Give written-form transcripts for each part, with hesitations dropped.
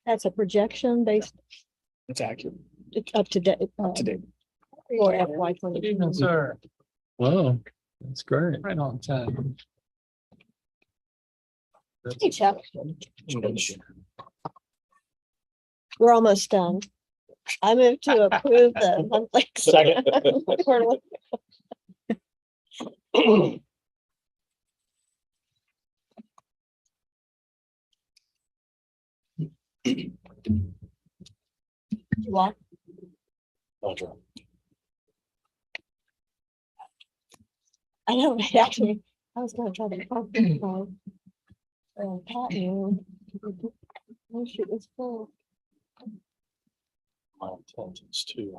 That's a projection based, It's accurate. it's up to date. Today. For FY 22. Sir. Whoa, that's great. Right on time. Hey, Chuck, we're almost done. I move to approve the monthly. Second. quarterly. You want? I know, actually, I was gonna try to. Pat you. Oh, shoot, it's full. My intelligence too.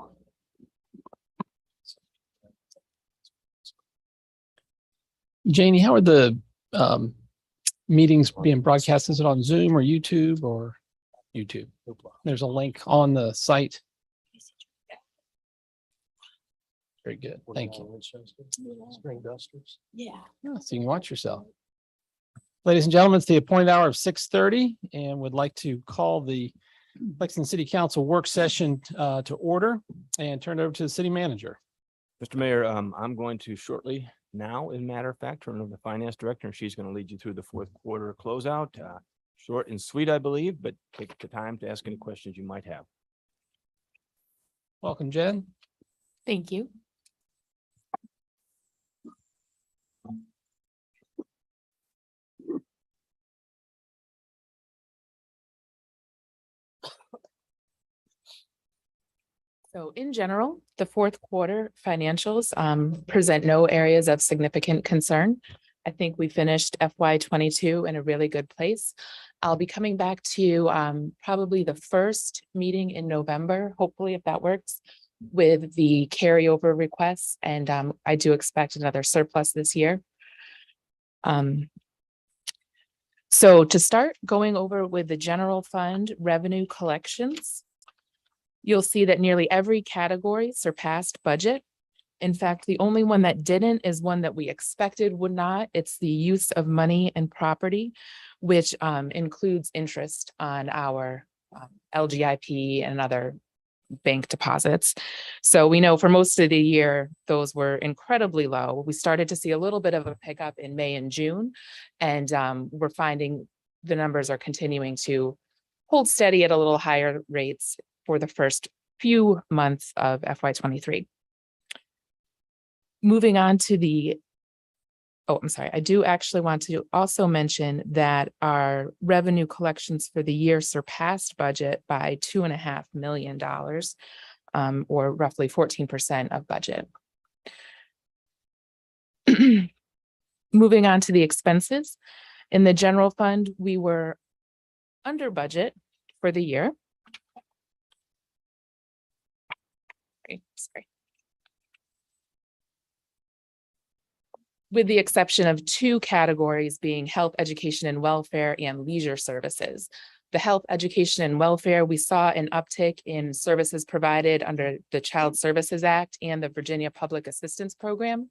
Janie, how are the meetings being broadcast? Is it on Zoom or YouTube or YouTube? There's a link on the site. Very good. Thank you. Spring dusters. Yeah. Yeah, so you can watch yourself. Ladies and gentlemen, it's the appointed hour of 6:30 and would like to call the Lexington City Council work session to order and turn it over to the city manager. Mr. Mayor, I'm going to shortly now, as a matter of fact, turn over to the finance director, and she's going to lead you through the fourth quarter closeout. Short and sweet, I believe, but take the time to ask any questions you might have. Welcome, Jen. Thank you. So in general, the fourth quarter financials present no areas of significant concern. I think we finished FY 22 in a really good place. I'll be coming back to you probably the first meeting in November, hopefully if that works, with the carryover requests. And I do expect another surplus this year. So to start going over with the general fund revenue collections, you'll see that nearly every category surpassed budget. In fact, the only one that didn't is one that we expected would not. It's the use of money and property, which includes interest on our LGIP and other bank deposits. So we know for most of the year, those were incredibly low. We started to see a little bit of a pickup in May and June, and we're finding the numbers are continuing to hold steady at a little higher rates for the first few months of FY 23. Moving on to the, I'm sorry, I do actually want to also mention that our revenue collections for the year surpassed budget by $2.5 million, or roughly 14% of budget. Moving on to the expenses. In the general fund, we were under budget for the year. Sorry. With the exception of two categories being health, education, and welfare and leisure services. The health, education, and welfare, we saw an uptick in services provided under the Child Services Act and the Virginia Public Assistance Program.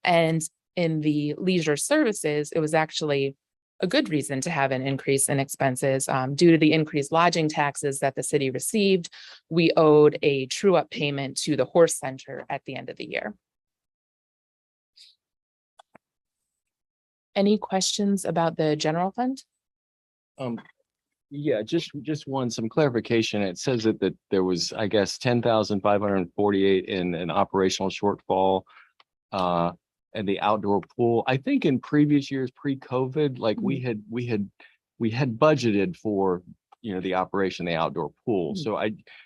And in the leisure services, it was actually a good reason to have an increase in expenses due to the increased lodging taxes that the city received. We owed a true-up payment to the horse center at the end of the year. Any questions about the general fund? Yeah, just some clarification. It says that there was, I guess, 10,548 in an operational shortfall and the outdoor pool. I think in previous years, pre-COVID, like we had budgeted for, you know, the operation, the outdoor pool.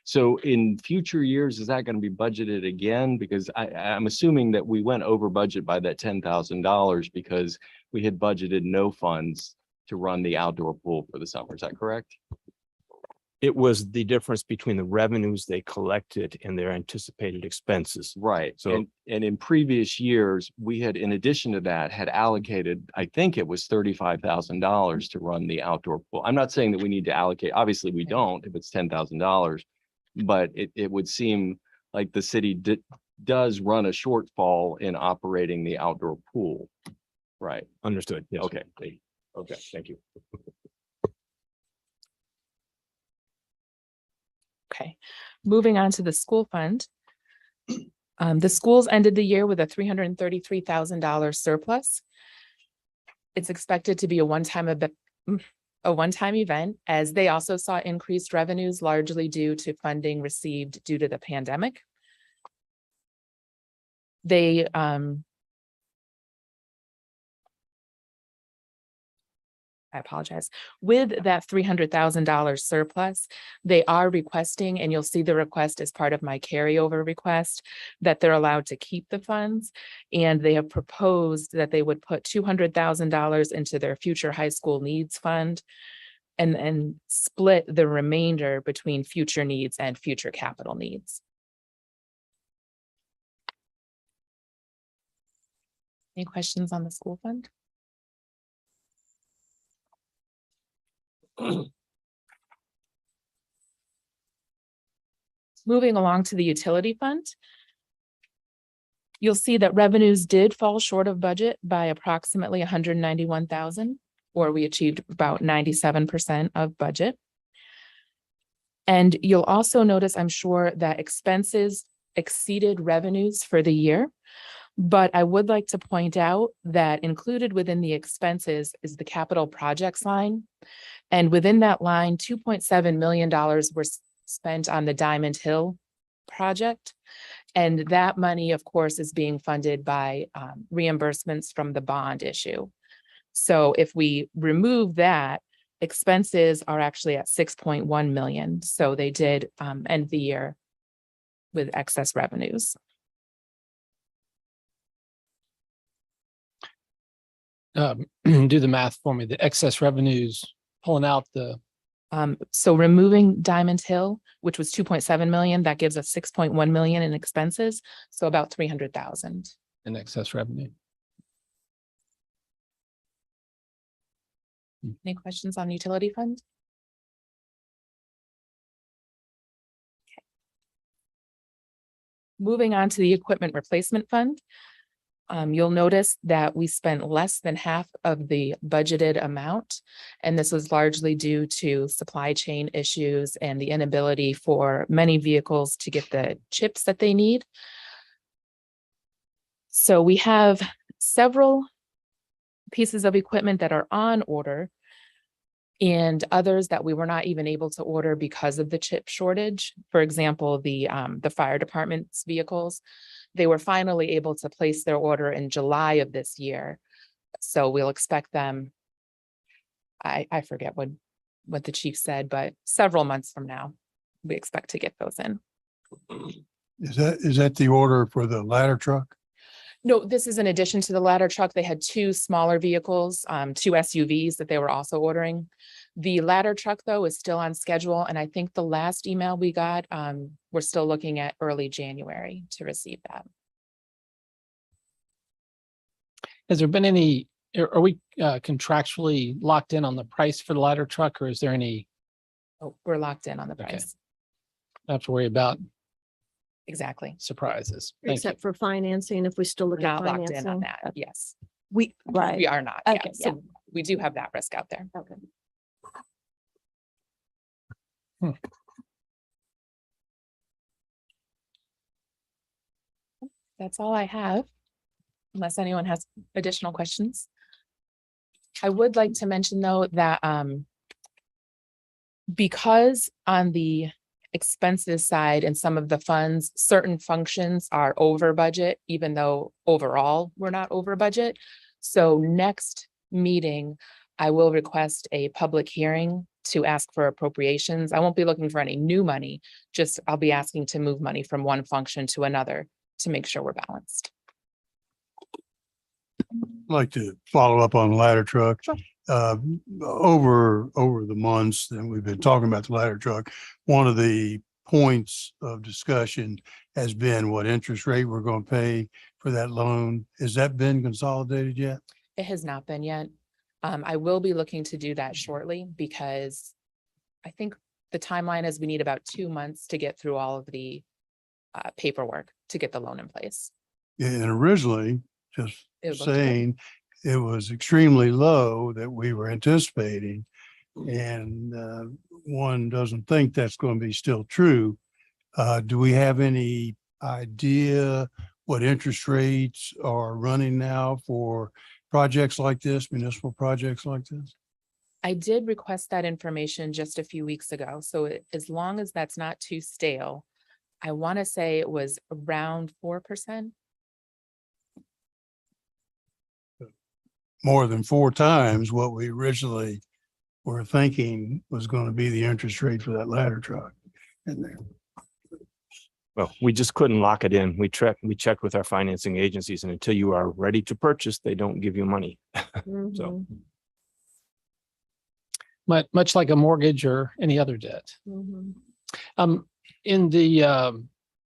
So in future years, is that going to be budgeted again? Because I'm assuming that we went over budget by that $10,000 because we had budgeted no funds to run the outdoor pool for the summer. Is that correct? It was the difference between the revenues they collected and their anticipated expenses. Right. So- And in previous years, we had, in addition to that, had allocated, I think it was $35,000 to run the outdoor pool. I'm not saying that we need to allocate, obviously we don't if it's $10,000, but it would seem like the city does run a shortfall in operating the outdoor pool. Right. Understood. Yes. Okay. Okay. Thank you. Okay, moving on to the school fund. The schools ended the year with a $333,000 surplus. It's expected to be a one-time event, as they also saw increased revenues largely due to funding received due to the pandemic. They I apologize. With that $300,000 surplus, they are requesting, and you'll see the request as part of my carryover request, that they're allowed to keep the funds. And they have proposed that they would put $200,000 into their future high school needs fund and split the remainder between future needs and future capital needs. Any questions on the school fund? Moving along to the utility fund. You'll see that revenues did fall short of budget by approximately 191,000, or we achieved about 97% of budget. And you'll also notice, I'm sure, that expenses exceeded revenues for the year. But I would like to point out that included within the expenses is the capital projects line. And within that line, $2.7 million were spent on the Diamond Hill project. And that money, of course, is being funded by reimbursements from the bond issue. So if we remove that, expenses are actually at 6.1 million. So they did end the year with excess revenues. Do the math for me. The excess revenues, pulling out the, So removing Diamond Hill, which was 2.7 million, that gives us 6.1 million in expenses. So about 300,000. in excess revenue. Any questions on utility fund? Okay. Moving on to the equipment replacement fund. You'll notice that we spent less than half of the budgeted amount, and this was largely due to supply chain issues and the inability for many vehicles to get the chips that they need. So we have several pieces of equipment that are on order and others that we were not even able to order because of the chip shortage. For example, the fire department's vehicles. They were finally able to place their order in July of this year. So we'll expect them. I forget what the chief said, but several months from now, we expect to get those in. Is that the order for the ladder truck? No, this is in addition to the ladder truck. They had two smaller vehicles, two SUVs that they were also ordering. The ladder truck, though, is still on schedule. And I think the last email we got, we're still looking at early January to receive that. Has there been any, are we contractually locked in on the price for the ladder truck, or is there any, Oh, we're locked in on the Okay. price. not to worry about Exactly. surprises? Thank you. Except for financing, if we still We're look at not locked in on financing. that. Yes, We, right. we are not. Yeah. Okay, yeah. So we do have that risk out there. Okay. That's all I have, unless anyone has additional questions. I would like to mention, though, that because on the expenses side and some of the funds, certain functions are over budget, even though overall we're not over budget. So next meeting, I will request a public hearing to ask for appropriations. I won't be looking for any new money, just I'll be asking to move money from one function to another to make sure we're balanced. I'd like to follow up on the ladder truck. Sure. Over the months that we've been talking about the ladder truck, one of the points of discussion has been what interest rate we're going to pay for that loan. Has that been consolidated yet? It has not been yet. I will be looking to do that shortly because I think the timeline is we need about 2 months to get through all of the paperwork to get the loan in place. Yeah, and originally, just It looked good. saying, it was extremely low that we were anticipating. And one doesn't think that's going to be still true. Do we have any idea what interest rates are running now for projects like this, municipal projects like this? I did request that information just a few weeks ago, so as long as that's not too stale, I want to say it was around 4%. More than 4 times what we originally were thinking was going to be the interest rate for that ladder truck in there. Well, we just couldn't lock it in. We checked with our financing agencies, and until you are ready to purchase, they don't give you money. Mhm, Much like a mortgage or any other debt. mhm. In the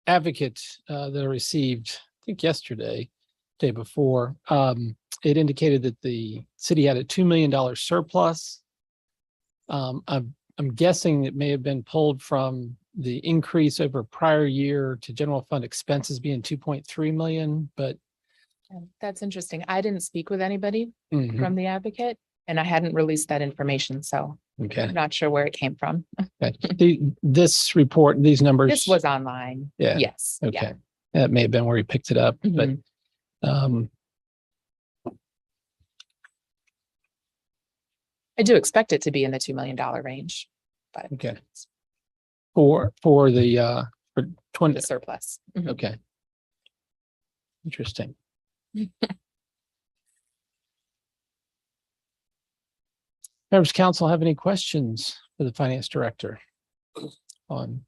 advocate that I received, I think yesterday, day before, it indicated that the city had a $2 million surplus. I'm guessing it may have been pulled from the increase over prior year to general fund expenses being 2.3 million, but That's interesting. I didn't speak with anybody Mhm. from the advocate, and I hadn't released that information, so Okay. I'm not sure where it came from. Okay. This report, these numbers. This was online. Yeah. Yes. Yeah. Okay. That may have been where he picked it up, but Mhm. I do expect it to be in the $2 million range, but okay. For the for 20, the surplus. Mhm. okay. Interesting. Members of council have any questions for the finance director on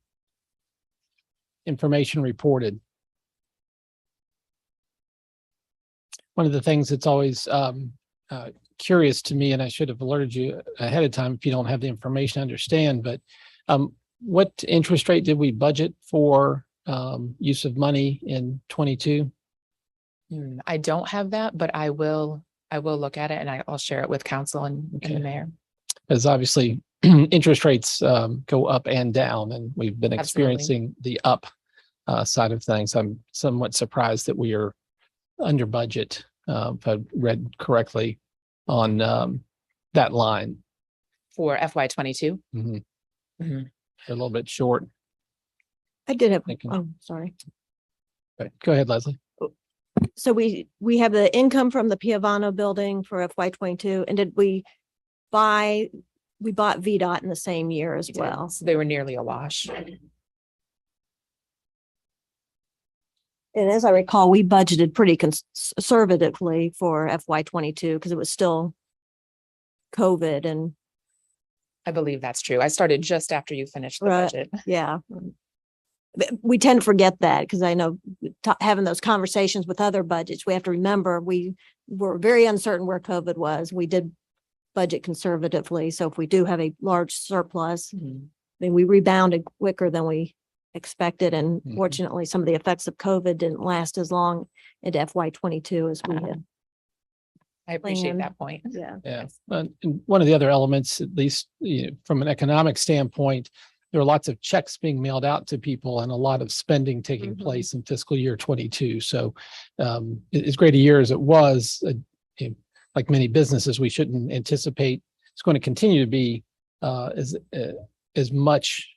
information reported? One of the things that's always curious to me, and I should have alerted you ahead of time if you don't have the information to understand, but what interest rate did we budget for use of money in 22? I don't have that, but I will look at it and I'll share it with council and Okay. the mayor. Because obviously interest rates go up and down, and we've been Absolutely. experiencing the up side of things. I'm somewhat surprised that we are under budget, if I read correctly, on that line. For FY22. Mhm. Mhm. A little bit short. I did have, Thank you. oh, sorry. But go ahead, Leslie. So we have the income from the Piavano building for FY22, and did we bought VDOT in the same year as well? So they were nearly a wash. And as I recall, we budgeted pretty conservatively for FY22 because it was still COVID and I believe that's true. I started just after you finished the Right. budget. yeah. But we tend to forget that because I know having those conversations with other budgets, we have to remember we were very uncertain where COVID was. We did budget conservatively. So if we do have a large surplus, Mhm. then we rebounded quicker than we expected. And Mhm. fortunately, some of the effects of COVID didn't last as long into FY22 as we had. I appreciate Plan. that point. Yeah. Yeah. And one of the other elements, at least from an economic standpoint, there are lots of checks being mailed out to people and a lot of spending taking Mhm. place in fiscal year 22. So as great a year as it was, like many businesses, we shouldn't anticipate it's going to continue to be as much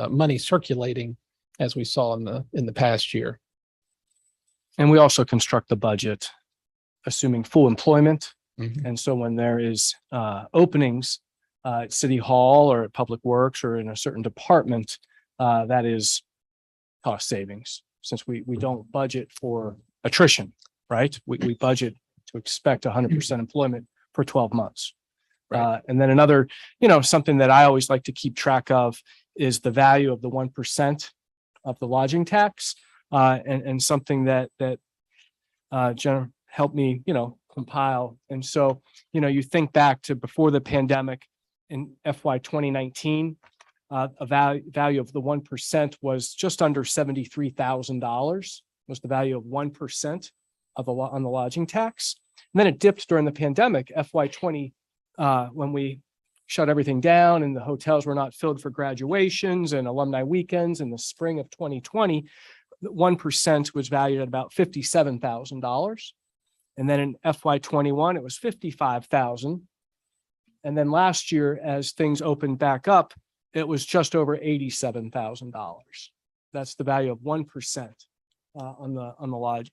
money circulating as we saw in the past year. And we also construct the budget assuming full employment. Mhm. And so when there is openings at City Hall or at Public Works or in a certain department, that is cost savings, since we don't budget for attrition, right? We budget to expect 100% employment for 12 months. Right. And then another, something that I always like to keep track of is the value of the 1% of the lodging tax, and something that Jenna helped me, compile. And so, you think back to before the pandemic in FY 2019, a value of the 1% was just under $73,000 was the value of 1% on the lodging tax. And then it dipped during the pandemic, FY 20, when we shut everything down and the hotels were not filled for graduations and alumni weekends in the spring of 2020, 1% was valued at about $57,000. And then in FY 21, it was $55,000. And then last year, as things opened back up, it was just over $87,000. That's the value of 1% on the lodge.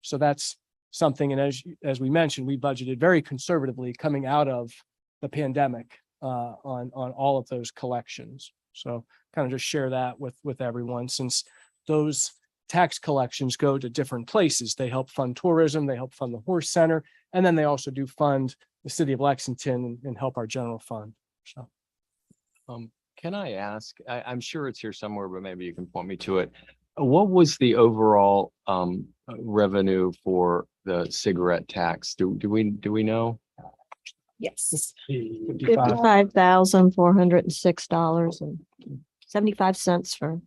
So that's something, and as we mentioned, we budgeted very conservatively coming out of the pandemic on all of those collections. So kind of just share that with everyone, since those tax collections go to different places. They help fund tourism, they help fund the horse center, and then they also do fund the city of Lexington and help our general fund. So Can I ask, I'm sure it's here somewhere, but maybe you can point me to it. What was the overall revenue for the cigarette tax? Do we know? Yes. 55,406.75 for,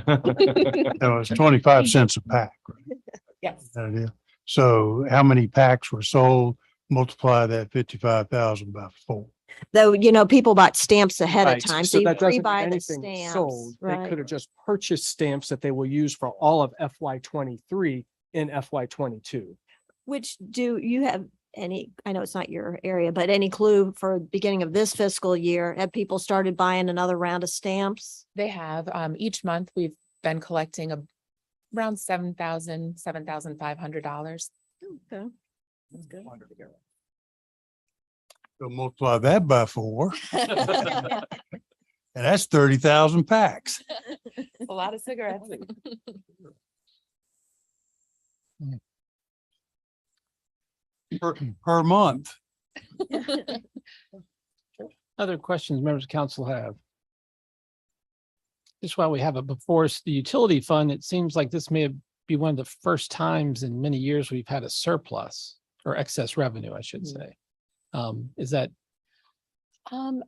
That was 25 cents a pack. Right? Yes. That is. So how many packs were sold? Multiply that 55,000 by 4. though, people bought stamps ahead of Right, time. so So you that doesn't mean pre-buy the anything stamps, sold. They right? could have just purchased stamps that they will use for all of FY 23 in FY 22. Which do you have any, I know it's not your area, but any clue for beginning of this fiscal year? Have people started buying another round of stamps? They have, each month we've been collecting around $7,500. Okay. So multiply that by 4, and that's 30,000 packs. A lot of cigarettes. Per month. Other questions members of council have? Just while we have it before us, the utility fund, it seems like this may be one of the first times in many years we've had a surplus or excess revenue, I should say. Is that, I'll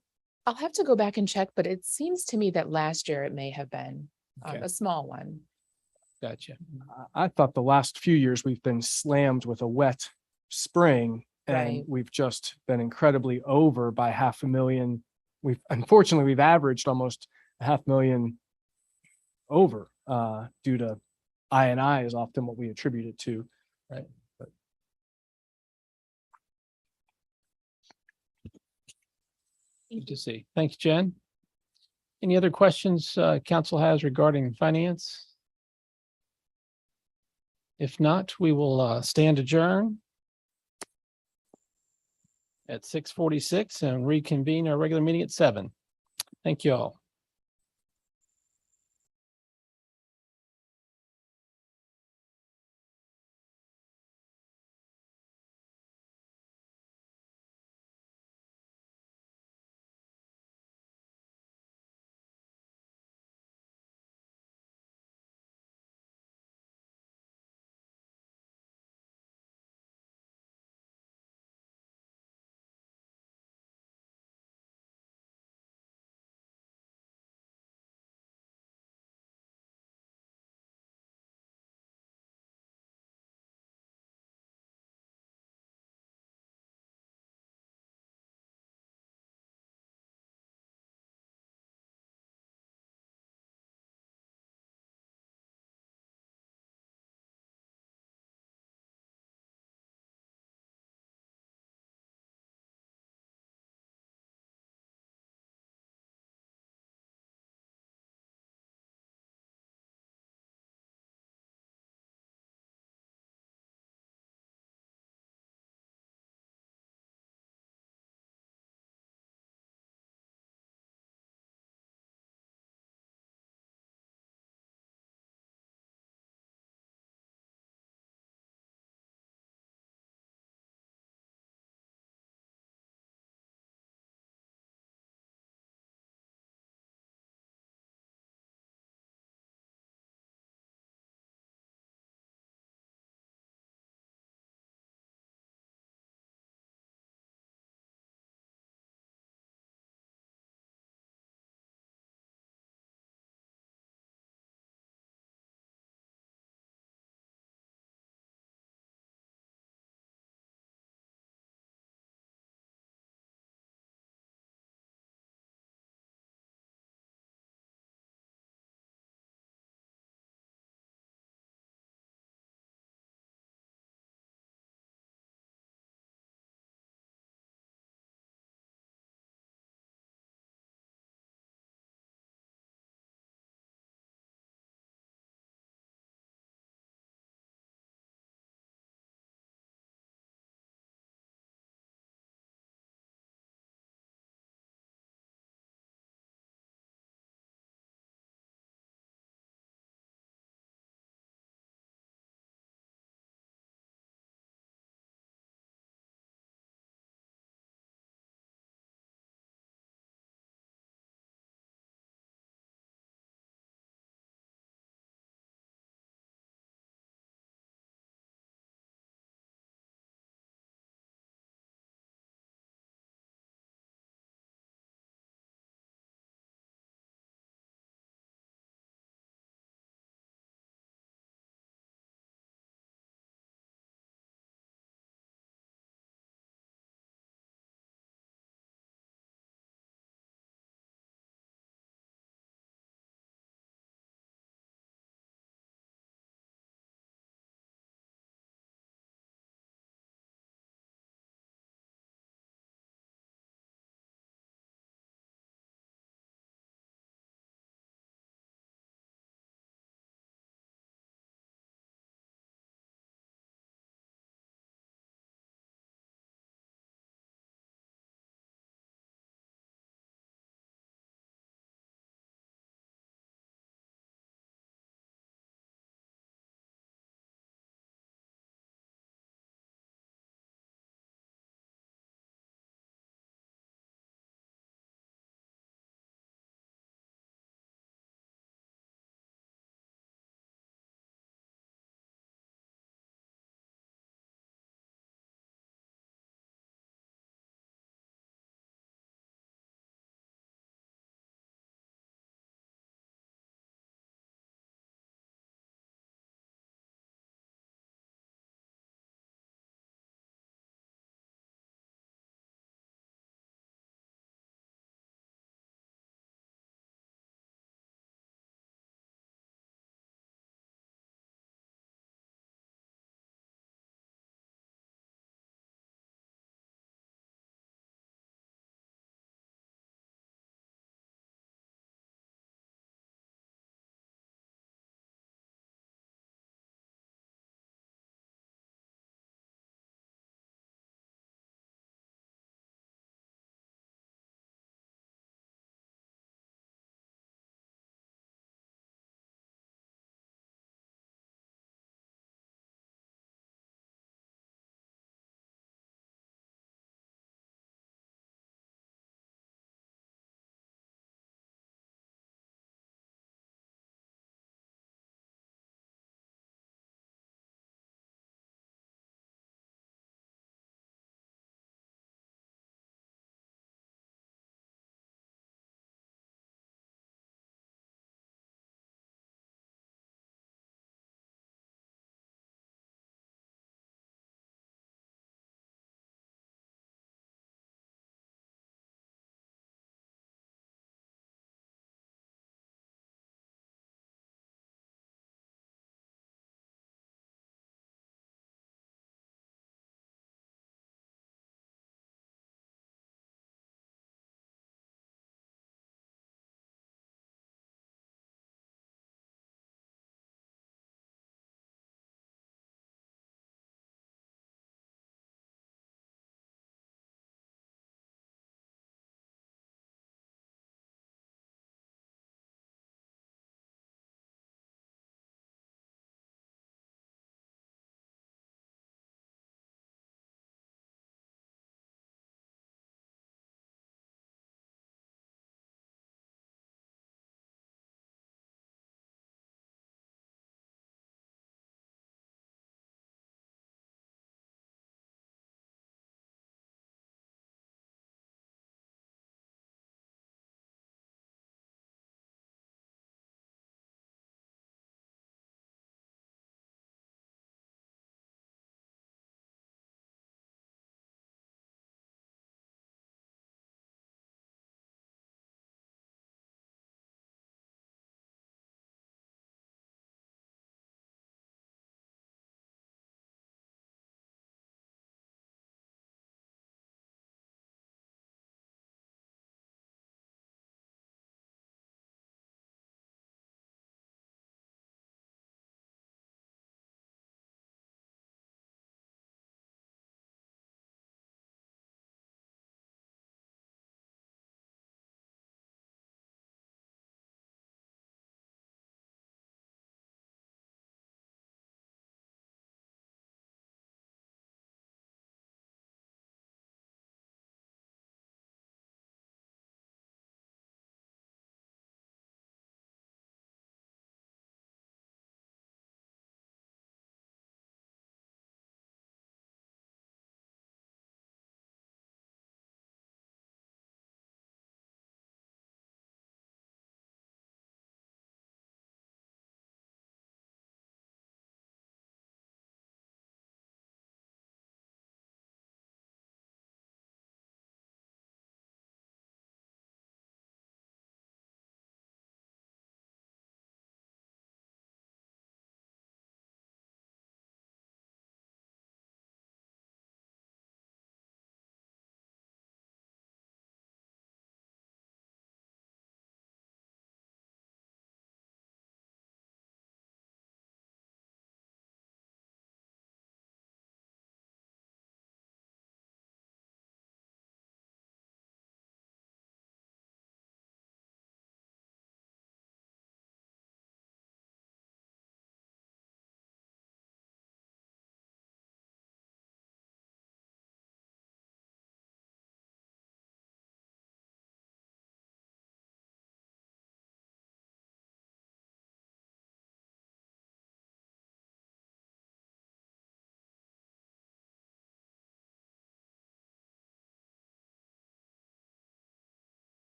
have to go back and check, but it seems to me that last year it may have been Okay. a small one. gotcha. I thought the last few years we've been slammed with a wet spring, and Right. we've just been incredibly over by $500,000. We've averaged almost $500,000 over due to I is often what we attribute it to. Right. But Good to see. Thanks, Jen. Any other questions council has regarding finance? If not, we will stand adjourned at 6:46 and reconvene our regular meeting at 7. Thank you all.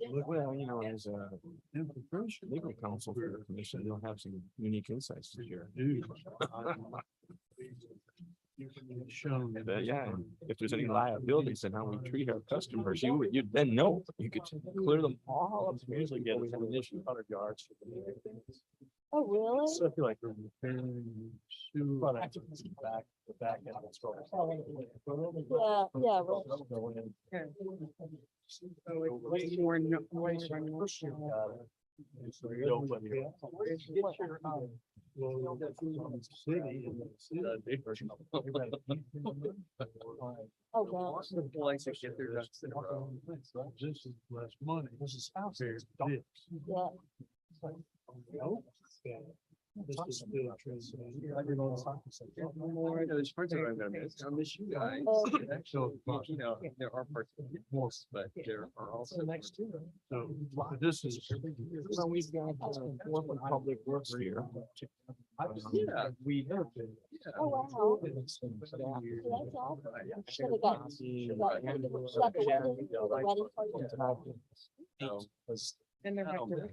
Well, as a legal counsel for the commission, you'll have some unique insights to share. But yeah, and if there's any liabilities and how we treat our customers, you'd then know, you could clear them all up. We usually get an initial 100 yards. Oh, really? So I feel like we're repairing shoe. Back, the back end. Yeah, yeah. Well, oh, wow. This is less money. This is house. Yeah. This is still a transition. There's parts of it I'm gonna miss. I miss you guys. So, There are parts of it, most, but there are also. Next year. so this is. So we've got public works here. Yeah. We have been. Oh, wow. That's awesome. Should have got the wedding party. And they're Oh, man.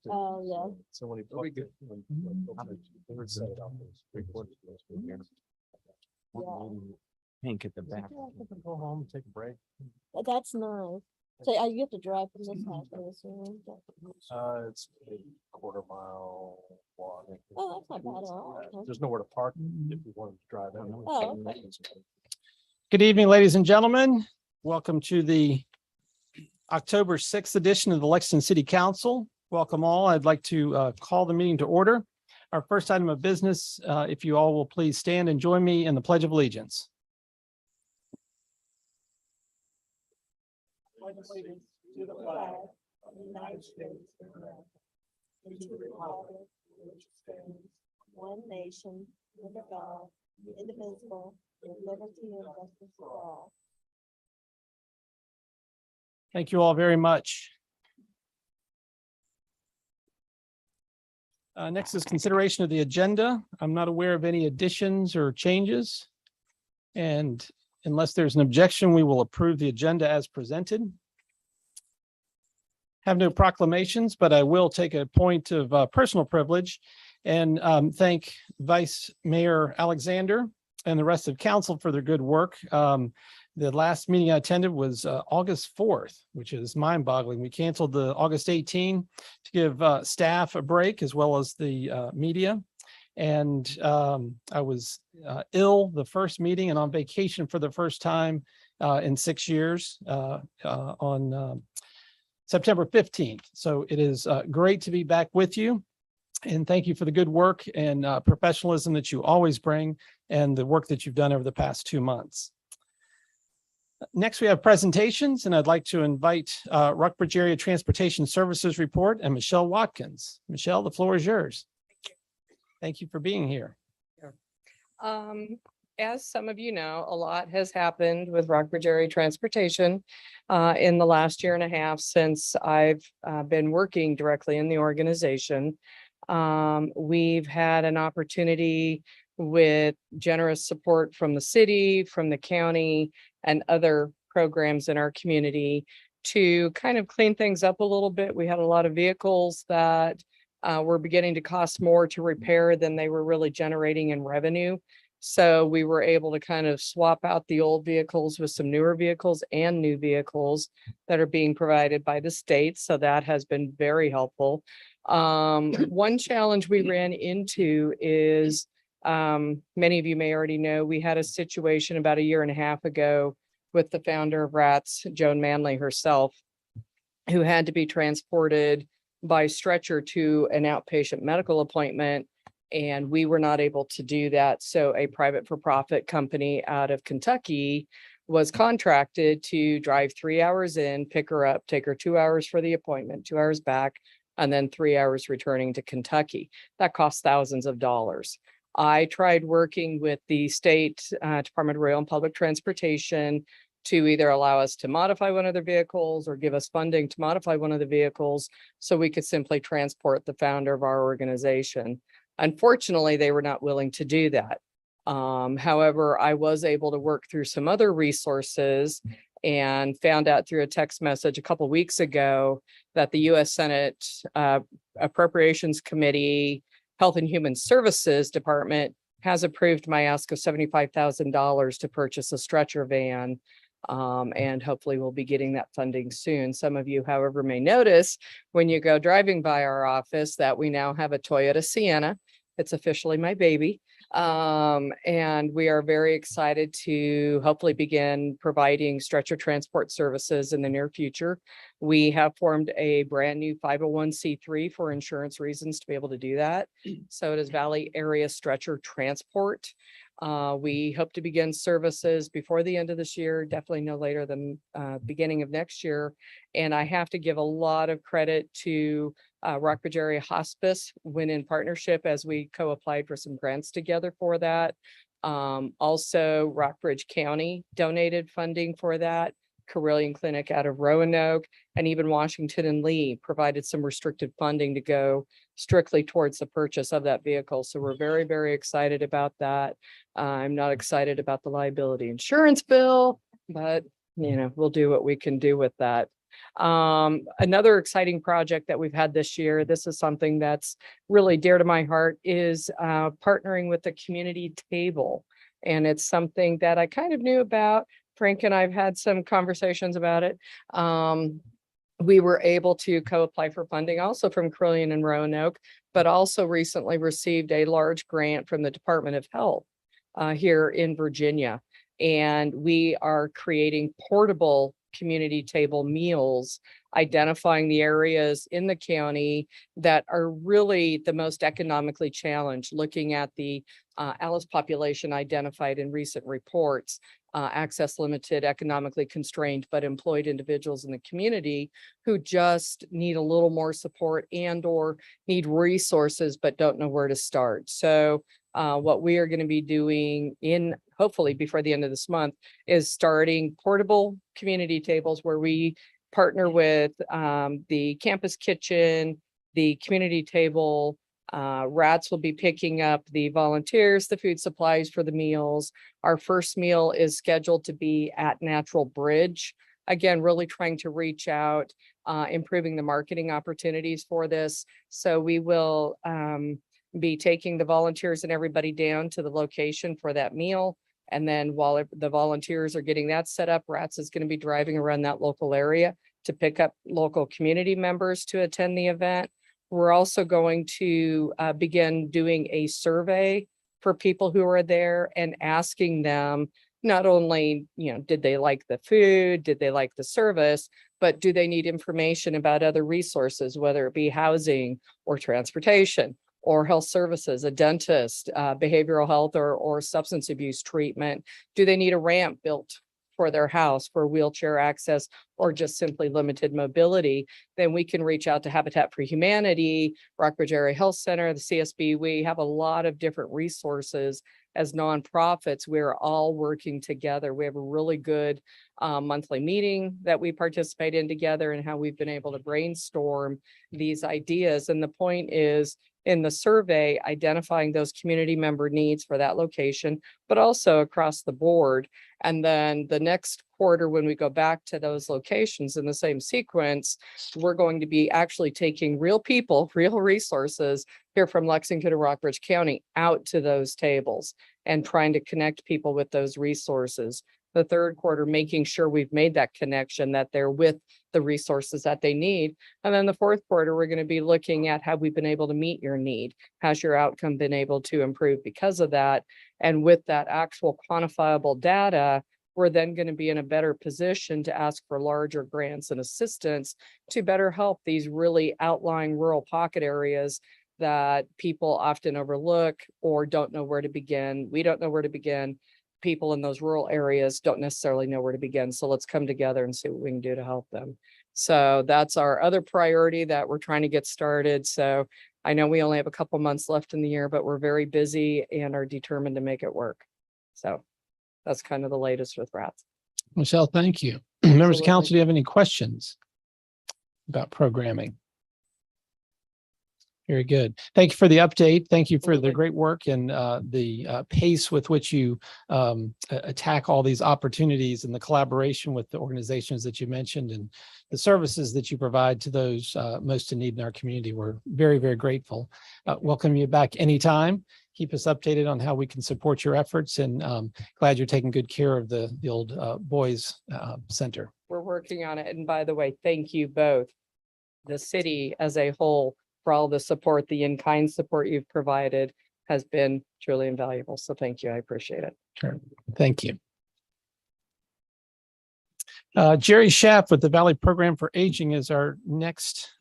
Oh, yeah. So when he. Very good. Pink at the back. Go home, take a break. That's nice. So you have to drive from this house, I assume. It's a quarter-mile walk. Oh, that's not bad at all. Okay. There's nowhere to park if we wanted to drive in. Oh, okay. Good evening, ladies and gentlemen. Welcome to the October 6th edition of the Lexington City Council. Welcome all. I'd like to call the meeting to order. Our first item of business, if you all will please stand and join me in the Pledge of Allegiance. To the flag of the United States of America, and to the republic which stands one nation, under God, indivisible, with liberty and justice for all. Thank you all very much. Next is consideration of the agenda. I'm not aware of any additions or changes. And unless there's an objection, we will approve the agenda as presented. Have no proclamations, but I will take a point of personal privilege and thank Vice Mayor Alexander and the rest of council for their good work. The last meeting I attended was August 4th, which is mind-boggling. We canceled the August 18 to give staff a break as well as the media. And I was ill the first meeting and on vacation for the first time in 6 years on September 15th. So it is great to be back with you. And thank you for the good work and professionalism that you always bring and the work that you've done over the past 2 months. Next, we have presentations, and I'd like to invite Rockbridge Area Transportation Services Report and Michelle Watkins. Michelle, the floor is yours. Thank you for being here. As some of you know, a lot has happened with Rockbridge Area Transportation in the last year and a half since I've been working directly in the organization. We've had an opportunity with generous support from the city, from the county, and other programs in our community to kind of clean things up a little bit. We had a lot of vehicles that were beginning to cost more to repair than they were really generating in revenue. So we were able to kind of swap out the old vehicles with some newer vehicles and new vehicles that are being provided by the state. So that has been very helpful. One challenge we ran into is, many of you may already know, we had a situation about a year and a half ago with the founder of RATS, Joan Manley herself, who had to be transported by stretcher to an outpatient medical appointment. And we were not able to do that. So a private for-profit company out of Kentucky was contracted to drive 3 hours in, pick her up, take her 2 hours for the appointment, 2 hours back, and then 3 hours returning to Kentucky. That costs thousands of dollars. I tried working with the state Department of Rail and Public Transportation to either allow us to modify one of their vehicles or give us funding to modify one of the vehicles so we could simply transport the founder of our organization. Unfortunately, they were not willing to do that. However, I was able to work through some other resources and found out through a text message a couple weeks ago that the U.S. Senate Appropriations Committee, Health and Human Services Department has approved my ask of $75,000 to purchase a stretcher van. And hopefully we'll be getting that funding soon. Some of you, however, may notice when you go driving by our office that we now have a Toyota Sienna. It's officially my baby. And we are very excited to hopefully begin providing stretcher transport services in the near future. We have formed a brand new 501c3 for insurance reasons to be able to do that. So it is Valley Area Stretcher Transport. We hope to begin services before the end of this year, definitely no later than beginning of next year. And I have to give a lot of credit to Rockbridge Area Hospice when in partnership as we co-applied for some grants together for that. Also, Rockbridge County donated funding for that. Carilion Clinic out of Roanoke, and even Washington and Lee provided some restricted funding to go strictly towards the purchase of that vehicle. So we're very, very excited about that. I'm not excited about the liability insurance bill, but we'll do what we can do with that. Another exciting project that we've had this year, this is something that's really dear to my heart, is partnering with the community table. And it's something that I kind of knew about. Frank and I've had some conversations about it. We were able to co-apply for funding also from Carilion and Roanoke, but also recently received a large grant from the Department of Health here in Virginia. And we are creating portable community table meals, identifying the areas in the county that are really the most economically challenged, looking at the Alice population identified in recent reports, access limited, economically constrained, but employed individuals in the community who just need a little more support and or need resources, but don't know where to start. So what we are going to be doing hopefully before the end of this month is starting portable community tables where we partner with the campus kitchen, the community table. RATS will be picking up the volunteers, the food supplies for the meals. Our first meal is scheduled to be at Natural Bridge. Again, really trying to reach out, improving the marketing opportunities for this. So we will be taking the volunteers and everybody down to the location for that meal. And then while the volunteers are getting that set up, RATS is going to be driving around that local area to pick up local community members to attend the event. We're also going to begin doing a survey for people who are there and asking them not only, did they like the food, did they like the service, but do they need information about other resources, whether it be housing or transportation or health services, a dentist, behavioral health or substance abuse treatment? Do they need a ramp built for their house for wheelchair access or just simply limited mobility? Then we can reach out to Habitat for Humanity, Rockbridge Area Health Center, the CSB. We have a lot of different resources as nonprofits. We're all working together. We have a really good monthly meeting that we participate in together and how we've been able to brainstorm these ideas. And the point is, in the survey, identifying those community member needs for that location, but also across the board. And then the next quarter, when we go back to those locations in the same sequence, we're going to be actually taking real people, real resources here from Lexington to Rockbridge County out to those tables and trying to connect people with those resources. The third quarter, making sure we've made that connection, that they're with the resources that they need. And then the fourth quarter, we're going to be looking at have we been able to meet your need? Has your outcome been able to improve because of that? And with that actual quantifiable data, we're then going to be in a better position to ask for larger grants and assistance to better help these really outlying rural pocket areas that people often overlook or don't know where to begin. We don't know where to begin. People in those rural areas don't necessarily know where to begin. So let's come together and see what we can do to help them. So that's our other priority that we're trying to get started. So I know we only have a couple months left in the year, but we're very busy and are determined to make it work. So that's kind of the latest with RATS. Michelle, thank you. Members of Absolutely. council, do you have any questions about programming? Very good. Thank you for the update. Thank you for the great work and the pace with which you attack all these opportunities and the collaboration with the organizations that you mentioned and the services that you provide to those most in need in our community. We're very, very grateful. Welcome you back anytime. Keep us updated on how we can support your efforts, and glad you're taking good care of the old boys center. We're working on it. And by the way, thank you both, the city as a whole, for all the support, the in-kind support you've provided has been truly invaluable. So thank you. I appreciate it. Sure. Thank you. Jerry Schaff with the Valley Program for Aging is our next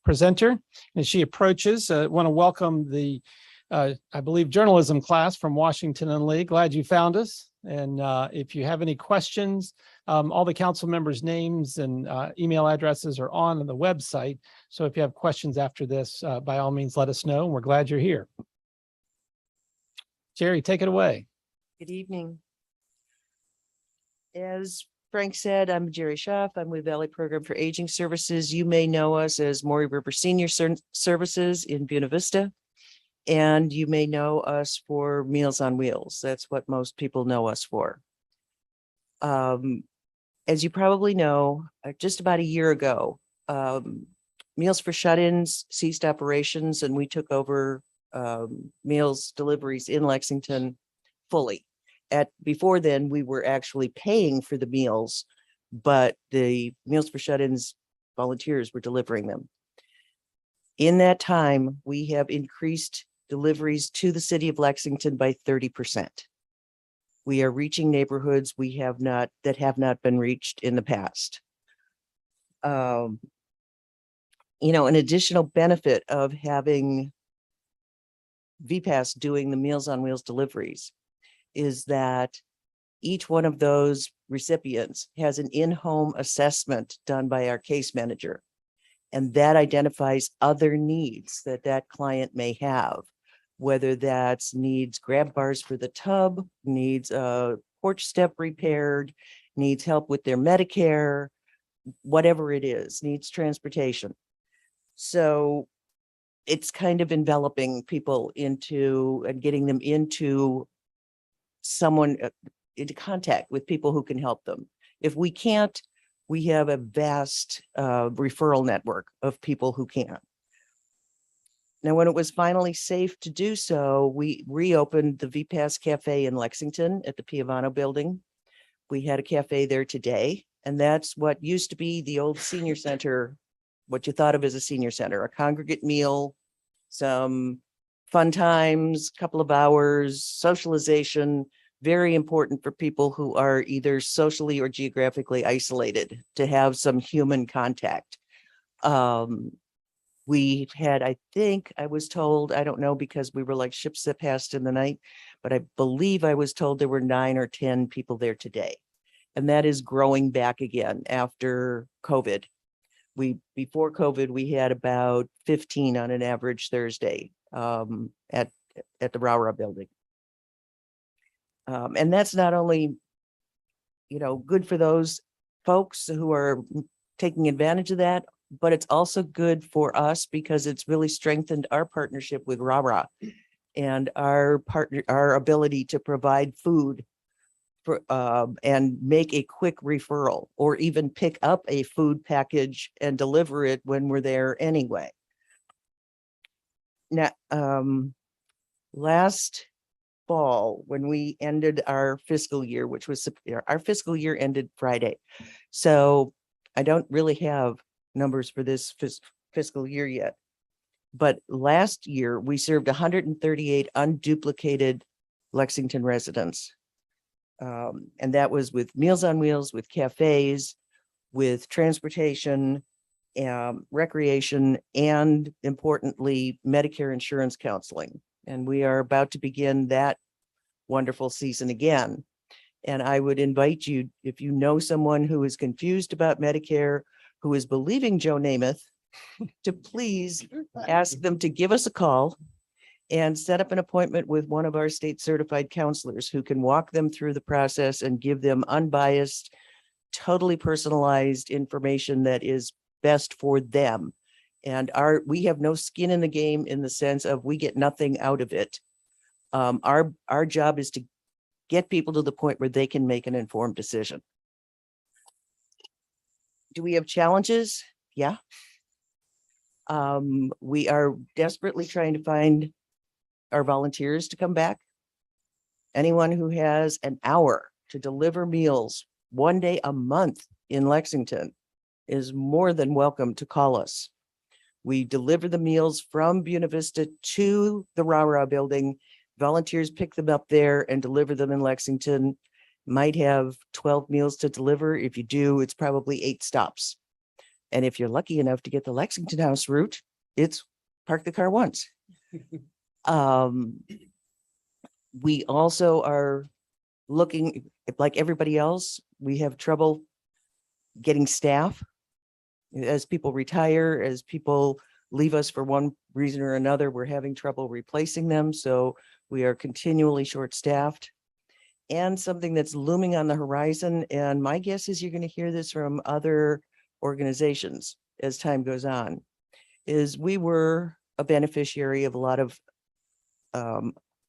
presenter. As she approaches, I want to welcome the, I believe, journalism class from Washington and Lee. Glad you found us. And if you have any questions, all the council members' names and email addresses are on the website. So if you have questions after this, by all means, let us know. We're glad you're here. Jerry, take it away. Good evening. As Frank said, I'm Jerry Schaff. I'm with Valley Program for Aging Services. You may know us as Maury River Senior Services in Buena Vista. And you may know us for Meals on Wheels. That's what most people know us for. As you probably know, just about a year ago, Meals for Shut-ins ceased operations and we took over meals deliveries in Lexington fully. Before then, we were actually paying for the meals, but the Meals for Shut-ins volunteers were delivering them. In that time, we have increased deliveries to the city of Lexington by 30%. We are reaching neighborhoods that have not been reached in the past. An additional benefit of having VPAS doing the Meals on Wheels deliveries is that each one of those recipients has an in-home assessment done by our case manager. And that identifies other needs that client may have, whether that's needs grab bars for the tub, needs a porch step repaired, needs help with their Medicare, whatever it is, needs transportation. So it's kind of enveloping people into and getting them into into contact with people who can help them. If we can't, we have a vast referral network of people who can. Now, when it was finally safe to do so, we reopened the VPAS Cafe in Lexington at the Piovano building. We had a cafe there today, and that's what used to be the old senior center, what you thought of as a senior center, a congregate meal, some fun times, couple of hours, socialization, very important for people who are either socially or geographically isolated to have some human contact. We had, I think I was told, I don't know, because we were like ships that passed in the night, but I believe I was told there were 9 or 10 people there today. And that is growing back again after COVID. Before COVID, we had about 15 on an average Thursday at the Rara building. And that's not only, good for those folks who are taking advantage of that, but it's also good for us because it's really strengthened our partnership with Rara and our ability to provide food for and make a quick referral or even pick up a food package and deliver it when we're there anyway. Now, last fall, when we ended our fiscal year, which was our fiscal year ended Friday. So I don't really have numbers for this fiscal year yet. But last year, we served 138 unduplicated Lexington residents. And that was with Meals on Wheels, with cafes, with transportation, recreation, and importantly, Medicare insurance counseling. And we are about to begin that wonderful season again. And I would invite you, if you know someone who is confused about Medicare, who is believing Joe Namath, to please ask them to give us a call and set up an appointment with one of our state certified counselors who can walk them through the process and give them unbiased, totally personalized information that is best for them And we have no skin in the game in the sense of we get nothing out of it. Our job is to get people to the point where they can make an informed decision. Do we have challenges? Yeah. We are desperately trying to find our volunteers to come back. Anyone who has an hour to deliver meals 1 day a month in Lexington is more than welcome to call us. We deliver the meals from Buena Vista to the Rah building. Volunteers pick them up there and deliver them in Lexington. Might have 12 meals to deliver. If you do, it's probably 8 stops. And if you're lucky enough to get the Lexington House route, it's park the car once. We also are looking, like everybody else, we have trouble getting staff. As people retire, as people leave us for one reason or another, we're having trouble replacing them. So we are continually short-staffed. And something that's looming on the horizon, and my guess is you're going to hear this from other organizations as time goes on, is we were a beneficiary of a lot of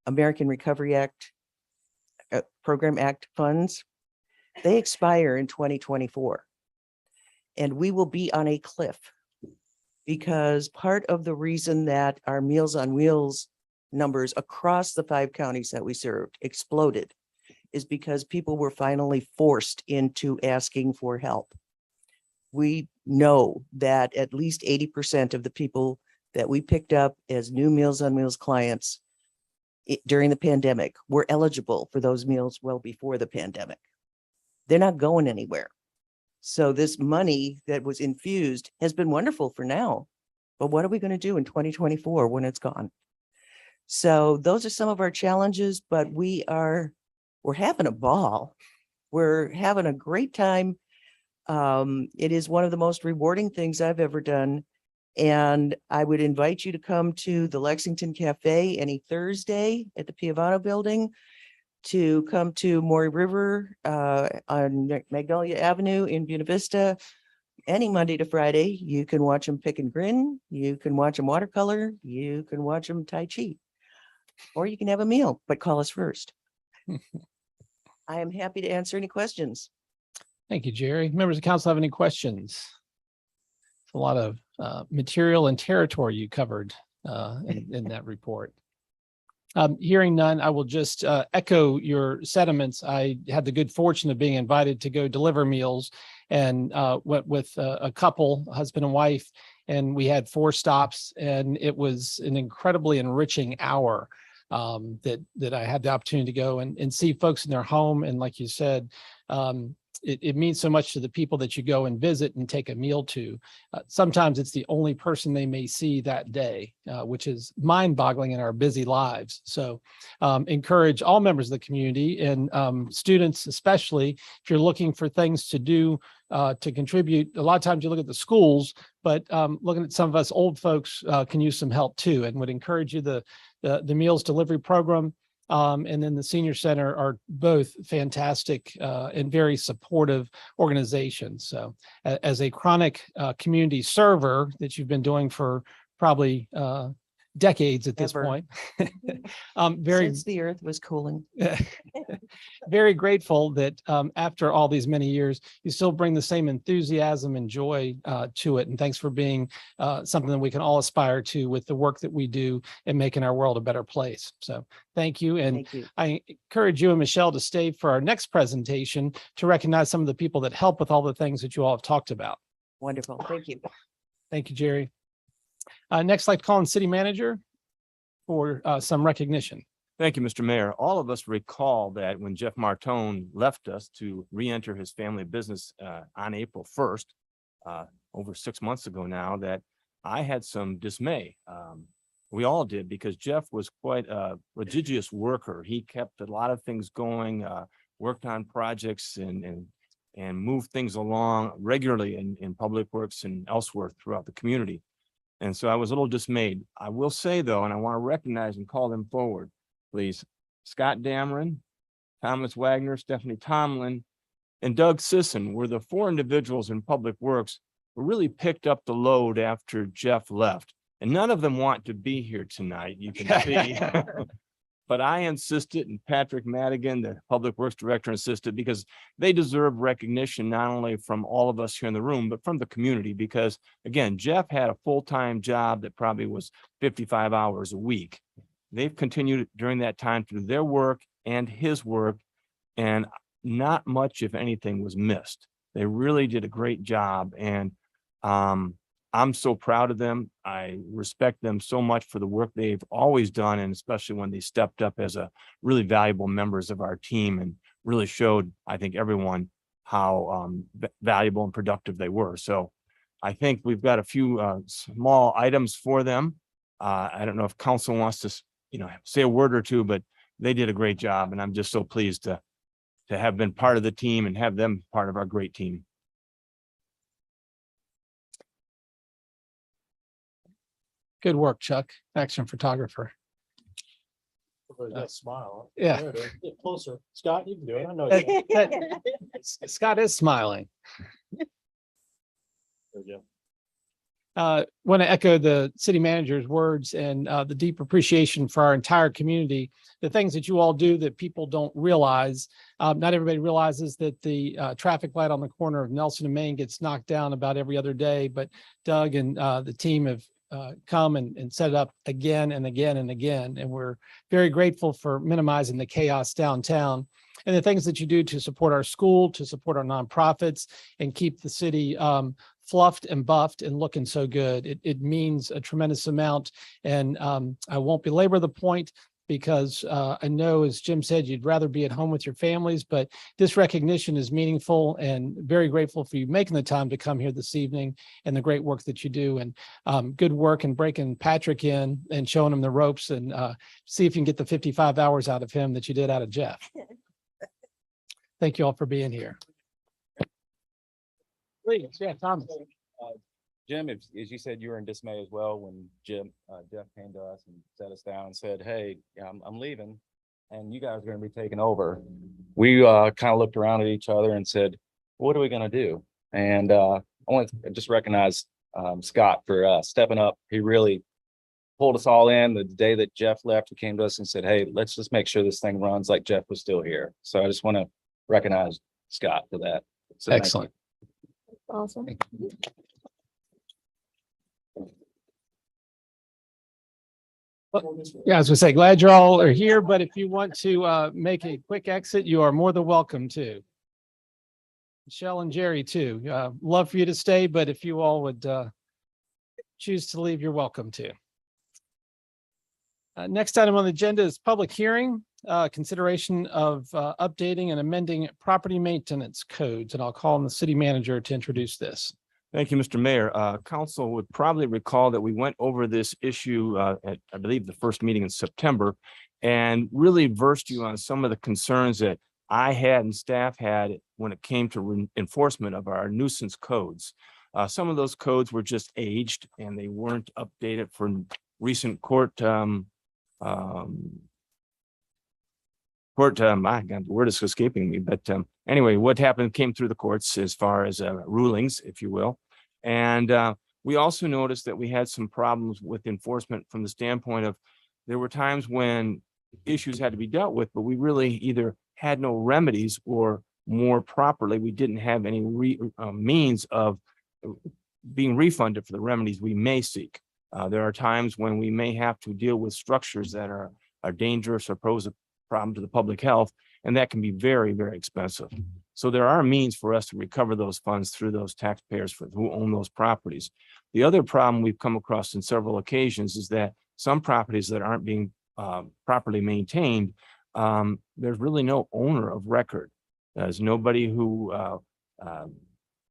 American Recovery Act, Program Act funds. They expire in 2024. And we will be on a cliff because part of the reason that our Meals on Wheels numbers across the 5 counties that we served exploded is because people were finally forced into asking for help. We know that at least 80% of the people that we picked up as new Meals on Wheels clients during the pandemic were eligible for those meals well before the pandemic. They're not going anywhere. So this money that was infused has been wonderful for now, but what are we going to do in 2024 when it's gone? So those are some of our challenges, but we're having a ball. We're having a great time. It is one of the most rewarding things I've ever done. And I would invite you to come to the Lexington Cafe any Thursday at the Piovano building, to come to Maury River on Magnolia Avenue in Buena Vista any Monday to Friday. You can watch them pick and grin. You can watch them watercolor. You can watch them Tai Chi, or you can have a meal, but call us first. I am happy to answer any questions. Thank you, Jerry. Members of council have any questions? It's a lot of material and territory you covered in that report. Hearing none, I will just echo your sentiments. I had the good fortune of being invited to go deliver meals and went with a couple, husband and wife, and we had 4 stops, and it was an incredibly enriching hour that I had the opportunity to go and see folks in their home. And like you said, it means so much to the people that you go and visit and take a meal to. Sometimes it's the only person they may see that day, which is mind-boggling in our busy lives. So encourage all members of the community and students, especially if you're looking for things to do to contribute. A lot of times you look at the schools, but looking at some of us old folks can use some help too, and would encourage you the meals delivery program and then the senior center are both fantastic and very supportive organizations. So as a chronic community server that you've been doing for probably decades at this Ever. point, very Since the earth was cooling. very grateful that after all these many years, you still bring the same enthusiasm and joy to it. And thanks for being something that we can all aspire to with the work that we do in making our world a better place. So thank you. And Thank you. I encourage you and Michelle to stay for our next presentation to recognize some of the people that help with all the things that you all have talked about. Wonderful. Thank you. Thank you, Jerry. Next, I'd like to call on City Manager for some recognition. Thank you, Mr. Mayor. All of us recall that when Jeff Martone left us to re-enter his family business on April 1st, over 6 months ago now, that I had some dismay. We all did, because Jeff was quite a prodigious worker. He kept a lot of things going, worked on projects and moved things along regularly in Public Works and elsewhere throughout the community. And so I was a little dismayed. I will say, though, and I want to recognize and call them forward, please. Scott Dameron, Thomas Wagner, Stephanie Tomlin, and Doug Sisson were the 4 individuals in Public Works really picked up the load after Jeff left. And none of them want to be here tonight, you can see. But I insisted, and Patrick Madigan, the Public Works Director, insisted, because they deserve recognition, not only from all of us here in the room, but from the community. Because again, Jeff had a full-time job that probably was 55 hours a week. They've continued during that time to do their work and his work, and not much, if anything, was missed. They really did a great job, and I'm so proud of them. I respect them so much for the work they've always done, and especially when they stepped up as a really valuable members of our team and really showed, I think, everyone how valuable and productive they were. So I think we've got a few small items for them. I don't know if council wants to, say a word or two, but they did a great job, and I'm just so pleased to have been part of the team and have them part of our great team. Good work, Chuck, action photographer. That smile. Yeah. Get closer. Scott, you can do it. I know. Scott is smiling. There you go. Want to echo the city manager's words and the deep appreciation for our entire community. The things that you all do that people don't realize. Not everybody realizes that the traffic light on the corner of Nelson and Main gets knocked down about every other day, but Doug and the team have come and set it up again and again and again. And we're very grateful for minimizing the chaos downtown and the things that you do to support our school, to support our nonprofits, and keep the city fluffed and buffed and looking so good. It means a tremendous amount. And I won't belabor the point, because I know, as Jim said, you'd rather be at home with your families, but this recognition is meaningful, and very grateful for you making the time to come here this evening and the great work that you do. And good work in breaking Patrick in and showing him the ropes, and see if you can get the 55 hours out of him that you did out of Jeff. Thank you all for being here. Please, yeah, Thomas. Jim, as you said, you were in dismay as well when Jeff came to us and sat us down and said, "Hey, I'm leaving, and you guys are going to be taking over." We kind of looked around at each other and said, "What are we going to do?" And I want to just recognize Scott for stepping up. He really pulled us all in. The day that Jeff left, he came to us and said, "Hey, let's just make sure this thing runs like Jeff was still here." So I just want to recognize Scott for that. So thank you. Excellent. Awesome. Yeah, I was gonna say, glad you all are here, but if you want to make a quick exit, you are more than welcome to. Michelle and Jerry too. Love for you to stay, but if you all would choose to leave, you're welcome to. Next item on the agenda is public hearing, consideration of updating and amending property maintenance codes, and I'll call on the city manager to introduce this. Thank you, Mr. Mayor. Council would probably recall that we went over this issue at, I believe, the first meeting in September, and really versed you on some of the concerns that I had and staff had when it came to enforcement of our nuisance codes. Some of those codes were just aged and they weren't updated for recent court my God, the word is escaping me, but anyway, what happened came through the courts as far as rulings, if you will. And we also noticed that we had some problems with enforcement from the standpoint of there were times when issues had to be dealt with, but we really either had no remedies, or more properly, we didn't have any means of being refunded for the remedies we may seek. There are times when we may have to deal with structures that are dangerous or pose a problem to the public health, and that can be very, very expensive. So there are means for us to recover those funds through those taxpayers who own those properties. The other problem we've come across in several occasions is that some properties that aren't being properly maintained, there's really no owner of record. There's nobody who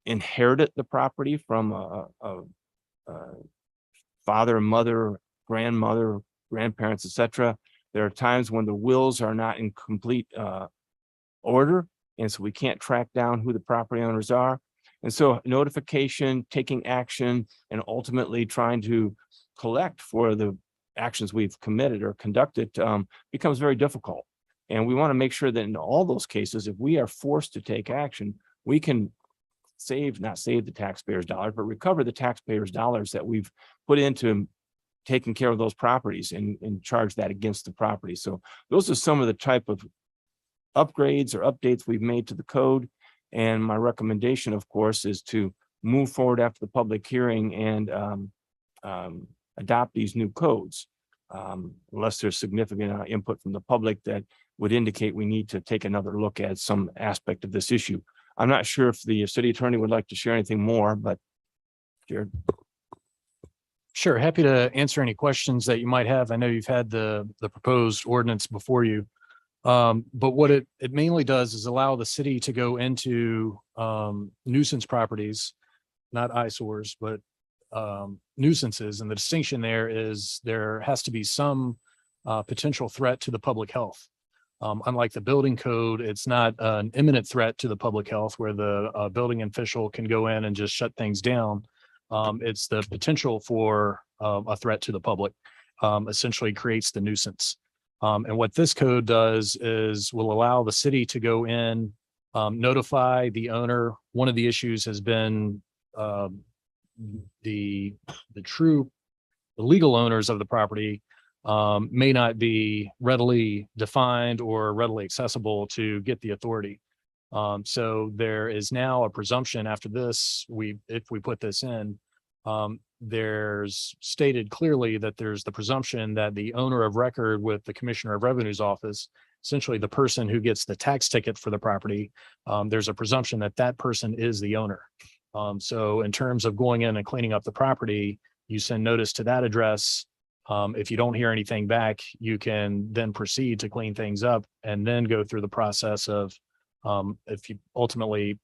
inherited the property from a father, mother, grandmother, grandparents, etc. There are times when the wills are not in complete order, and so we can't track down who the property owners are. And so notification, taking action, and ultimately trying to collect for the actions we've committed or conducted becomes very difficult. And we want to make sure that in all those cases, if we are forced to take action, we can not save the taxpayers' dollars, but recover the taxpayers' dollars that we've put into taking care of those properties and charge that against the property. So those are some of the type of upgrades or updates we've made to the code. And my recommendation, of course, is to move forward after the public hearing and adopt these new codes. Unless there's significant input from the public that would indicate we need to take another look at some aspect of this issue. I'm not sure if the city attorney would like to share anything more, but Jared. Sure, happy to answer any questions that you might have. I know you've had the proposed ordinance before you. But what it mainly does is allow the city to go into nuisance properties, not eyesores, but nuisances. And the distinction there is there has to be some potential threat to the public health. Unlike the building code, it's not an imminent threat to the public health where the building official can go in and just shut things down. It's the potential for a threat to the public, essentially creates the nuisance. And what this code does is will allow the city to go in, notify the owner. One of the issues has been the legal owners of the property may not be readily defined or readily accessible to get the authority. So there is now a presumption after this, if we put this in, there's stated clearly that there's the presumption that the owner of record with the Commissioner of Revenue's office, essentially the person who gets the tax ticket for the property, there's a presumption that that person is the owner. So in terms of going in and cleaning up the property, you send notice to that address. If you don't hear anything back, you can then proceed to clean things up and then go through the process of if you ultimately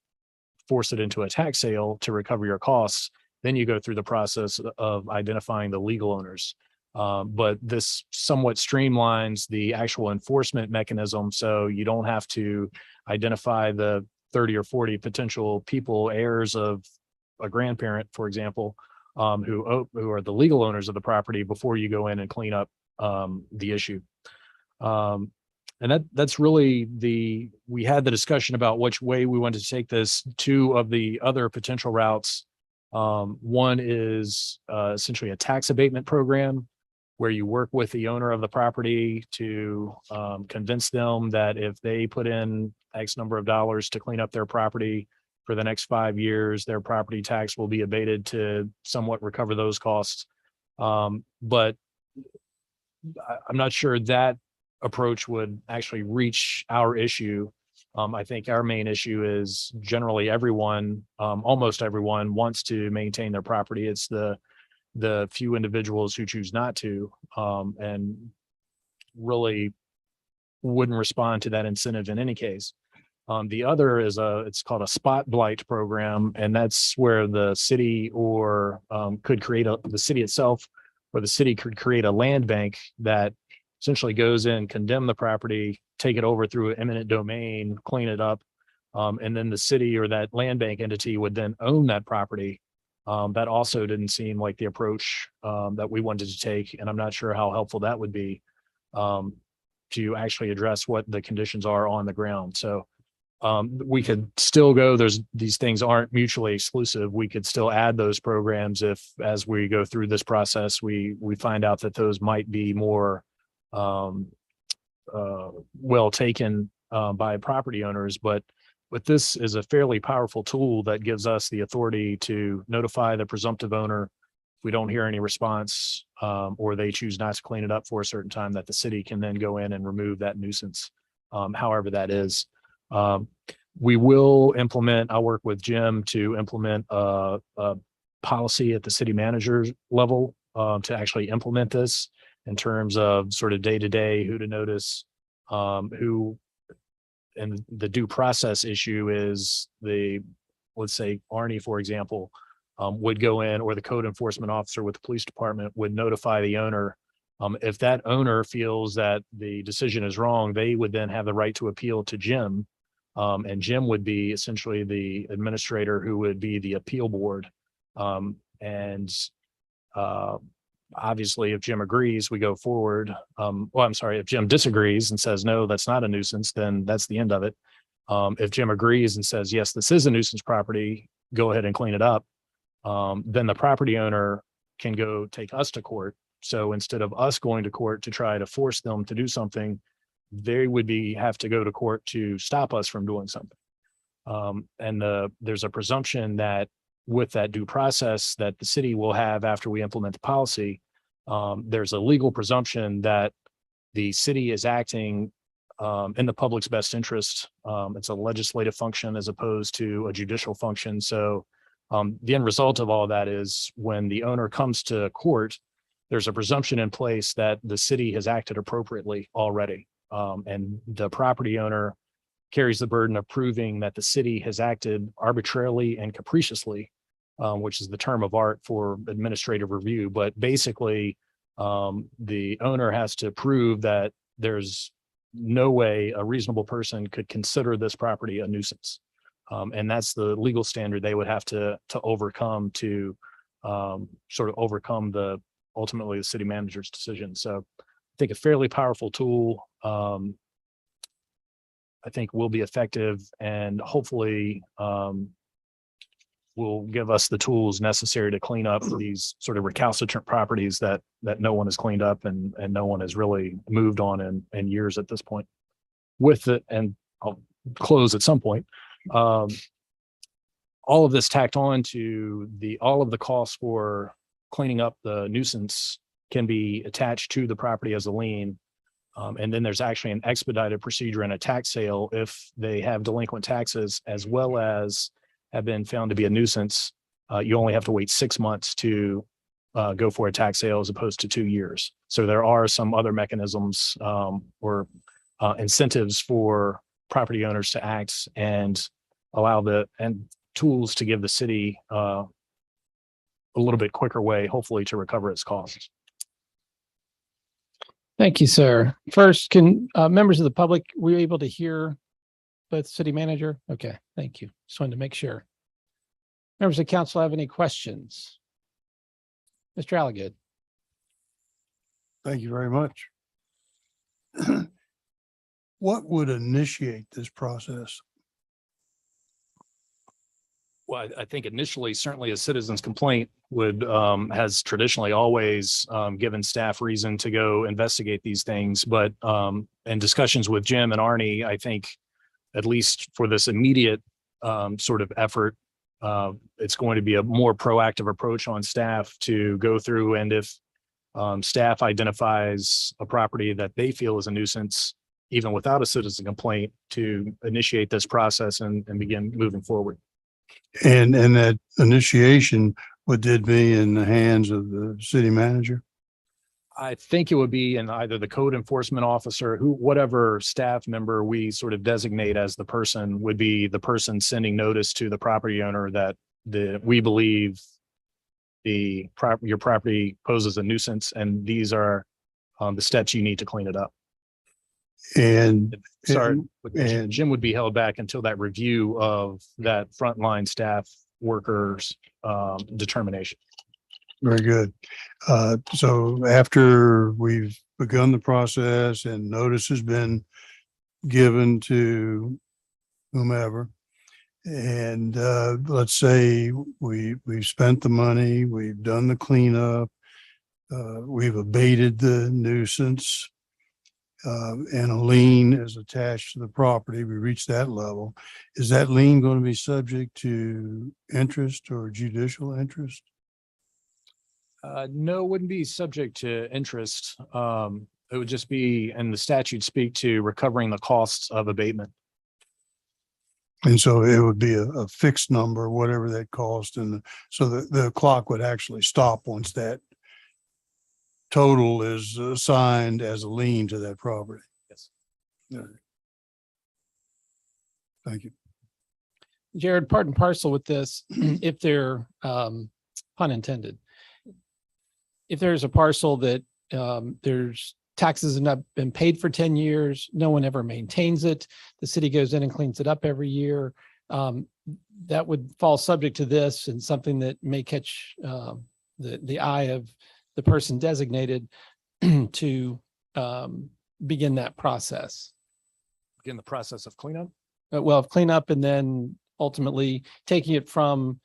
force it into a tax sale to recover your costs, then you go through the process of identifying the legal owners. But this somewhat streamlines the actual enforcement mechanism. So you don't have to identify the 30 or 40 potential people, heirs of a grandparent, for example, who are the legal owners of the property before you go in and clean up the issue. And that's really we had the discussion about which way we wanted to take this. Two of the other potential routes. One is essentially a tax abatement program where you work with the owner of the property to convince them that if they put in X number of dollars to clean up their property for the next 5 years, their property tax will be abated to somewhat recover those costs. But I'm not sure that approach would actually reach our issue. I think our main issue is generally everyone, almost everyone wants to maintain their property. It's the few individuals who choose not to, and really wouldn't respond to that incentive in any case. The other is it's called a spot blight program, and that's where the city or could create the city itself, or the city could create a land bank that essentially goes in, condemn the property, take it over through an eminent domain, clean it up. And then the city or that land bank entity would then own that property. That also didn't seem like the approach that we wanted to take. And I'm not sure how helpful that would be to actually address what the conditions are on the ground. So we could still go, these things aren't mutually exclusive. We could still add those programs if, as we go through this process, we find out that those might be more well taken by property owners. But this is a fairly powerful tool that gives us the authority to notify the presumptive owner if we don't hear any response, or they choose not to clean it up for a certain time, that the city can then go in and remove that nuisance, however that is. We will implement, I'll work with Jim to implement a policy at the city manager level to actually implement this in terms of sort of day-to-day, who to notice, who, and the due process issue is let's say Arnie, for example, would go in, or the code enforcement officer with the police department would notify the owner. If that owner feels that the decision is wrong, they would then have the right to appeal to Jim. And Jim would be essentially the administrator who would be the appeal board. Obviously, if Jim agrees, we go forward. If Jim disagrees and says, no, that's not a nuisance, then that's the end of it. If Jim agrees and says, yes, this is a nuisance property, go ahead and clean it up, then the property owner can go take us to court. So instead of us going to court to try to force them to do something, they would have to go to court to stop us from doing something. There's a presumption that with that due process that the city will have after we implement the policy, there's a legal presumption that the city is acting in the public's best interest. It's a legislative function as opposed to a judicial function. So the end result of all that is when the owner comes to court, there's a presumption in place that the city has acted appropriately already. And the property owner carries the burden of proving that the city has acted arbitrarily and capriciously, which is the term of art for administrative review. But basically, the owner has to prove that there's no way a reasonable person could consider this property a nuisance. And that's the legal standard they would have to overcome to sort of overcome ultimately the city manager's decision. So I think a fairly powerful tool, I think will be effective and hopefully will give us the tools necessary to clean up these sort of recalcitrant properties that no one has cleaned up and no one has really moved on in years at this point. With it, and I'll close at some point, all of this tacked on to all of the costs for cleaning up the nuisance can be attached to the property as a lien. And then there's actually an expedited procedure and a tax sale if they have delinquent taxes as well as have been found to be a nuisance. You only have to wait 6 months to go for a tax sale as opposed to 2 years. So there are some other mechanisms or incentives for property owners to act and allow and tools to give the city a little bit quicker way, hopefully, to recover its costs. Thank you, sir. First, can members of the public, were you able to hear both city manager? Okay, thank you. Just wanted to make sure. Members of council have any questions? Mr. Alligood. Thank you very much. What would initiate this process? Well, I think initially, certainly a citizen's complaint has traditionally always given staff reason to go investigate these things. But in discussions with Jim and Arnie, I think at least for this immediate sort of effort, it's going to be a more proactive approach on staff to go through. And if staff identifies a property that they feel is a nuisance, even without a citizen complaint, to initiate this process and begin moving forward. And that initiation, would it be in the hands of the city manager? I think it would be in either the code enforcement officer, whatever staff member we sort of designate as the person would be the person sending notice to the property owner that we believe your property poses a nuisance and these are the steps you need to clean it up. And Sorry, and- Jim would be held back until that review of that frontline staff workers determination. Very good. So after we've begun the process and notice has been given to whomever, and let's say we've spent the money, we've done the cleanup, we've abated the nuisance, and a lien is attached to the property, we reach that level. Is that lien going to be subject to interest or judicial interest? No, it wouldn't be subject to interest. It would just be, and the statutes speak to recovering the costs of abatement. And so it would be a fixed number, whatever that cost. And so the clock would actually stop once that total is assigned as a lien to that property. Yes. Yeah. Thank you. Jared, part and parcel with this, if they're, pun intended, if there's a parcel that there's taxes have not been paid for 10 years, no one ever maintains it, the city goes in and cleans it up every year, that would fall subject to this and something that may catch the eye of the person designated to begin that process. Begin the process of cleanup. Well, cleanup and then ultimately taking it from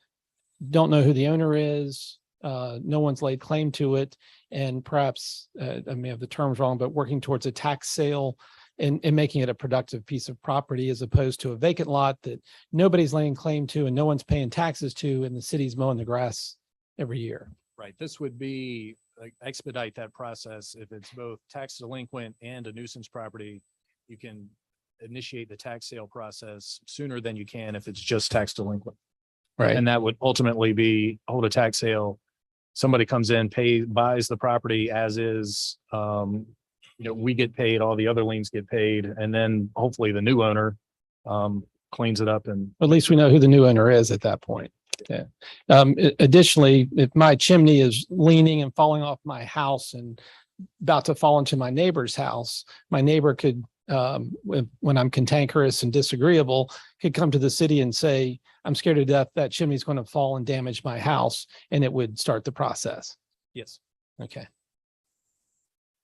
don't know who the owner is. No one's laid claim to it. And perhaps, I may have the terms wrong, but working towards a tax sale and making it a productive piece of property as opposed to a vacant lot that nobody's laying claim to and no one's paying taxes to, and the city's mowing the grass every year. Right. This would be like expedite that process. If it's both tax delinquent and a nuisance property, you can initiate the tax sale process sooner than you can if it's just tax delinquent. Right. And that would ultimately be hold a tax sale. Somebody comes in, buys the property as is. We get paid, all the other liens get paid, and then hopefully the new owner cleans it up and At least we know who the new owner is at that point. Yeah. Additionally, if my chimney is leaning and falling off my house and about to fall into my neighbor's house, my neighbor could, when I'm cantankerous and disagreeable, could come to the city and say, I'm scared to death that chimney's going to fall and damage my house, and it would start the process. yes. Okay.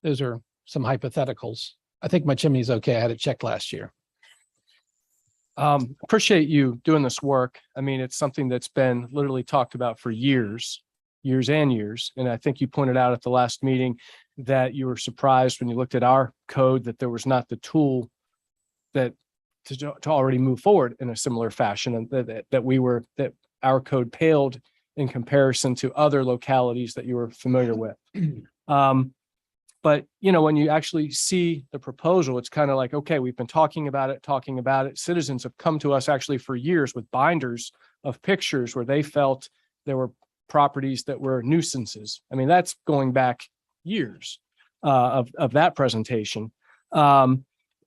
Those are some hypotheticals. I think my chimney's okay. I had it checked last year. Appreciate you doing this work. I mean, it's something that's been literally talked about for years and years. And I think you pointed out at the last meeting that you were surprised when you looked at our code that there was not the tool that to already move forward in a similar fashion, and that our code paled in comparison to other localities that you were familiar with. But, when you actually see the proposal, it's kind of like, okay, we've been talking about it. Citizens have come to us actually for years with binders of pictures where they felt there were properties that were nuisances. I mean, that's going back years of that presentation.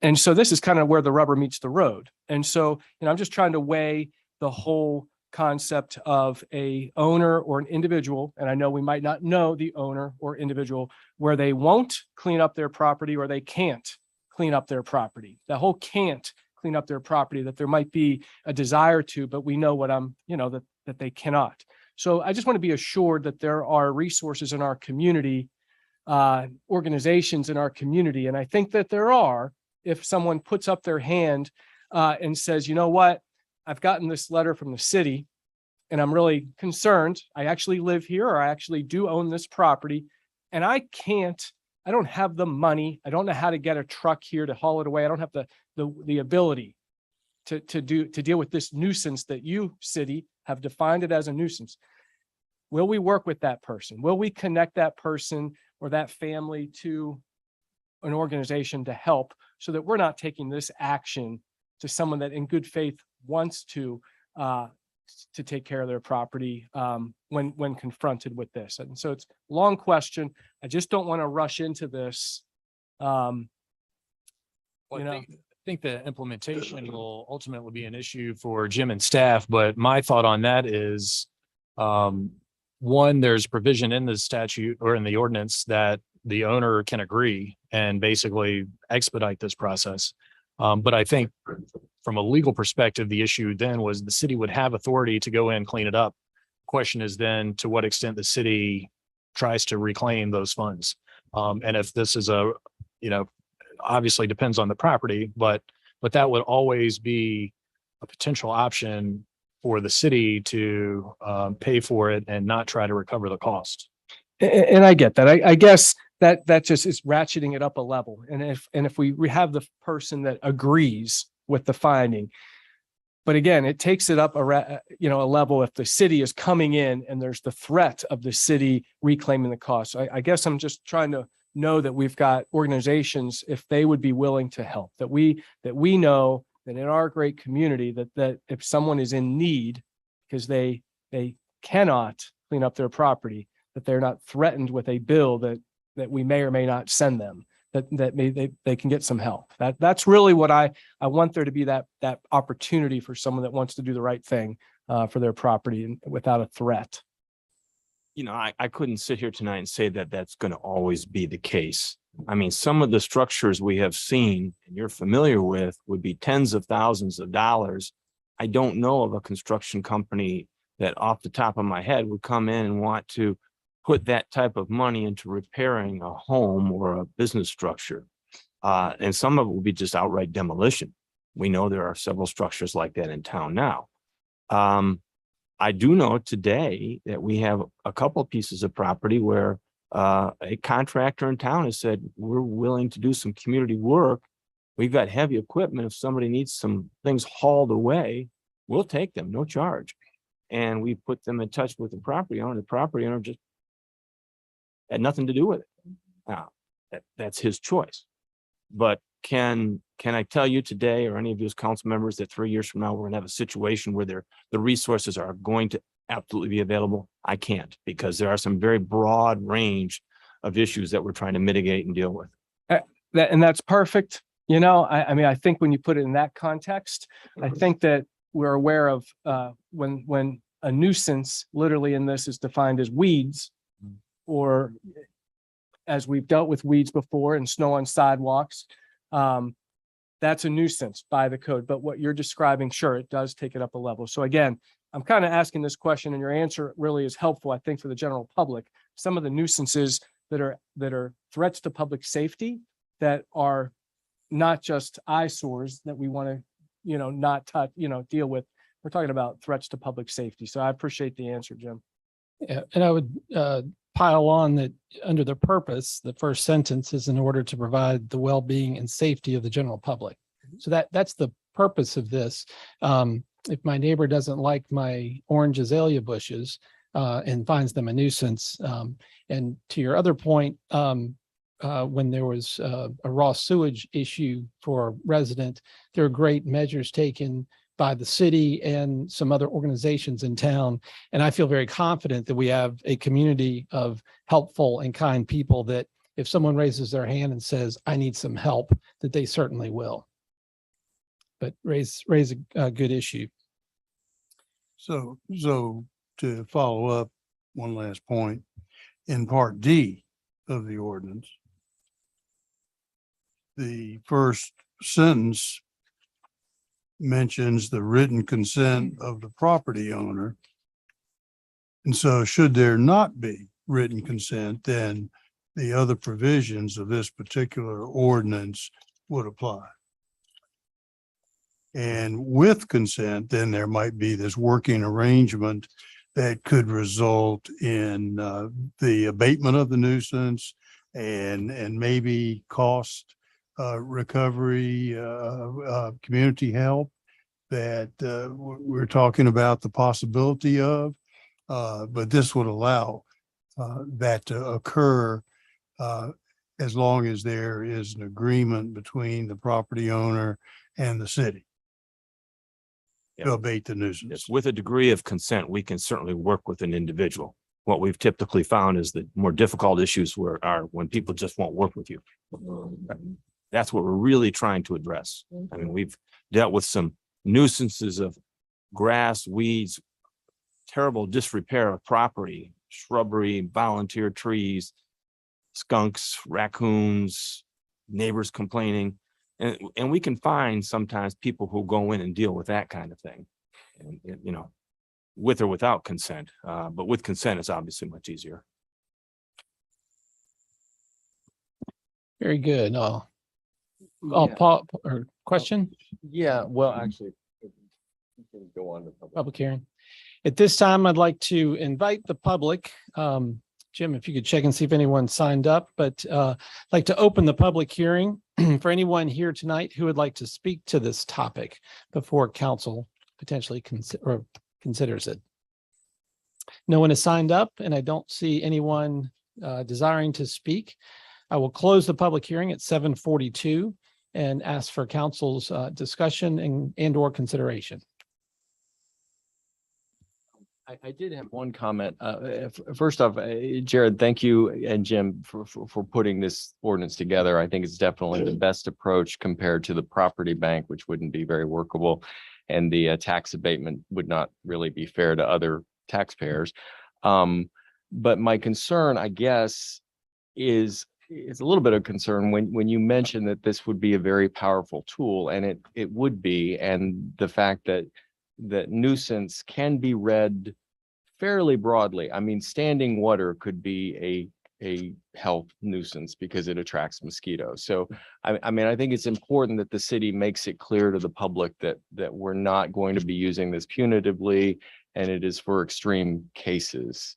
And so this is kind of where the rubber meets the road. And so, I'm just trying to weigh the whole concept of a owner or an individual, and I know we might not know the owner or individual, where they won't clean up their property or they can't clean up their property. The whole can't clean up their property, that there might be a desire to, but we know that they cannot. So I just want to be assured that there are resources in our community, organizations in our community, and I think that there are, if someone puts up their hand and says, you know what, I've gotten this letter from the city and I'm really concerned. I actually live here, or I actually do own this property, and I don't have the money. I don't know how to get a truck here to haul it away. I don't have the ability to deal with this nuisance that you, city, have defined it as a nuisance. Will we work with that person? Will we connect that person or that family to an organization to help, so that we're not taking this action to someone that in good faith wants to take care of their property when confronted with this? And so it's a long question. I just don't want to rush into this. Well, I think the implementation will ultimately be an issue for Jim and staff, but my thought on that is, one, there's provision in the statute or in the ordinance that the owner can agree and basically expedite this process. But I think from a legal perspective, the issue then was the city would have authority to go in, clean it up. Question is then to what extent the city tries to reclaim those funds. And if this is obviously depends on the property, but that would always be a potential option for the city to pay for it and not try to recover the cost. And I get that. I guess that just is ratcheting it up a level. And if we have the person that agrees with the finding, but again, it takes it up a level if the city is coming in and there's the threat of the city reclaiming the cost. I guess I'm just trying to know that we've got organizations, if they would be willing to help, that we know that in our great community, that if someone is in need because they cannot clean up their property, that they're not threatened with a bill that we may or may not send them, that they can get some help. That's really what I want there to be, that opportunity for someone that wants to do the right thing for their property and without a threat. I couldn't sit here tonight and say that that's going to always be the case. I mean, some of the structures we have seen and you're familiar with would be tens of thousands of dollars. I don't know of a construction company that off the top of my head would come in and want to put that type of money into repairing a home or a business structure. And some of it will be just outright demolition. We know there are several structures like that in town now. I do know today that we have a couple of pieces of property where a contractor in town has said, we're willing to do some community work. We've got heavy equipment. If somebody needs some things hauled away, we'll take them, no charge. And we put them in touch with the property owner. The property owner just had nothing to do with it. Now, that's his choice. But can I tell you today, or any of you as council members, that 3 years from now, we're gonna have a situation where the resources are going to absolutely be available? I can't, because there are some very broad range of issues that we're trying to mitigate and deal with. And that's perfect. You know, I mean, I think when you put it in that context, I think that we're aware of when a nuisance literally in this is defined as weeds, or as we've dealt with weeds before and snow on sidewalks, that's a nuisance by the code. But what you're describing, sure, it does take it up a level. So again, I'm kind of asking this question, and your answer really is helpful, I think, for the general public. Some of the nuisances that are threats to public safety, that are not just eyesores that we want to, not touch, deal with. We're talking about threats to public safety. So I appreciate the answer, Jim. Yeah, and I would pile on that under the purpose, the first sentence is in order to provide the well-being and safety of the general public. So that's the purpose of this. If my neighbor doesn't like my orange azalea bushes and finds them a nuisance, and to your other point, when there was a raw sewage issue for a resident, there are great measures taken by the city and some other organizations in town. And I feel very confident that we have a community of helpful and kind people that if someone raises their hand and says, I need some help, that they certainly will. But raise a good issue. So to follow up, one last point, in part D of the ordinance, the first sentence mentions the written consent of the property owner. And so should there not be written consent, then the other provisions of this particular ordinance would apply. And with consent, then there might be this working arrangement that could result in the abatement of the nuisance and maybe cost recovery, community help that we're talking about the possibility of. But this would allow that to occur as long as there is an agreement between the property owner and the city to abate the nuisance. Yes, with a degree of consent, we can certainly work with an individual. What we've typically found is that more difficult issues are when people just won't work with you. That's what we're really trying to address. I mean, we've dealt with some nuisances of grass, weeds, terrible disrepair of property, shrubbery, volunteer trees, skunks, raccoons, neighbors complaining. And we can find sometimes people who go in and deal with that kind of thing. And with or without consent. But with consent, it's obviously much easier. Very good. Yeah. Paul, or question? Yeah, well, actually, you can go on to Public hearing. At this time, I'd like to invite the public. Jim, if you could check and see if anyone signed up, but I'd like to open the public hearing for anyone here tonight who would like to speak to this topic before council potentially considers it. No one has signed up, and I don't see anyone desiring to speak. I will close the public hearing at 7:42 and ask for council's discussion and or consideration. I did have one comment. First off, Jared, thank you, and Jim for putting this ordinance together. I think it's definitely the best approach compared to the property bank, which wouldn't be very workable. And the tax abatement would not really be fair to other taxpayers. But my concern, I guess, is a little bit of concern when you mention that this would be a very powerful tool, and it would be, and the fact that nuisance can be read fairly broadly. I mean, standing water could be a health nuisance because it attracts mosquitoes. So, I mean, I think it's important that the city makes it clear to the public that we're not going to be using this punitively, and it is for extreme cases.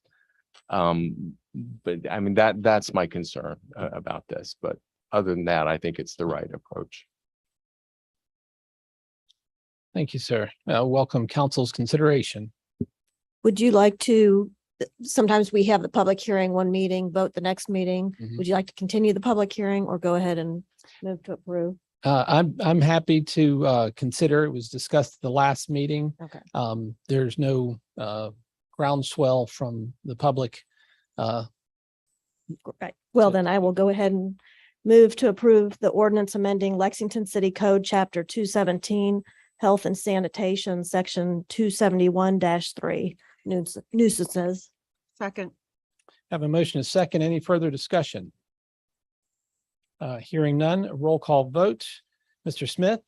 But I mean, that's my concern about this, but other than that, I think it's the right approach. Thank you, sir. Welcome council's consideration. Would you like to, sometimes we have the public hearing one meeting, vote the next meeting. Mhm. Would you like to continue the public hearing or go ahead and move to approve? I'm happy to consider. It was discussed at the last meeting. Okay. There's no groundswell from the public. Right. Well, then I will go ahead and move to approve the ordinance amending Lexington City Code, Chapter 217, Health and Sanitation, Section 271-3, nuisances. Second. Have a motion a second. Any further discussion? Hearing none, a roll call vote. Mr. Smith,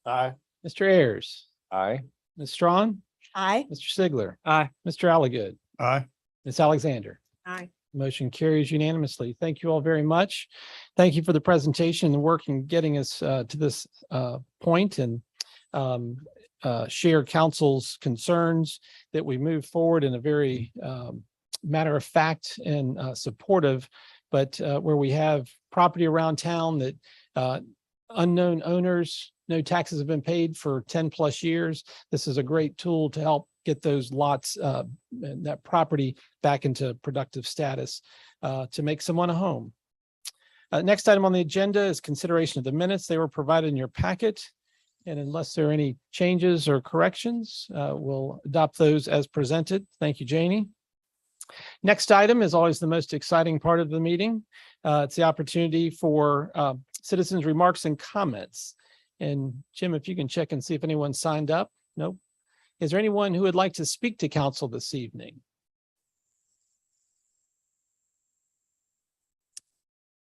Aye. Mr. Ayers, Aye. Ms. Strawn, Aye. Mr. Sigler, Aye. Mr. Alligood, Aye. Ms. Alexander. Aye. Motion carries unanimously. Thank you all very much. Thank you for the presentation and work in getting us to this point and share council's concerns that we move forward in a very matter of fact and supportive, but where we have property around town that unknown owners, no taxes have been paid for 10+ years. This is a great tool to help get those lots, and that property back into productive status to make someone a home. Next item on the agenda is consideration of the minutes. They were provided in your packet. And unless there are any changes or corrections, we'll adopt those as presented. Thank you, Janie. Next item is always the most exciting part of the meeting. It's the opportunity for citizens' remarks and comments. And Jim, if you can check and see if anyone signed up. Nope. Is there anyone who would like to speak to council this evening?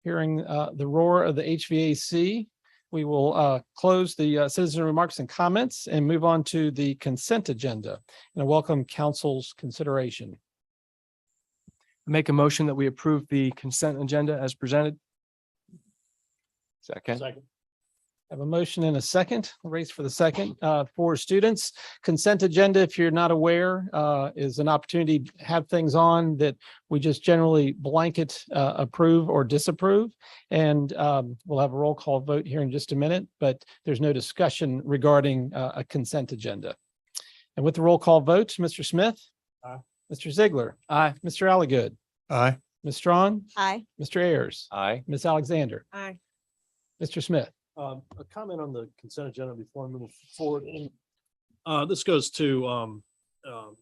Hearing the roar of the HVAC, we will close the citizen remarks and comments and move on to the consent agenda. And I welcome council's consideration. Make a motion that we approve the consent agenda as presented. Second. I have a motion and a second. I'll race for the second. For students, consent agenda, if you're not aware, is an opportunity to have things on that we just generally blanket approve or disapprove. And we'll have a roll call vote here in just a minute, but there's no discussion regarding a consent agenda. And with the roll call vote, Mr. Smith. Aye. Mr. Ziegler. Aye. Mr. Alligood. Aye. Ms. Strawn. Aye. Mr. Ayers. Aye. Ms. Alexander. Aye. Mr. Smith. A comment on the consent agenda before I move forward. This goes to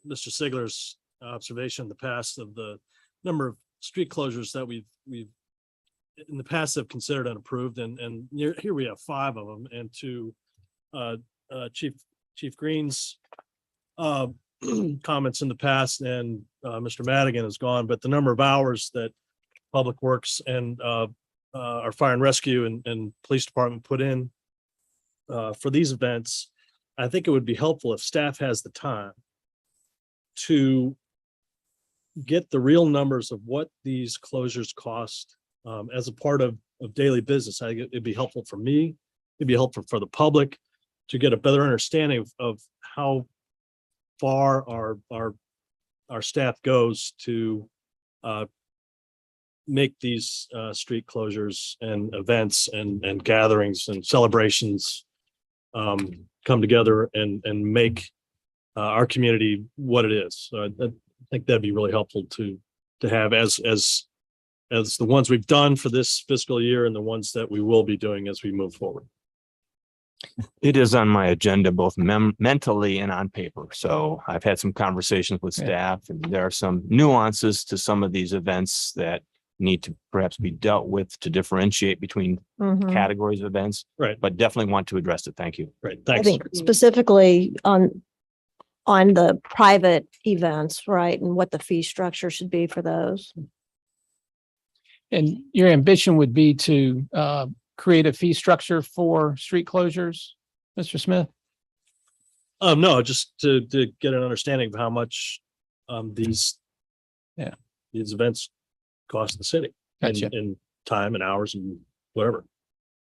Mr. Sigler's observation in the past of the number of street closures that we've in the past have considered and approved, and here we have 5 of them. And to Chief Green's comments in the past, and Mr. Madigan is gone, but the number of hours that Public Works and our fire and rescue and police department put in for these events, I think it would be helpful if staff has the time to get the real numbers of what these closures cost as a part of daily business. I think it'd be helpful for me, it'd be helpful for the public to get a better understanding of how far our staff goes to make these street closures and events and gatherings and celebrations come together and make our community what it is. So I think that'd be really helpful to have as the ones we've done for this fiscal year and the ones that we will be doing as we move forward. It is on my agenda, both mentally and on paper. So I've had some conversations with staff, and there are some nuances to some of these events that need to perhaps be dealt with to differentiate between Mhm. categories of events. Right. But definitely want to address it. Thank you. Right. I Thanks. think specifically on the private events, right? And what the fee structure should be for those. And your ambition would be to create a fee structure for street closures, Mr. Smith? No, just to get an understanding of how much these events cost the city Gotcha. in time and hours and whatever.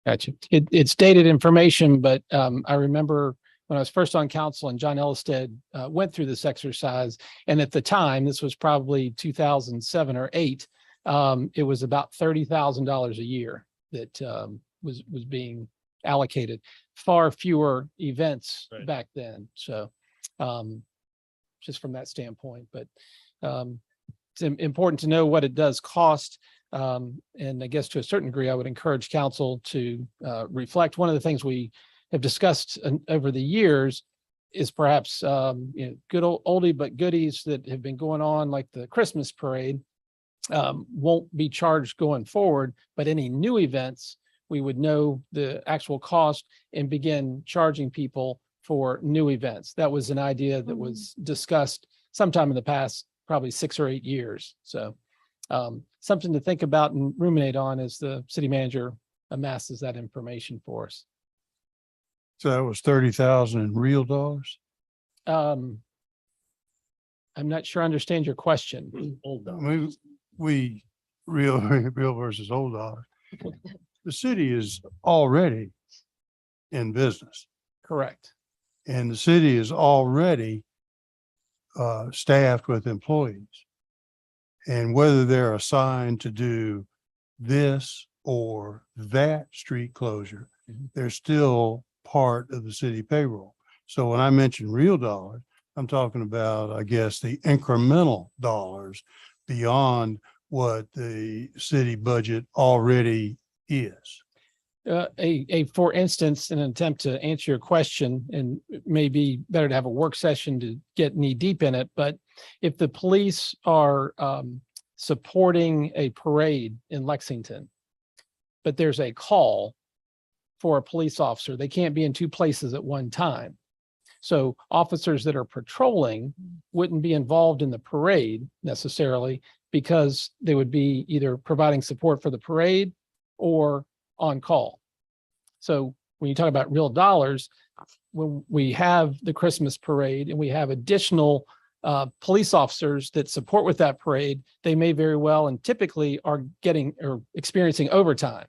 Gotcha. It's dated information, but I remember when I was first on council and John Ellisted went through this exercise. And at the time, this was probably 2007 or 8, it was about $30,000 a year that was being allocated. Far fewer events Right. back then. So just from that standpoint, but it's important to know what it does cost. And I guess to a certain degree, I would encourage council to reflect. One of the things we have discussed over the years is perhaps good oldie but goodies that have been going on, like the Christmas parade, won't be charged going forward, but any new events, we would know the actual cost and begin charging people for new events. That was an idea that was discussed sometime in the past, probably 6 or 8 years. So something to think about and ruminate on as the city manager amasses that information for us. So that was 30,000 in real dollars? I'm not sure I understand your question. We real versus old dollars. The city is already in business, Correct. and the city is already staffed with employees. And whether they're assigned to do this or that street closure, they're still part of the city payroll. So when I mention real dollars, I'm talking about, I guess, the incremental dollars beyond what the city budget already is. For instance, in an attempt to answer your question, and it may be better to have a work session to get knee deep in it, but if the police are supporting a parade in Lexington, but there's a call for a police officer, they can't be in 2 places at one time. So officers that are patrolling wouldn't be involved in the parade necessarily, because they would be either providing support for the parade or on call. So when you talk about real dollars, when we have the Christmas parade and we have additional police officers that support with that parade, they may very well and typically are getting or experiencing overtime,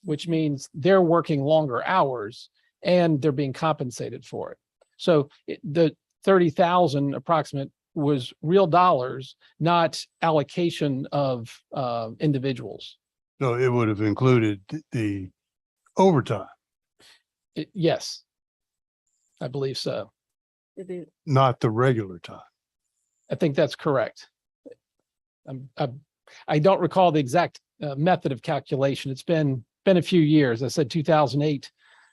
which means they're working longer hours and they're being compensated for it. So the 30,000 approximate was real dollars, not allocation of individuals. So it would have included the overtime, Yes, I believe so. not the regular time. I think that's correct. I don't recall the exact method of calculation. It's been a few years. I said 2008.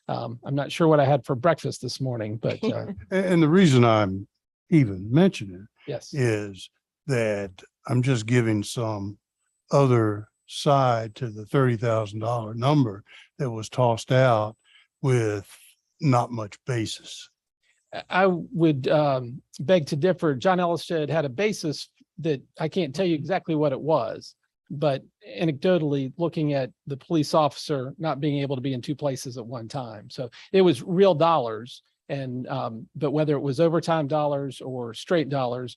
I'm not sure what I had for breakfast this morning, but And the reason I'm even mentioning it yes. is that I'm just giving some other side to the $30,000 number that was tossed out with not much basis. I would beg to differ. John Ellisted had a basis that I can't tell you exactly what it was, but anecdotally looking at the police officer not being able to be in 2 places at one time. So it was real dollars. And but whether it was overtime dollars or straight dollars,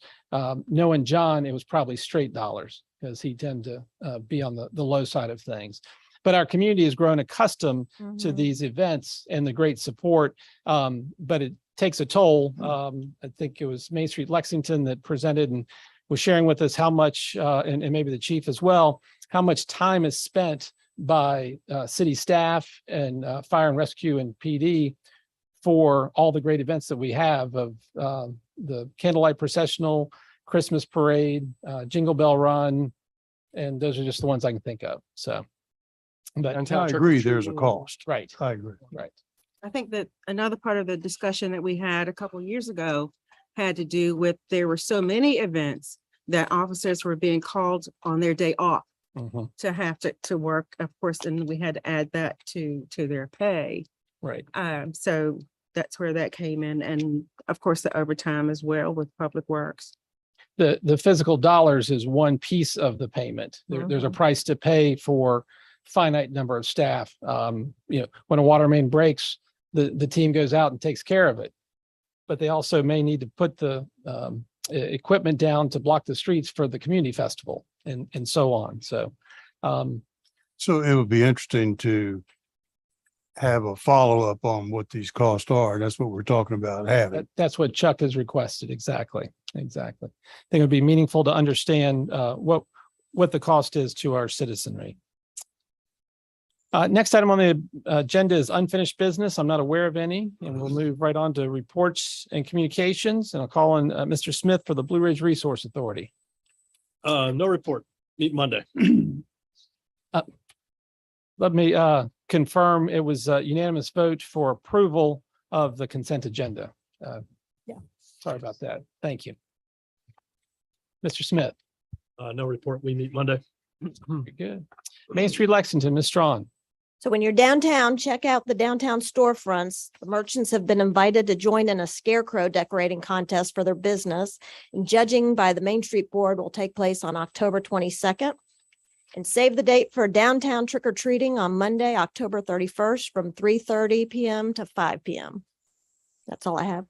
knowing John, it was probably straight dollars because he tended to be on the low side of things. But our community has grown accustomed to these events and the great support, but it takes a toll. I think it was Main Street Lexington that presented and was sharing with us how much, and maybe the chief as well, how much time is spent by city staff and fire and rescue and PD for all the great events that we have of the candlelight processional, Christmas parade, Jingle Bell Run, and those are just the ones I can think of. So, but I agree, there's a cost. right, I agree. right. I think that another part of the discussion that we had a couple of years ago had to do with there were so many events that officers were being called on their day off Mhm. to have to work, of course, and we had to add that to their pay. Right. So that's where that came in. And of course, the overtime as well with Public Works. The physical dollars is one piece of the payment. There's a price to pay for finite number of staff. When a water main breaks, the team goes out and takes care of it. But they also may need to put the equipment down to block the streets for the community festival and so on. So So it would be interesting to have a follow-up on what these costs are. That's what we're talking about having. That's what Chuck has requested. Exactly. Exactly. I think it'd be meaningful to understand what the cost is to our citizenry. Next item on the agenda is unfinished business. I'm not aware of any, and we'll move right on to reports and communications. And I'll call on Mr. Smith for the Blue Ridge Resource Authority. No report. Meet Monday. Let me confirm it was a unanimous vote for approval of the consent agenda. Yeah. Sorry about that. Thank you. Mr. Smith. No report. We meet Monday. Very good. Main Street, Lexington, Ms. Strawn. So when you're downtown, check out the downtown storefronts. The merchants have been invited to join in a scarecrow decorating contest for their business. And judging by the Main Street Board will take place on October 22nd. And save the date for downtown trick or treating on Monday, October 31st from 3:30 p.m. to 5 p.m. That's all I have.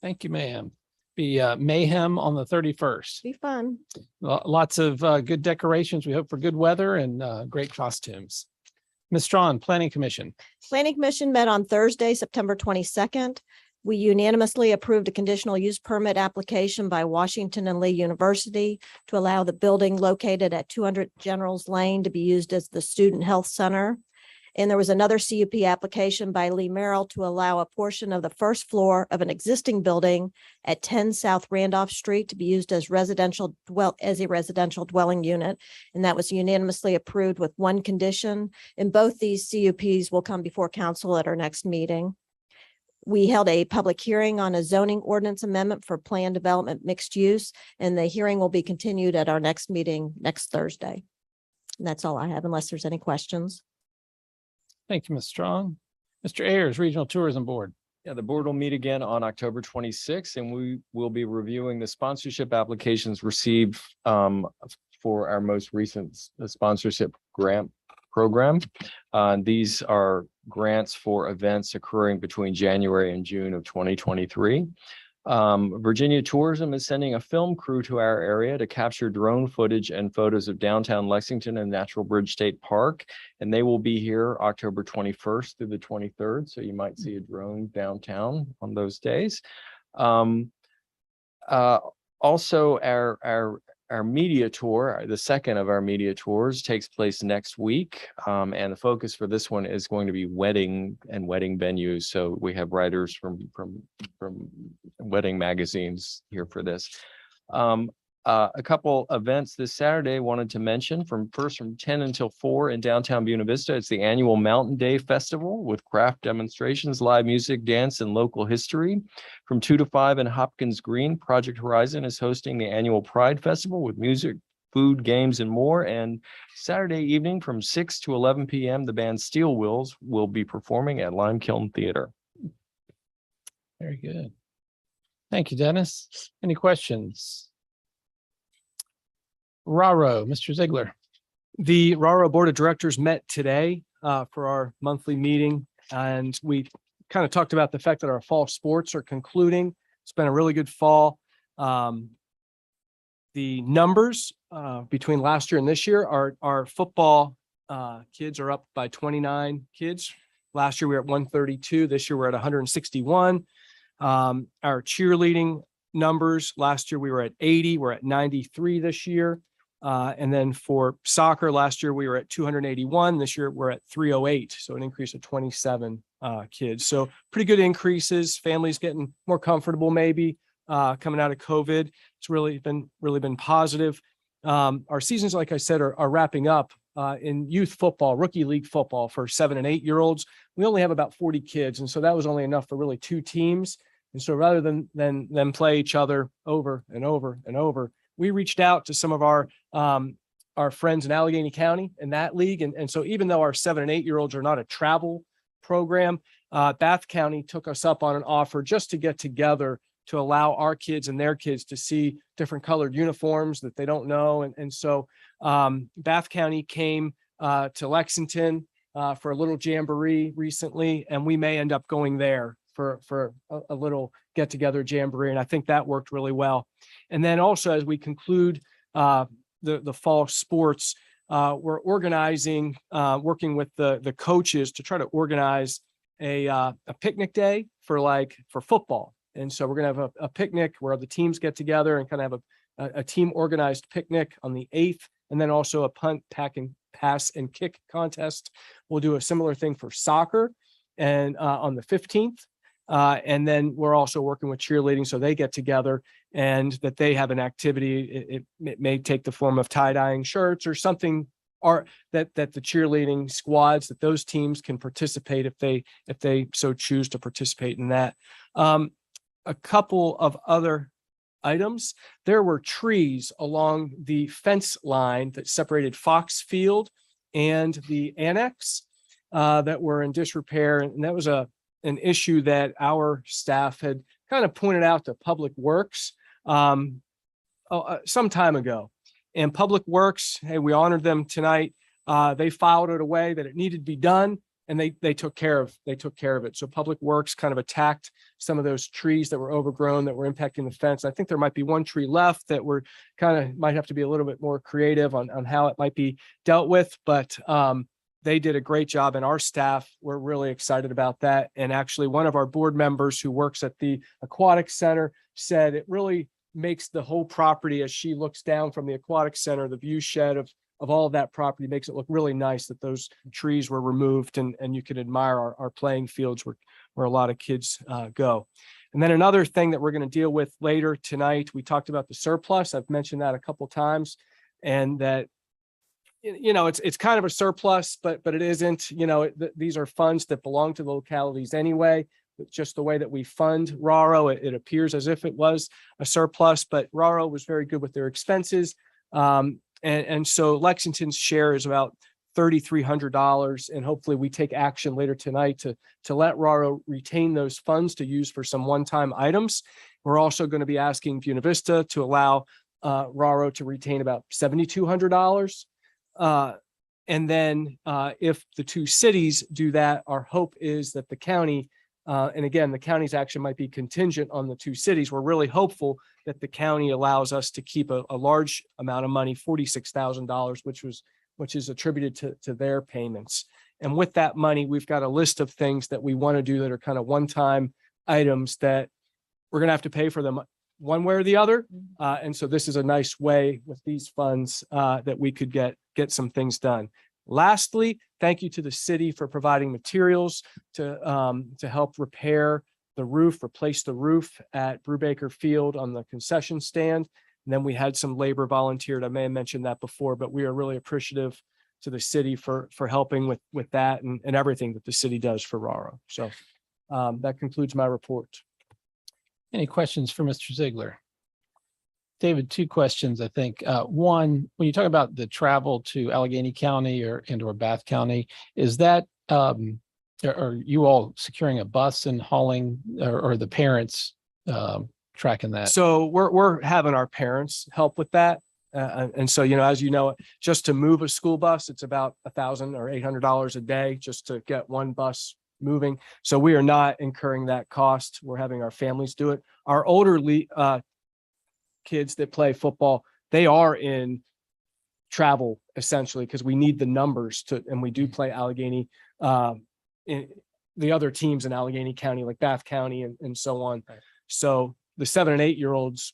Thank you, ma'am. Be mayhem on the 31st. Be fun. Lots of good decorations. We hope for good weather and great costumes. Ms. Strawn, Planning Commission. Planning Commission met on Thursday, September 22nd. We unanimously approved a conditional use permit application by Washington and Lee University to allow the building located at 200 Generals Lane to be used as the Student Health Center. And there was another CUP application by Lee Merrill to allow a portion of the first floor of an existing building at 10 South Randolph Street to be used as a residential dwelling unit. And that was unanimously approved with one condition. And both these CUPs will come before council at our next meeting. We held a public hearing on a zoning ordinance amendment for planned development mixed use, and the hearing will be continued at our next meeting next Thursday. And that's all I have, unless there's any questions. Thank you, Ms. Strong. Mr. Ayers, Regional Tourism Board. Yeah, the board will meet again on October 26th, and we will be reviewing the sponsorship applications received for our most recent sponsorship grant program. These are grants for events occurring between January and June of 2023. Virginia Tourism is sending a film crew to our area to capture drone footage and photos of downtown Lexington and Natural Bridge State Park. And they will be here October 21st through the 23rd. So you might see a drone downtown on those days. Also, our media tour, the second of our media tours, takes place next week. And the focus for this one is going to be wedding and wedding venues. So we have writers from wedding magazines here for this. A couple events this Saturday wanted to mention from 10 until 4 in downtown Buena Vista. It's the annual Mountain Day Festival with craft demonstrations, live music, dance, and local history. From 2 to 5 in Hopkins Green, Project Horizon is hosting the annual Pride Festival with music, food, games, and more. And Saturday evening from 6 to 11 p.m., the band Steel Wheels will be performing at Lime Kiln Theater. Very good. Thank you, Dennis. Any questions? Raro, Mr. Ziegler. The RARO Board of Directors met today for our monthly meeting, and we kind of talked about the fact that our fall sports are concluding. It's been a really good fall. The numbers between last year and this year our football kids are up by 29 kids. Last year we were at 132. This year we're at 161. Our cheerleading numbers, last year we were at 80. We're at 93 this year. And then for soccer, last year we were at 281. This year we're at 308. So an increase of 27 kids. So pretty good increases. Families getting more comfortable maybe coming out of COVID. It's really been positive. Our seasons, like I said, are wrapping up. In youth football, rookie league football for 7 and 8 year olds, we only have about 40 kids. And so that was only enough for really 2 teams. And so rather than them play each other over and over and over, we reached out to some of our friends in Allegheny County in that league. And so even though our 7 and 8 year olds are not a travel program, Bath County took us up on an offer just to get together to allow our kids and their kids to see different colored uniforms that they don't know. And so Bath County came to Lexington for a little jamboree recently, and we may end up going there for a little get together jamboree. And I think that worked really well. And then also as we conclude the fall sports, we're organizing, working with the coaches to try to organize a picnic day for football. And so we're gonna have a picnic where the teams get together and kind of have a team organized picnic on the 8th, and then also a punt, pack and pass and kick contest. We'll do a similar thing for soccer and on the 15th. And then we're also working with cheerleading, so they get together and that they have an activity. It may take the form of tie-dyeing shirts or something, or that the cheerleading squads, that those teams can participate if they so choose to participate in that. A couple of other items. There were trees along the fence line that separated Fox Field and the annex that were in disrepair. And that was an issue that our staff had kind of pointed out to Public Works some time ago. And Public Works, hey, we honored them tonight. They filed it away that it needed to be done, and they took care of it. So Public Works kind of attacked some of those trees that were overgrown that were impacting the fence. I think there might be one tree left that we're might have to be a little bit more creative on how it might be dealt with, but they did a great job, and our staff were really excited about that. And actually one of our board members who works at the aquatic center said it really makes the whole property, as she looks down from the aquatic center, the view shed of all of that property, makes it look really nice that those trees were removed, and you can admire our playing fields where a lot of kids go. And then another thing that we're going to deal with later tonight, we talked about the surplus. I've mentioned that a couple times, and that, it's kind of a surplus, but it isn't. These are funds that belong to the localities anyway. It's just the way that we fund RARO, it appears as if it was a surplus, but RARO was very good with their expenses. And so Lexington's share is about $3,300, and hopefully we take action later tonight to let RARO retain those funds to use for some one-time items. We're also going to be asking Buena Vista to allow RARO to retain about $7,200. And then if the two cities do that, our hope is that the county, and again, the county's action might be contingent on the two cities. We're really hopeful that the county allows us to keep a large amount of money, $46,000, which is attributed to their payments. And with that money, we've got a list of things that we want to do that are kind of one-time items that we're going to have to pay for them one way or the other. And so this is a nice way with these funds that we could get some things done. Lastly, thank you to the city for providing materials to help repair the roof, replace the roof at Brubaker Field on the concession stand. And then we had some labor volunteered. I may have mentioned that before, but we are really appreciative to the city for helping with that and everything that the city does for RARO. So that concludes my report. Any questions for Mr. Ziegler? David, two questions, I think. One, when you talk about the travel to Allegheny County or Bath County, is that, are you all securing a bus and hauling, or the parents tracking that? So we're having our parents help with that. And so, as you know, just to move a school bus, it's about $1,000 or $800 a day just to get one bus moving. So we are not incurring that cost. We're having our families do it. Our older kids that play football, they are in travel essentially because we need the numbers and we do play Allegheny, in the other teams in Allegheny County, like Bath County and so on. Right. So the 7 and 8 year olds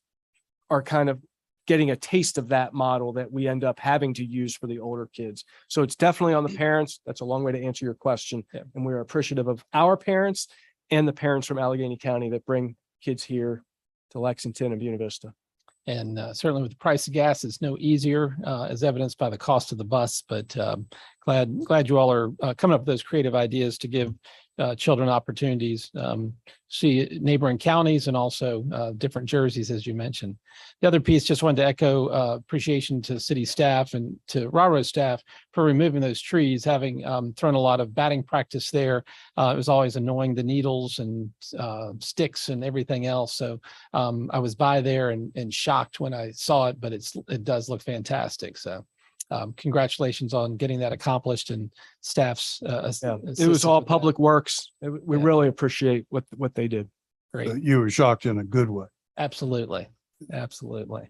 are kind of getting a taste of that model that we end up having to use for the older kids. So it's definitely on the parents. That's a long way to answer your question. Yeah. And we're appreciative of our parents and the parents from Allegheny County that bring kids here to Lexington and Buena Vista. And certainly with the price of gas, it's no easier, as evidenced by the cost of the bus. But glad you all are coming up with those creative ideas to give children opportunities, see neighboring counties and also different jerseys, as you mentioned. The other piece, just wanted to echo appreciation to city staff and to RARO staff for removing those trees, having thrown a lot of batting practice there. It was always annoying, the needles and sticks and everything else. So I was by there and shocked when I saw it, but it does look fantastic. So congratulations on getting that accomplished, and staff's It was all Public Works. We really appreciate what they did. Great. You were shocked in a good way. Absolutely. Absolutely.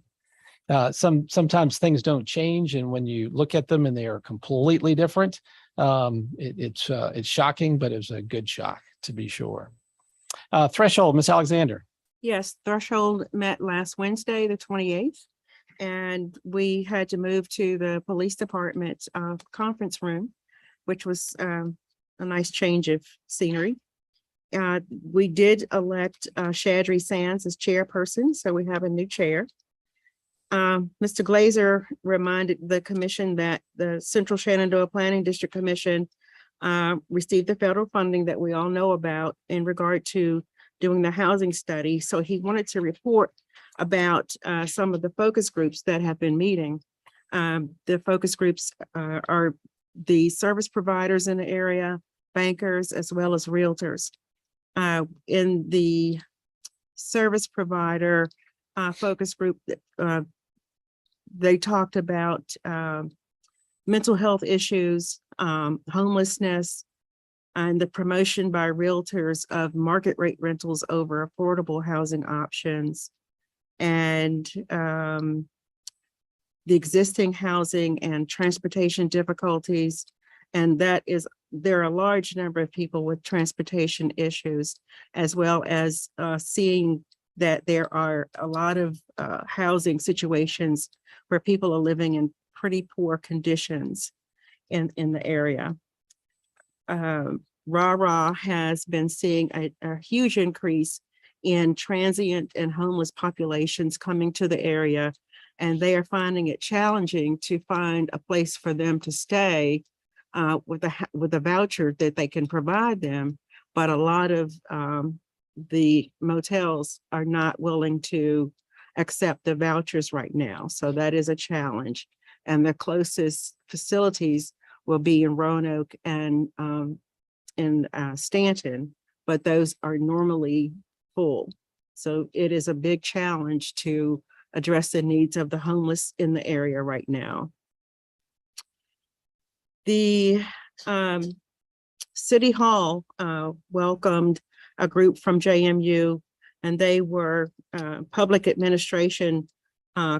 Sometimes things don't change, and when you look at them and they are completely different, it's shocking, but it was a good shock to be sure. Threshold, Miss Alexander. Yes, Threshold met last Wednesday, the 28th. And we had to move to the police department conference room, which was a nice change of scenery. We did elect Shadri Sands as chairperson, so we have a new chair. Mr. Glazer reminded the commission that the Central Shenandoah Planning District Commission received the federal funding that we all know about in regard to doing the housing study. So he wanted to report about some of the focus groups that have been meeting. The focus groups are the service providers in the area, bankers, as well as realtors. In the service provider focus group, they talked about mental health issues, homelessness, and the promotion by realtors of market rate rentals over affordable housing options, and the existing housing and transportation difficulties. And there are a large number of people with transportation issues, as well as seeing that there are a lot of housing situations where people are living in pretty poor conditions in the area. RARA has been seeing a huge increase in transient and homeless populations coming to the area, and they are finding it challenging to find a place for them to stay with a voucher that they can provide them. But a lot of the motels are not willing to accept the vouchers right now. So that is a challenge. And the closest facilities will be in Roanoke and in Stanton, but those are normally full. So it is a big challenge to address the needs of the homeless in the area right now. The City Hall welcomed a group from JMU, and they were public administration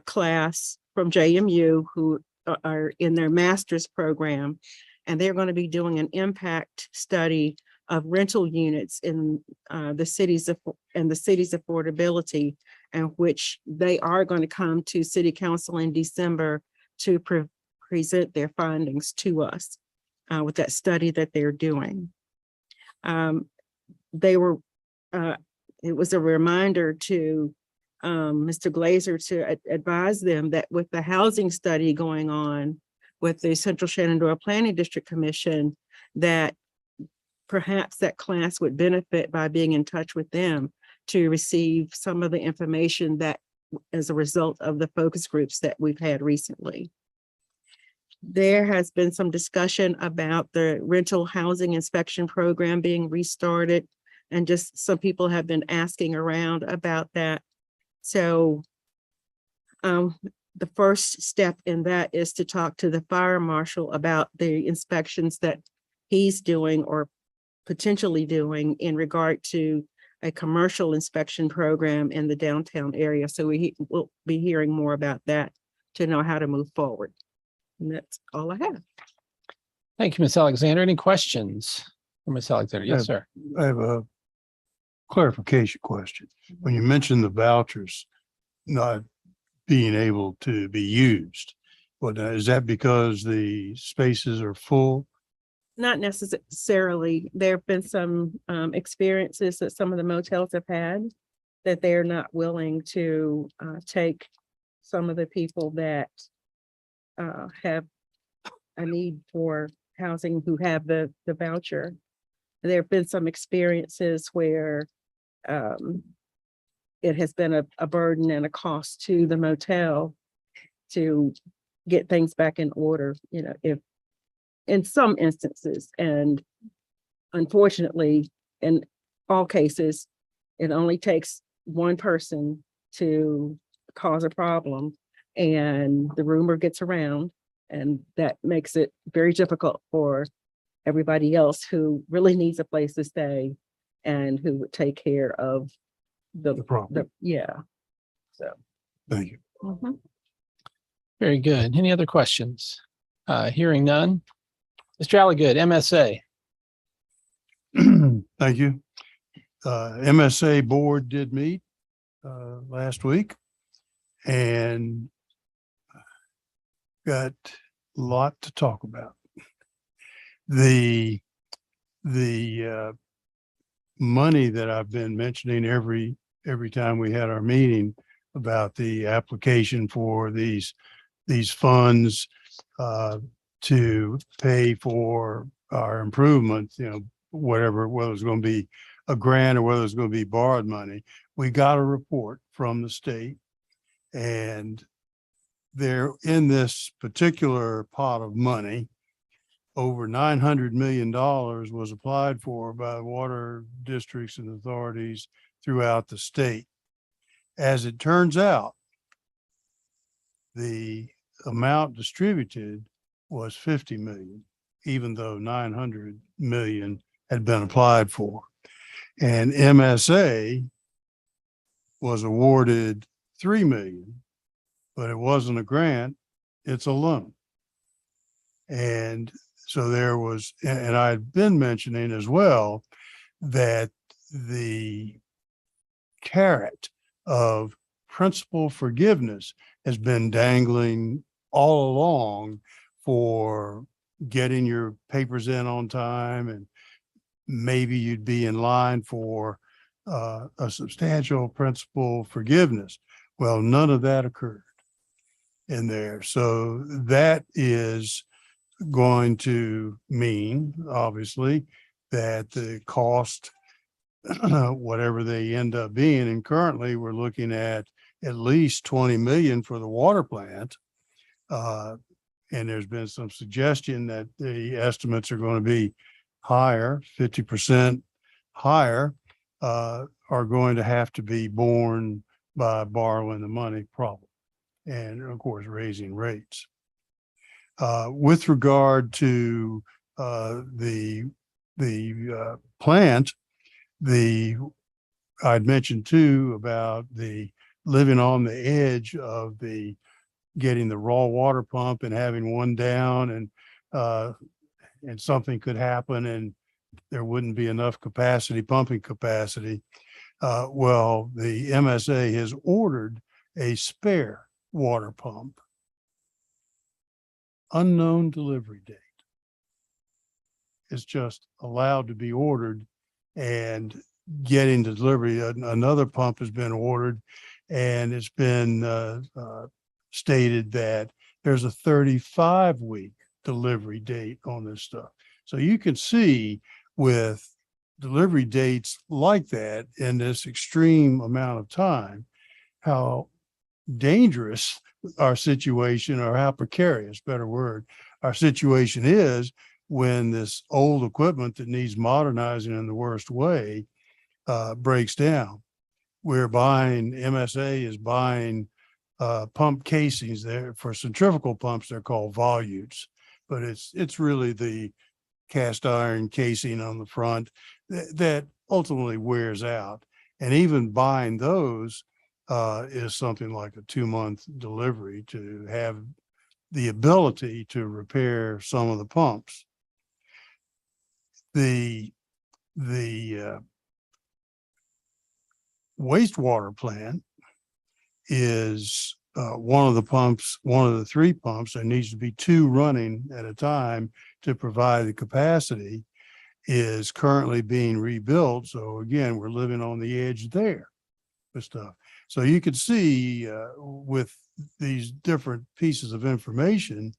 class from JMU who are in their master's program, and they're going to be doing an impact study of rental units in the city's affordability, and which they are going to come to City Council in December to present their findings to us with that study that they're doing. It was a reminder to Mr. Glazer to advise them that with the housing study going on with the Central Shenandoah Planning District Commission, that perhaps that class would benefit by being in touch with them to receive some of the information that as a result of the focus groups that we've had recently. There has been some discussion about the rental housing inspection program being restarted, and just some people have been asking around about that. So the first step in that is to talk to the fire marshal about the inspections that he's doing or potentially doing in regard to a commercial inspection program in the downtown area. So we will be hearing more about that to know how to move forward. And that's all I have. Thank you, Ms. Alexander. Any questions for Ms. Alexander? Yes, sir. I have a clarification question. When you mentioned the vouchers not being able to be used, but is that because the spaces are full? Not necessarily. There have been some experiences that some of the motels have had that they're not willing to take some of the people that have a need for housing who have the voucher. There have been some experiences where it has been a burden and a cost to the motel to get things back in order, if in some instances. And unfortunately, in all cases, it only takes one person to cause a problem and the rumor gets around, and that makes it very difficult for everybody else who really needs a place to stay and who would take care of the problem. yeah. So. Thank you. Mhm. Very good. Any other questions? Hearing none. Mr. Alligood, MSA. Thank you. MSA board did meet last week and got a lot to talk about. The money that I've been mentioning every time we had our meeting about the application for these funds to pay for our improvements, whatever, whether it's going to be a grant or whether it's going to be borrowed money. We got a report from the state, and there in this particular pot of money, over $900 million was applied for by water districts and authorities throughout the state. As it turns out, the amount distributed was 50 million, even though 900 million had been applied for. And MSA was awarded 3 million, but it wasn't a grant, it's a loan. And so there was, and I'd been mentioning as well that the carrot of principal forgiveness has been dangling all along for getting your papers in on time, and maybe you'd be in line for a substantial principal forgiveness. Well, none of that occurred in there. So that is going to mean, obviously, that the cost, whatever they end up being, and currently we're looking at least 20 million for the water plant. And there's been some suggestion that the estimates are going to be higher, 50% higher, are going to have to be borne by borrowing the money probably. And of course, raising rates. With regard to the plant, I'd mentioned too about the living on the edge of the getting the raw water pump and having one down, and something could happen and there wouldn't be enough capacity, pumping capacity. Well, the MSA has ordered a spare water pump. Unknown delivery date. It's just allowed to be ordered and getting the delivery. Another pump has been ordered, and it's been stated that there's a 35-week delivery date on this stuff. So you can see with delivery dates like that in this extreme amount of time, how dangerous our situation, or how precarious, better word, our situation is when this old equipment that needs modernizing in the worst way breaks down. MSA is buying pump casings there for centrifugal pumps. They're called volutes, but it's really the cast iron casing on the front that ultimately wears out. And even buying those is something like a 2-month delivery to have the ability to repair some of the pumps. The wastewater plant is one of the pumps, one of the 3 pumps. There needs to be 2 running at a time to provide the capacity, is currently being rebuilt. So again, we're living on the edge there with stuff. So you could see with these different pieces of information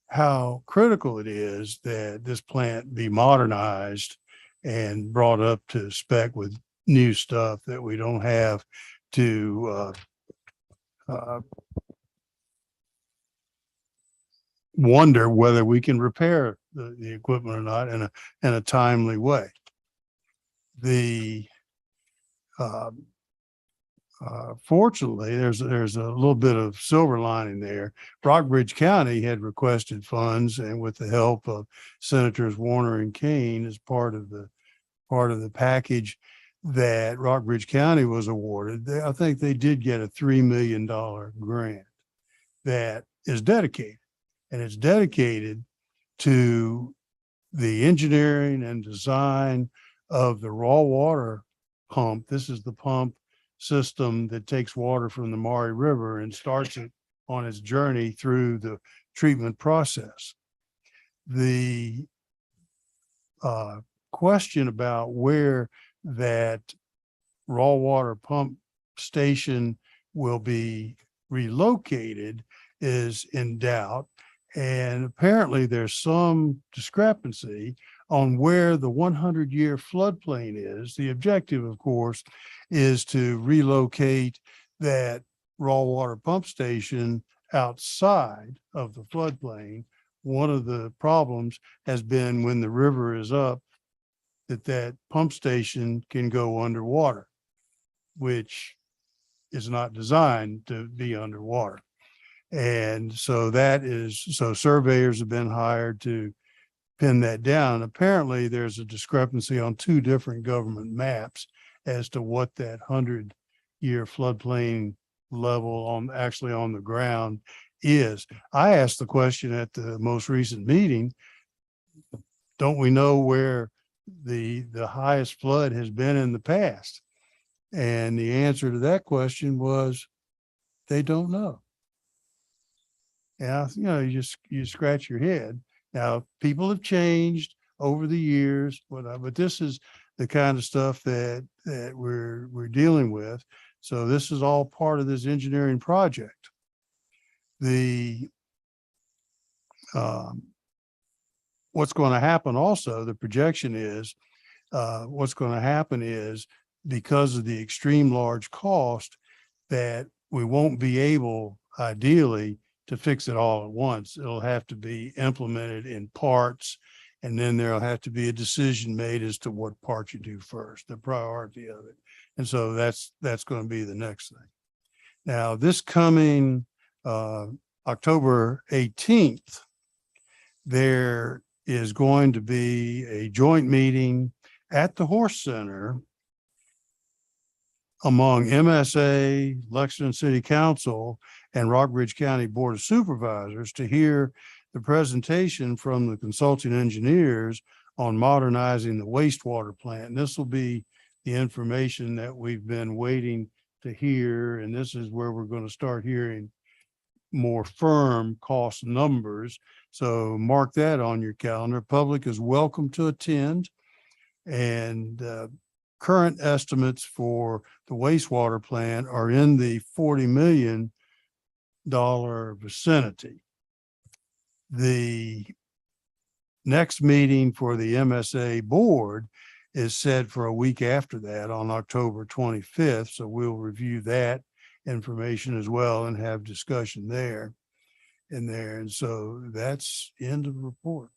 how critical it is that this plant be modernized and brought up to spec with new stuff, that we don't have to wonder whether we can repair the equipment or not in a timely way. Fortunately, there's a little bit of silver lining there. Rockbridge County had requested funds, and with the help of Senators Warner and Kane, as part of the package that Rockbridge County was awarded, I think they did get a $3 million grant. that is dedicated. And it's dedicated to the engineering and design of the raw water pump. This is the pump system that takes water from the Maury River and starts it on its journey through the treatment process. The question about where that raw water pump station will be relocated is in doubt. And apparently there's some discrepancy on where the 100-year floodplain is. The objective, of course, is to relocate that raw water pump station outside of the floodplain. One of the problems has been when the river is up, that pump station can go underwater, which is not designed to be underwater. And so so surveyors have been hired to pin that down. Apparently, there's a discrepancy on two different government maps as to what that 100-year floodplain level actually on the ground is. I asked the question at the most recent meeting, don't we know where the highest flood has been in the past? And the answer to that question was, they don't know. Yeah, you scratch your head. Now, people have changed over the years, but this is the kind of stuff that we're dealing with. So this is all part of this engineering project. What's going to happen also, the projection is, what's going to happen is, because of the extreme large cost, that we won't be able, ideally, to fix it all at once. It'll have to be implemented in parts, and then there'll have to be a decision made as to what part you do first, the priority of it. And so that's going to be the next thing. Now, this coming October 18th, there is going to be a joint meeting at the Horse Center among MSA, Lexington City Council, and Rockbridge County Board of Supervisors to hear the presentation from the consulting engineers on modernizing the wastewater plant. And this will be the information that we've been waiting to hear. And this is where we're going to start hearing more firm cost numbers. So mark that on your calendar. Public is welcome to attend. And current estimates for the wastewater plant are in the $40 million vicinity. The next meeting for the MSA board is set for a week after that on October 25th. So we'll review that information as well and have discussion there. And so that's end of the report.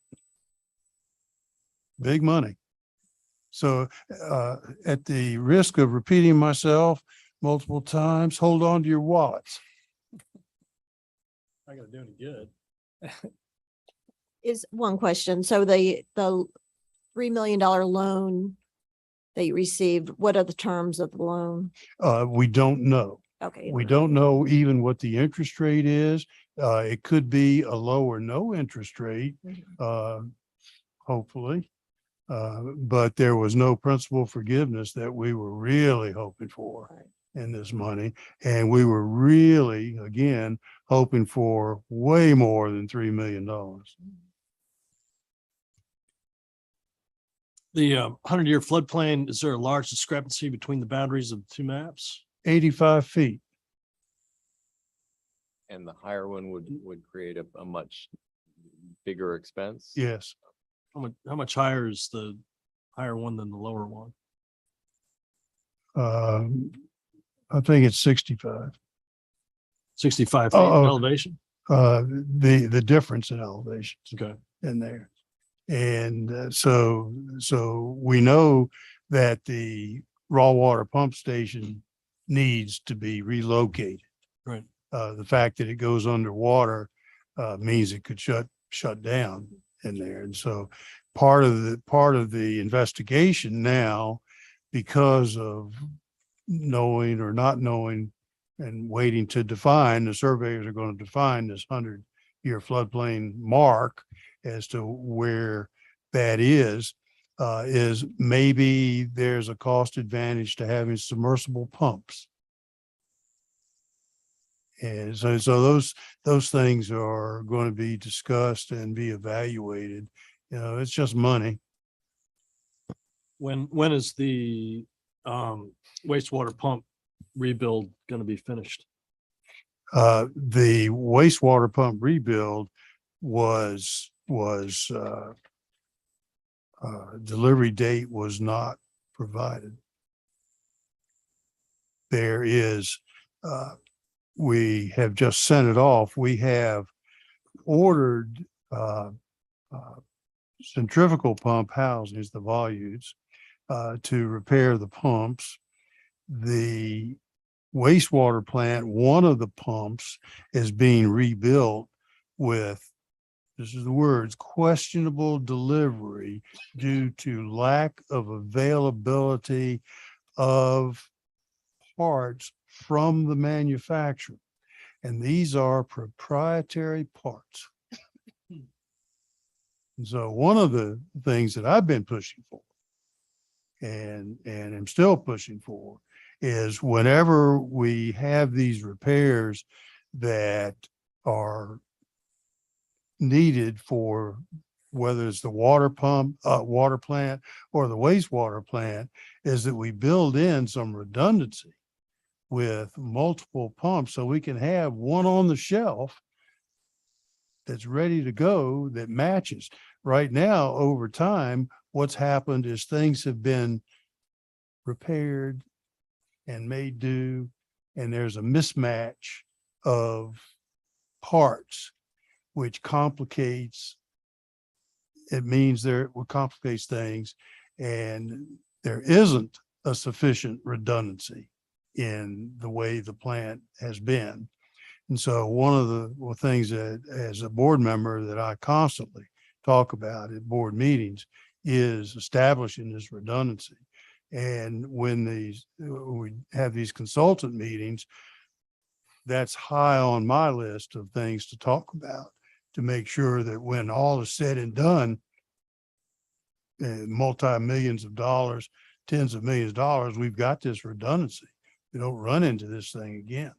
Big money. So at the risk of repeating myself multiple times, hold on to your wallets. I gotta do any good. Is one question. So the $3 million loan that you received, what are the terms of the loan? We don't know. Okay. We don't know even what the interest rate is. It could be a low or no interest rate, hopefully. But there was no principal forgiveness that we were really hoping for in this money. And we were really, again, hoping for way more than $3 million. The 100-year floodplain, is there a large discrepancy between the boundaries of the two maps? 85 feet. And the higher one would create a much bigger expense? Yes. How much higher is the higher one than the lower one? I think it's 65. 65 feet Oh, elevation? The difference in elevations Okay. in there. And so we know that the raw water pump station needs to be relocated. Right. The fact that it goes underwater means it could shut down in there. And so part of the investigation now, because of knowing or not knowing and waiting to define, the surveyors are going to define this 100-year floodplain mark as to where that is maybe there's a cost advantage to having submersible pumps. And so those things are going to be discussed and be evaluated. You know, it's just money. When is the wastewater pump rebuild going to be finished? The wastewater pump rebuild was delivery date was not provided. There is, we have just sent it off. We have ordered centrifugal pump housings, the volutes, to repair the pumps. The wastewater plant, one of the pumps is being rebuilt with, this is the words, questionable delivery due to lack of availability of parts from the manufacturer. And these are proprietary parts. And so one of the things that I've been pushing for and am still pushing for is whenever we have these repairs that are needed for whether it's the water pump, water plant or the wastewater plant, is that we build in some redundancy with multiple pumps so we can have one on the shelf that's ready to go that matches. Right now, over time, what's happened is things have been repaired and made do, and there's a mismatch of parts, which complicates, it means there complicates things, and there isn't a sufficient redundancy in the way the plant has been. And so one of the things that as a board member that I constantly talk about at board meetings is establishing this redundancy. And when we have these consultant meetings, that's high on my list of things to talk about, to make sure that when all is said and done, multi-millions of dollars, tens of millions of dollars, we've got this redundancy. We don't run into this thing again.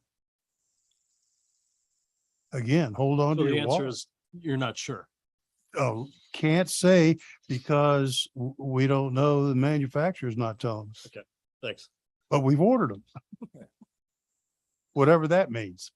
Again, hold on So to the your answer water. is you're not sure. Oh, can't say because we don't know. The manufacturer's not telling us, Thanks. but we've ordered them. Whatever that means.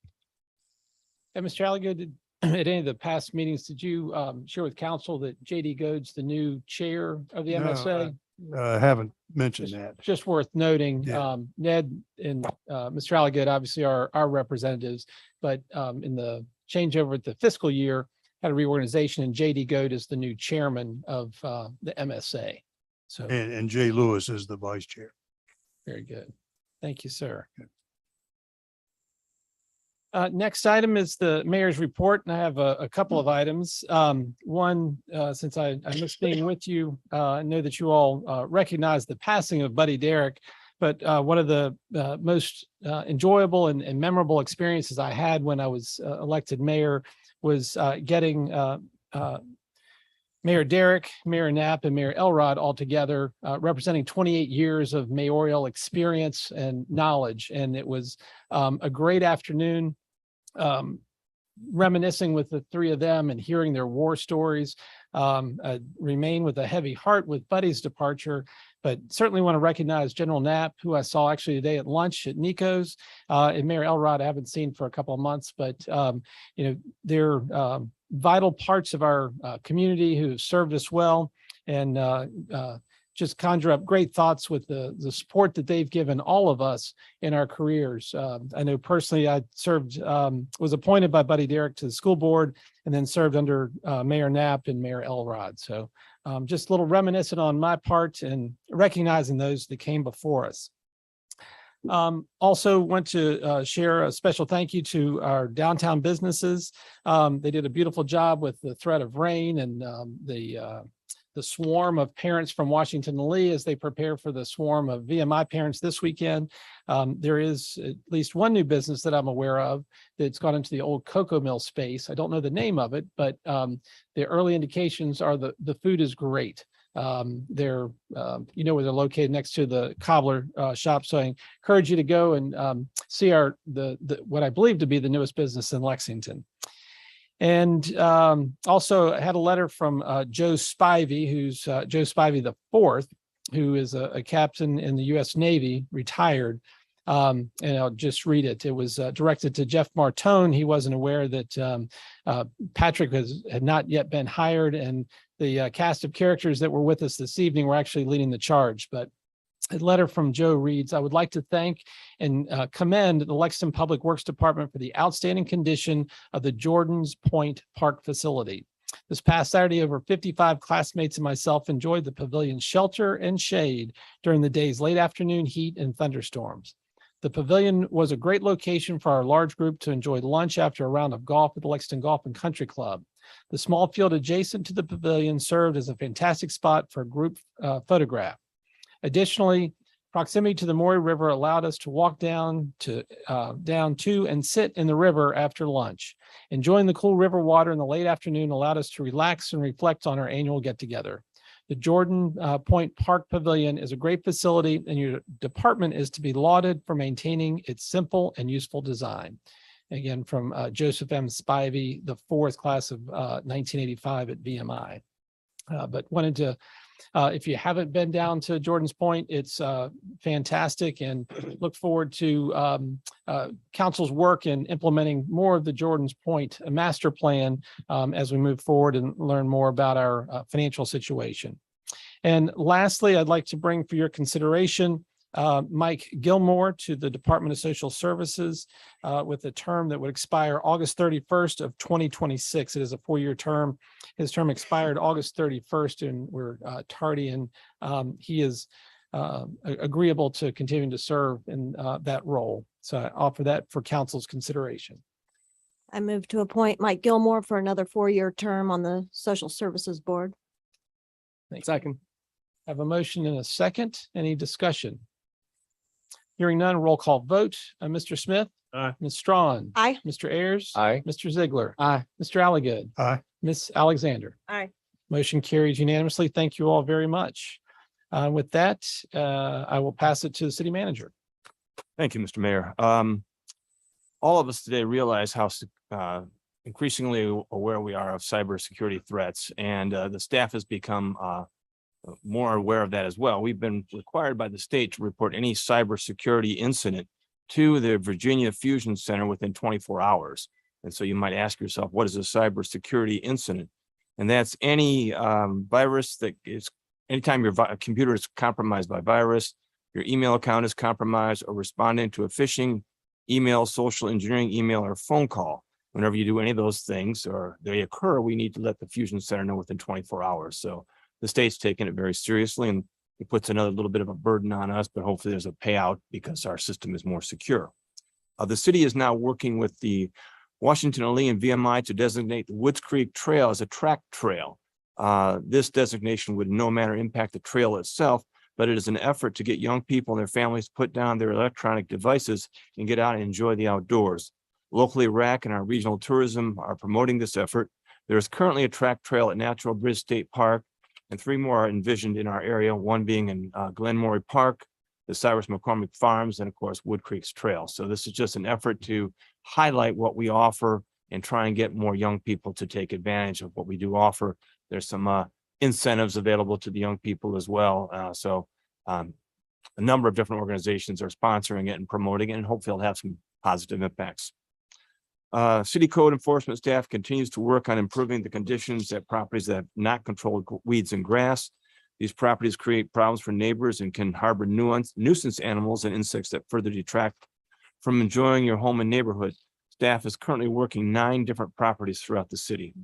And Mr. Alligo, at any of the past meetings, did you share with council that JD Gode's the new chair of the No, MSA? Haven't mentioned that. Just worth noting, Yeah. Ned and Mr. Alligood obviously are our representatives, but in the changeover at the fiscal year, had a reorganization, and JD Gode is the new chairman of the MSA. So And Jay Lewis is the vice chair. very good. Thank you, sir. Next item is the mayor's report, and I have a couple of items. One, since I miss being with you, I know that you all recognize the passing of Buddy Derrick, but one of the most enjoyable and memorable experiences I had when I was elected mayor was getting Mayor Derrick, Mayor Knapp, and Mayor Elrod all together, representing 28 years of mayoral experience and knowledge. And it was a great afternoon, reminiscing with the three of them and hearing their war stories. I remain with a heavy heart with Buddy's departure, but certainly want to recognize General Knapp, who I saw actually today at lunch at Nico's, and Mayor Elrod I haven't seen for a couple of months, but they're vital parts of our community who have served us well, and just conjure up great thoughts with the support that they've given all of us in our careers. I know personally I served, was appointed by Buddy Derrick to the school board and then served under Mayor Knapp and Mayor Elrod. So just a little reminiscent on my part and recognizing those that came before us. Also want to share a special thank you to our downtown businesses. They did a beautiful job with the threat of rain and the the swarm of parents from Washington and Lee as they prepare for the swarm of VMI parents this weekend. There is at least one new business that I'm aware of that's gone into the old cocoa mill space. I don't know the name of it, but the early indications are the food is great. They're, where they're located next to the cobbler shop. So I encourage you to go and see what I believe to be the newest business in Lexington. And also I had a letter from Joe Spivey, who's Joe Spivey the fourth, who is a captain in the U.S. Navy, retired. And I'll just read it. It was directed to Jeff Martone. He wasn't aware that Patrick had not yet been hired, and the cast of characters that were with us this evening were actually leading the charge. But a letter from Joe reads, I would like to thank and commend the Lexington Public Works Department for the outstanding condition of the Jordan's Point Park facility. This past Saturday, over 55 classmates and myself enjoyed the pavilion's shelter and shade during the day's late afternoon heat and thunderstorms. The pavilion was a great location for our large group to enjoy lunch after a round of golf at the Lexington Golf and Country Club. The small field adjacent to the pavilion served as a fantastic spot for a group photograph. Additionally, proximity to the Maury River allowed us to walk down to and sit in the river after lunch. Enjoying the cool river water in the late afternoon allowed us to relax and reflect on our annual get-together. The Jordan Point Park Pavilion is a great facility, and your department is to be lauded for maintaining its simple and useful design. Again, from Joseph M. Spivey, the fourth class of 1985 at VMI. But wanted to, if you haven't been down to Jordan's Point, it's fantastic, and look forward to council's work in implementing more of the Jordan's Point master plan as we move forward and learn more about our financial situation. And lastly, I'd like to bring for your consideration Mike Gilmore to the Department of Social Services with a term that would expire August 31st of 2026. It is a 4-year term. His term expired August 31st, and we're tardy, and he is agreeable to continuing to serve in that role. So I offer that for council's consideration. I move to appoint Mike Gilmore for another 4-year term on the Social Services Board. Second. I have a motion and a second. Any discussion? Hearing none, roll call vote. Mr. Smith? Aye. Ms. Strawn? Aye. Mr. Ayers? Aye. Mr. Ziegler? Aye. Mr. Alligood? Aye. Ms. Alexander? Aye. Motion carries unanimously. Thank you all very much. With that, I will pass it to the city manager. Thank you, Mr. Mayor. All of us today realize how increasingly aware we are of cybersecurity threats, and the staff has become more aware of that as well. We've been required by the state to report any cybersecurity incident to the Virginia Fusion Center within 24 hours. And so you might ask yourself, what is a cybersecurity incident? And that's any virus that is, anytime your computer is compromised by virus, your email account is compromised, or responding to a phishing email, social engineering email, or phone call. Whenever you do any of those things or they occur, we need to let the Fusion Center know within 24 hours. So the state's taking it very seriously, and it puts another little bit of a burden on us, but hopefully there's a payout because our system is more secure. The city is now working with the Washington and Lee and VMI to designate the Woods Creek Trail as a track trail. This designation would in no manner impact the trail itself, but it is an effort to get young people and their families to put down their electronic devices and get out and enjoy the outdoors. Locally, RAC and our regional tourism are promoting this effort. There is currently a track trail at Natural Bridge State Park, and 3 more are envisioned in our area, one being in Glenmorey Park, the Cyrus McCormick Farms, and of course, Wood Creek's Trail. So this is just an effort to highlight what we offer and try and get more young people to take advantage of what we do offer. There's some incentives available to the young people as well. A number of different organizations are sponsoring it and promoting it, and hopefully it'll have some positive impacts. City code enforcement staff continues to work on improving the conditions at properties that have not controlled weeds and grass. These properties create problems for neighbors and can harbor nuisance animals and insects that further detract from enjoying your home and neighborhood. Staff is currently working 9 different properties throughout the city.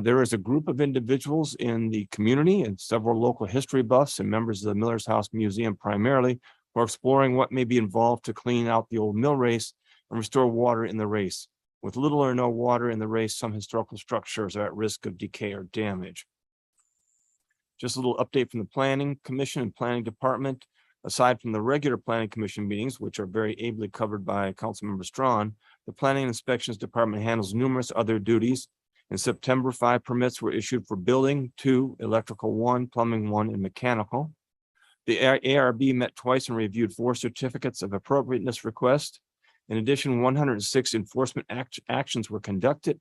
There is a group of individuals in the community and several local history buffs and members of the Miller's House Museum primarily who are exploring what may be involved to clean out the old mill race and restore water in the race. With little or no water in the race, some historical structures are at risk of decay or damage. Just a little update from the Planning Commission and Planning Department. Aside from the regular Planning Commission meetings, which are very ably covered by Councilmember Strawn, the Planning and Inspections Department handles numerous other duties. In September, 5 permits were issued for building, 2, electrical 1, plumbing 1, and mechanical. The ARB met twice and reviewed 4 certificates of appropriateness request. In addition, 106 enforcement actions were conducted.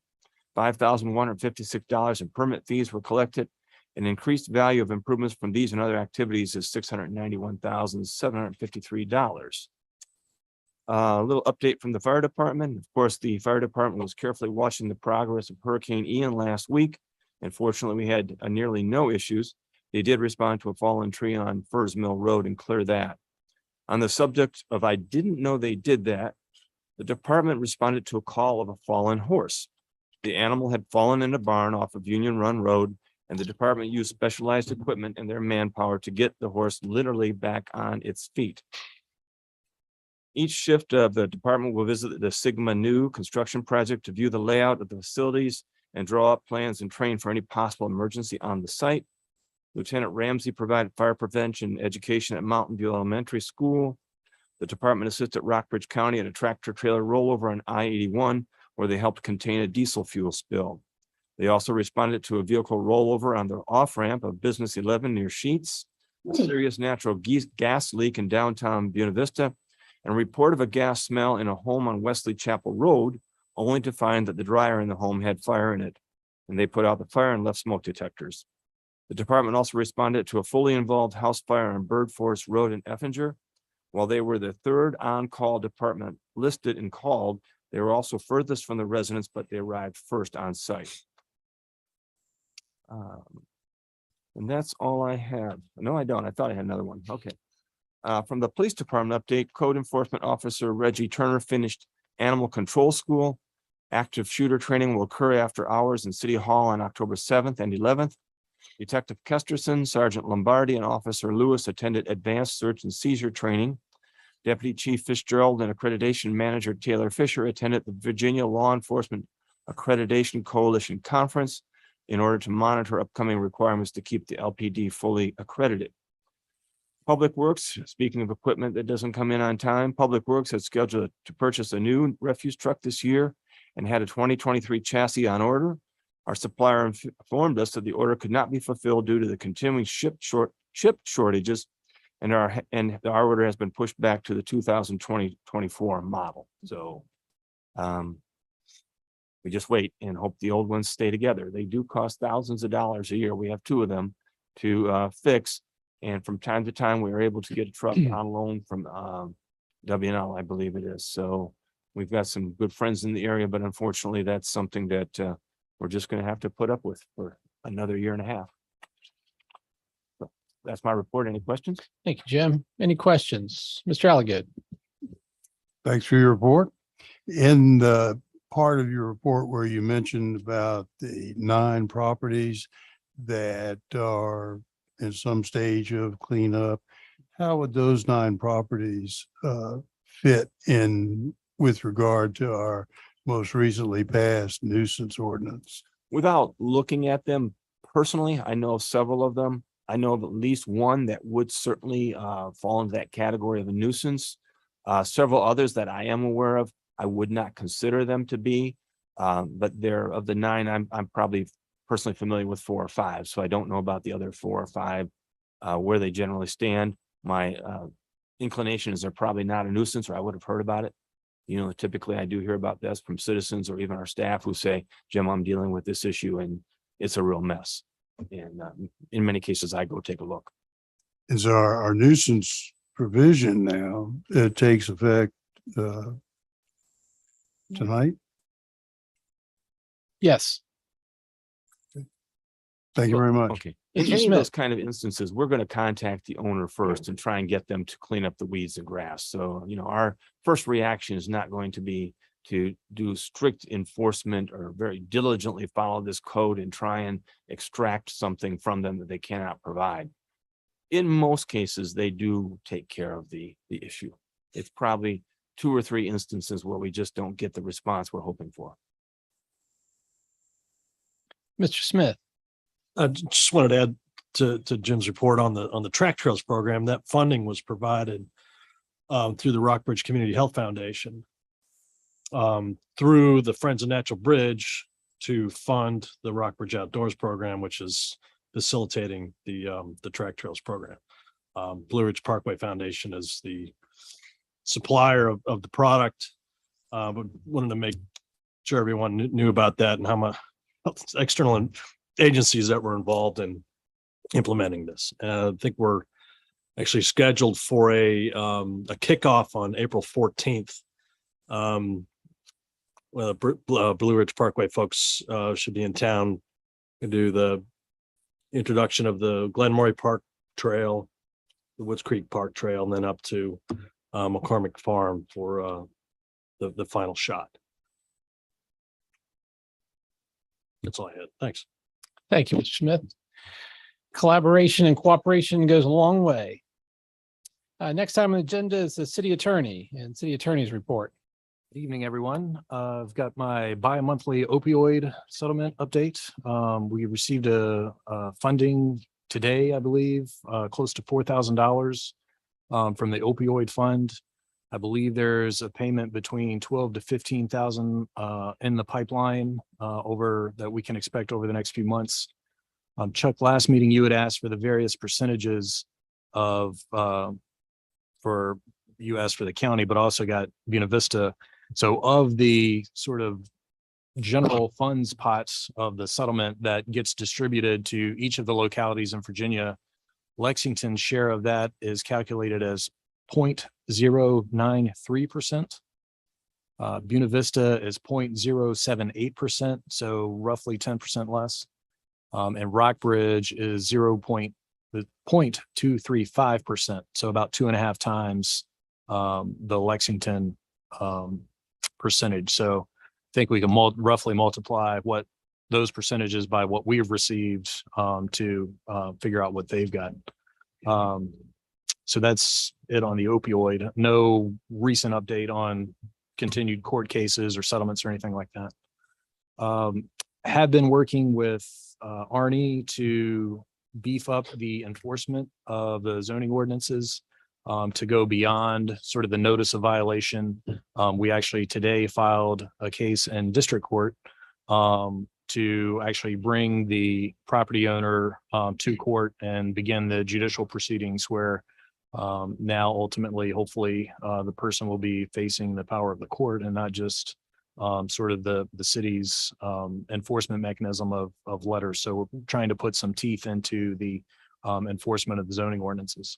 $5,156 in permit fees were collected. An increased value of improvements from these and other activities is $691,753. A little update from the fire department. Of course, the fire department was carefully watching the progress of Hurricane Ian last week. And fortunately, we had nearly no issues. They did respond to a fallen tree on Furs Mill Road and clear that. On the subject of I didn't know they did that, the department responded to a call of a fallen horse. The animal had fallen in a barn off of Union Run Road, and the department used specialized equipment and their manpower to get the horse literally back on its feet. Each shift of the department will visit the Sigma New construction project to view the layout of the facilities and draw up plans and train for any possible emergency on the site. Lieutenant Ramsey provided fire prevention education at Mountain View Elementary School. The department assisted Rockbridge County at a tractor trailer rollover on I-81, where they helped contain a diesel fuel spill. They also responded to a vehicle rollover on the off-ramp of Business 11 near Sheets, a serious natural gas leak in downtown Buena Vista, and a report of a gas smell in a home on Wesley Chapel Road, only to find that the dryer in the home had fire in it. And they put out the fire and left smoke detectors. The department also responded to a fully involved house fire on Bird Forest Road in Effinger. While they were the 3rd on-call department listed and called, they were also furthest from the residents, but they arrived first on site. And that's all I have. No, I don't. I thought I had another one. Okay. From the police department update, Code Enforcement Officer Reggie Turner finished Animal Control School. Active shooter training will occur after hours in City Hall on October 7th and 11th. Detective Kesterson, Sergeant Lombardi, and Officer Lewis attended advanced search and seizure training. Deputy Chief Fitzgerald and Accreditation Manager Taylor Fisher attended the Virginia Law Enforcement Accreditation Coalition Conference in order to monitor upcoming requirements to keep the LPD fully accredited. Public Works, speaking of equipment that doesn't come in on time, Public Works has scheduled to purchase a new refuse truck this year and had a 2023 chassis on order. Our supplier informed us that the order could not be fulfilled due to the continuing chip shortages, and our order has been pushed back to the 2024 model. So we just wait and hope the old ones stay together. They do cost thousands of dollars a year. We have 2 of them to fix. And from time to time, we are able to get a truck on loan from W&L, I believe it is. So we've got some good friends in the area, but unfortunately, that's something that we're just going to have to put up with for another year and a half. So that's my report. Any questions? Thank you, Jim. Any questions? Mr. Alligood? Thanks for your report. In the part of your report where you mentioned about the 9 properties that are in some stage of cleanup, how would those 9 properties fit in with regard to our most recently passed nuisance ordinance? Without looking at them personally, I know of several of them. I know of at least one that would certainly fall into that category of a nuisance. Several others that I am aware of, I would not consider them to be. But they're of the 9, I'm probably personally familiar with 4 or 5. So I don't know about the other 4 or 5, where they generally stand. My inclination is they're probably not a nuisance, or I would have heard about it. You know, typically I do hear about this from citizens or even our staff who say, Jim, I'm dealing with this issue and it's a real mess. And in many cases, I go take a look. Is our nuisance provision now, it takes effect tonight? Yes. Thank you very much. Okay. In Mr. any of Smith. those kind of instances, we're going to contact the owner first and try and get them to clean up the weeds and grass. So, you know, our first reaction is not going to be to do strict enforcement or very diligently follow this code and try and extract something from them that they cannot provide. In most cases, they do take care of the issue. It's probably 2 or 3 instances where we just don't get the response we're hoping for. Mr. Smith? I just wanted to add to Jim's report on the track trails program, that funding was provided through the Rockbridge Community Health Foundation through the Friends of Natural Bridge to fund the Rockbridge Outdoors program, which is facilitating the track trails program. Blue Ridge Parkway Foundation is the supplier of the product. But wanted to make sure everyone knew about that and how much external agencies that were involved in implementing this. I think we're actually scheduled for a kickoff on April 14th. Well, Blue Ridge Parkway folks should be in town to do the introduction of the Glenmorey Park Trail, the Woods Creek Park Trail, and then up to McCormick Farm for the final shot. That's all I had. Thanks. Thank you, Mr. Smith. Collaboration and cooperation goes a long way. Next item on the agenda is the city attorney and city attorney's report. Good evening, everyone. I've got my bi-monthly opioid settlement update. We received a funding today, I believe, close to $4,000 from the opioid fund. I believe there's a payment between 12 to 15,000 in the pipeline over that we can expect over the next few months. Chuck, last meeting you had asked for the various percentages of for you asked for the county, but also got Buena Vista. So of the sort of general funds pots of the settlement that gets distributed to each of the localities in Virginia, Lexington's share of that is calculated as 0.093%. Buena Vista is 0.078%, so roughly 10% less. And Rockbridge is 0.235%, so about 2.5 times the Lexington percentage. So I think we can roughly multiply what those percentages by what we've received to figure out what they've got. So that's it on the opioid. No recent update on continued court cases or settlements or anything like that. Have been working with Arnie to beef up the enforcement of the zoning ordinances to go beyond sort of the notice of violation. We actually today filed a case in district court to actually bring the property owner to court and begin the judicial proceedings where now ultimately, hopefully, the person will be facing the power of the court and not just sort of the city's enforcement mechanism of letters. So we're trying to put some teeth into the enforcement of the zoning ordinances.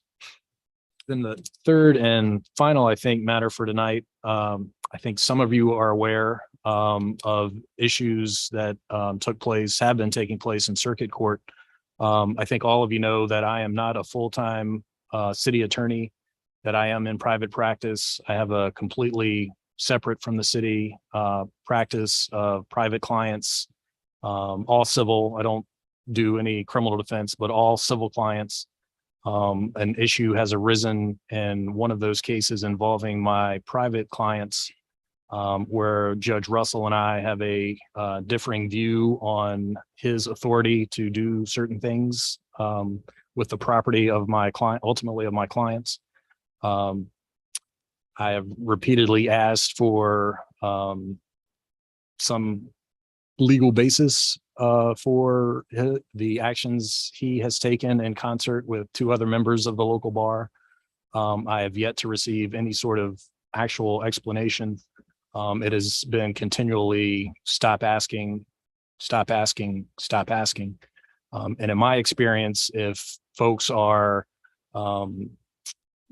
Then the third and final, I think, matter for tonight. I think some of you are aware of issues that have been taking place in circuit court. I think all of you know that I am not a full-time city attorney, that I am in private practice. I have a completely separate from the city practice of private clients, all civil. I don't do any criminal defense, but all civil clients. An issue has arisen in one of those cases involving my private clients, where Judge Russell and I have a differing view on his authority to do certain things with the property of my client, ultimately of my clients. I have repeatedly asked for some legal basis for the actions he has taken in concert with 2 other members of the local bar. I have yet to receive any sort of actual explanation. It has been continually stop asking. And in my experience, if folks are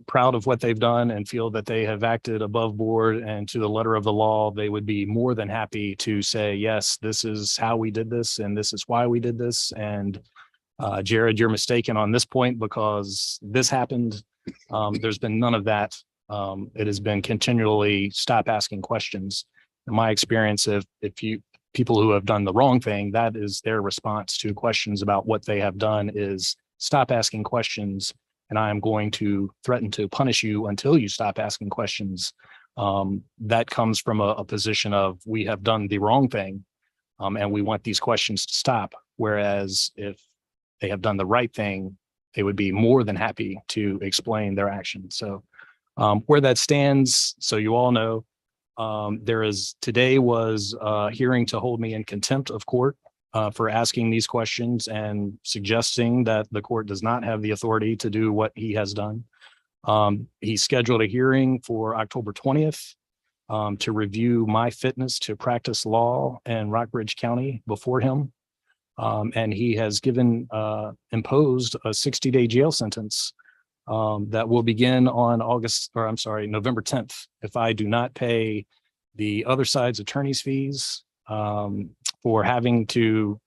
proud of what they've done and feel that they have acted above board and to the letter of the law, they would be more than happy to say, yes, this is how we did this and this is why we did this. And Jared, you're mistaken on this point because this happened. There's been none of that. It has been continually stop asking questions. In my experience, if people who have done the wrong thing, that is their response to questions about what they have done is stop asking questions. And I am going to threaten to punish you until you stop asking questions. That comes from a position of we have done the wrong thing and we want these questions to stop. Whereas if they have done the right thing, they would be more than happy to explain their actions. So where that stands, so you all know, today was a hearing to hold me in contempt of court for asking these questions and suggesting that the court does not have the authority to do what he has done. He scheduled a hearing for October 20th to review my fitness to practice law in Rockbridge County before him. And he has imposed a 60-day jail sentence that will begin on November 10th. If I do not pay the other side's attorney's fees for having to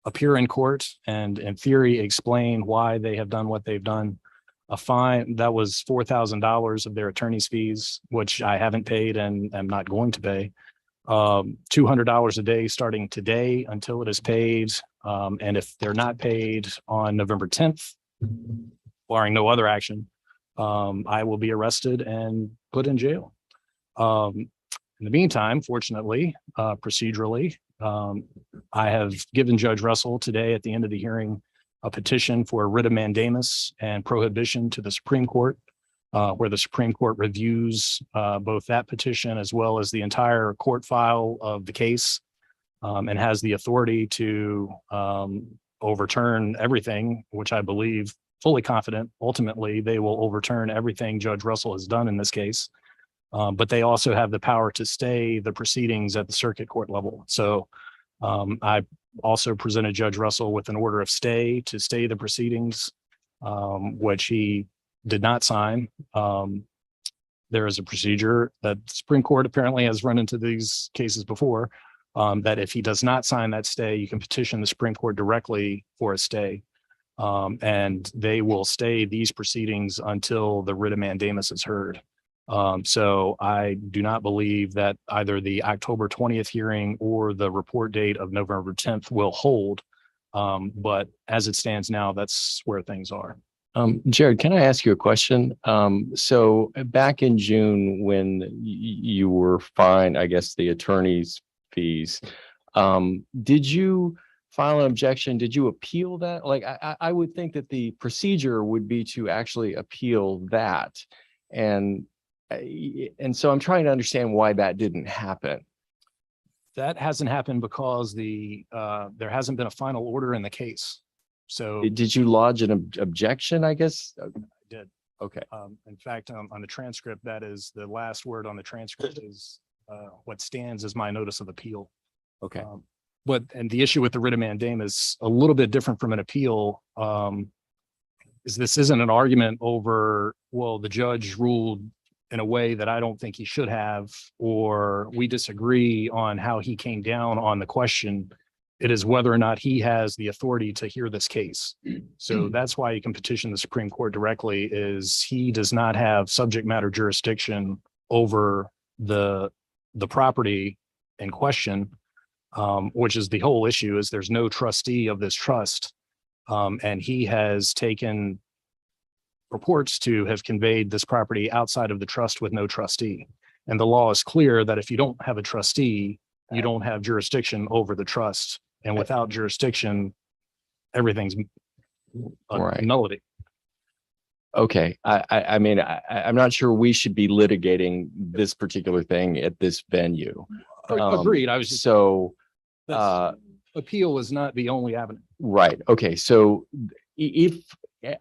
appear in court and in theory explain why they have done what they've done. A fine that was $4,000 of their attorney's fees, which I haven't paid and am not going to pay. $200 a day starting today until it is paid. And if they're not paid on November 10th, barring no other action, I will be arrested and put in jail. In the meantime, fortunately, procedurally, I have given Judge Russell today at the end of the hearing a petition for a writ of mandamus and prohibition to the Supreme Court, where the Supreme Court reviews both that petition as well as the entire court file of the case, and has the authority to overturn everything, which I believe, fully confident, ultimately they will overturn everything Judge Russell has done in this case. But they also have the power to stay the proceedings at the circuit court level. So I also presented Judge Russell with an order of stay to stay the proceedings, which he did not sign. There is a procedure that the Supreme Court apparently has run into these cases before, that if he does not sign that stay, you can petition the Supreme Court directly for a stay. And they will stay these proceedings until the writ of mandamus is heard. So I do not believe that either the October 20th hearing or the report date of November 10th will hold. But as it stands now, that's where things are. Jared, can I ask you a question? So back in June, when you were fined, I guess, the attorney's fees, did you file an objection? Did you appeal that? Like, I would think that the procedure would be to actually appeal that. And so I'm trying to understand why that didn't happen. That hasn't happened because there hasn't been a final order in the case. So Did you lodge an objection, I guess? I did. Okay. In fact, on the transcript, that is the last word on the transcript is what stands as my notice of appeal. Okay. And the issue with the writ of mandamus is a little bit different from an appeal. Is this isn't an argument over, well, the judge ruled in a way that I don't think he should have, or we disagree on how he came down on the question. It is whether or not he has the authority to hear this case. So that's why you can petition the Supreme Court directly, is he does not have subject matter jurisdiction over the property in question, which is the whole issue, is there's no trustee of this trust. And he has taken purports to have conveyed this property outside of the trust with no trustee. And the law is clear that if you don't have a trustee, you don't have jurisdiction over the trust. And without jurisdiction, everything's a nullity. Okay. I mean, I'm not sure we should be litigating this particular thing at this venue. Agreed. I was just appeal is not the only avenue. Right. Okay. So if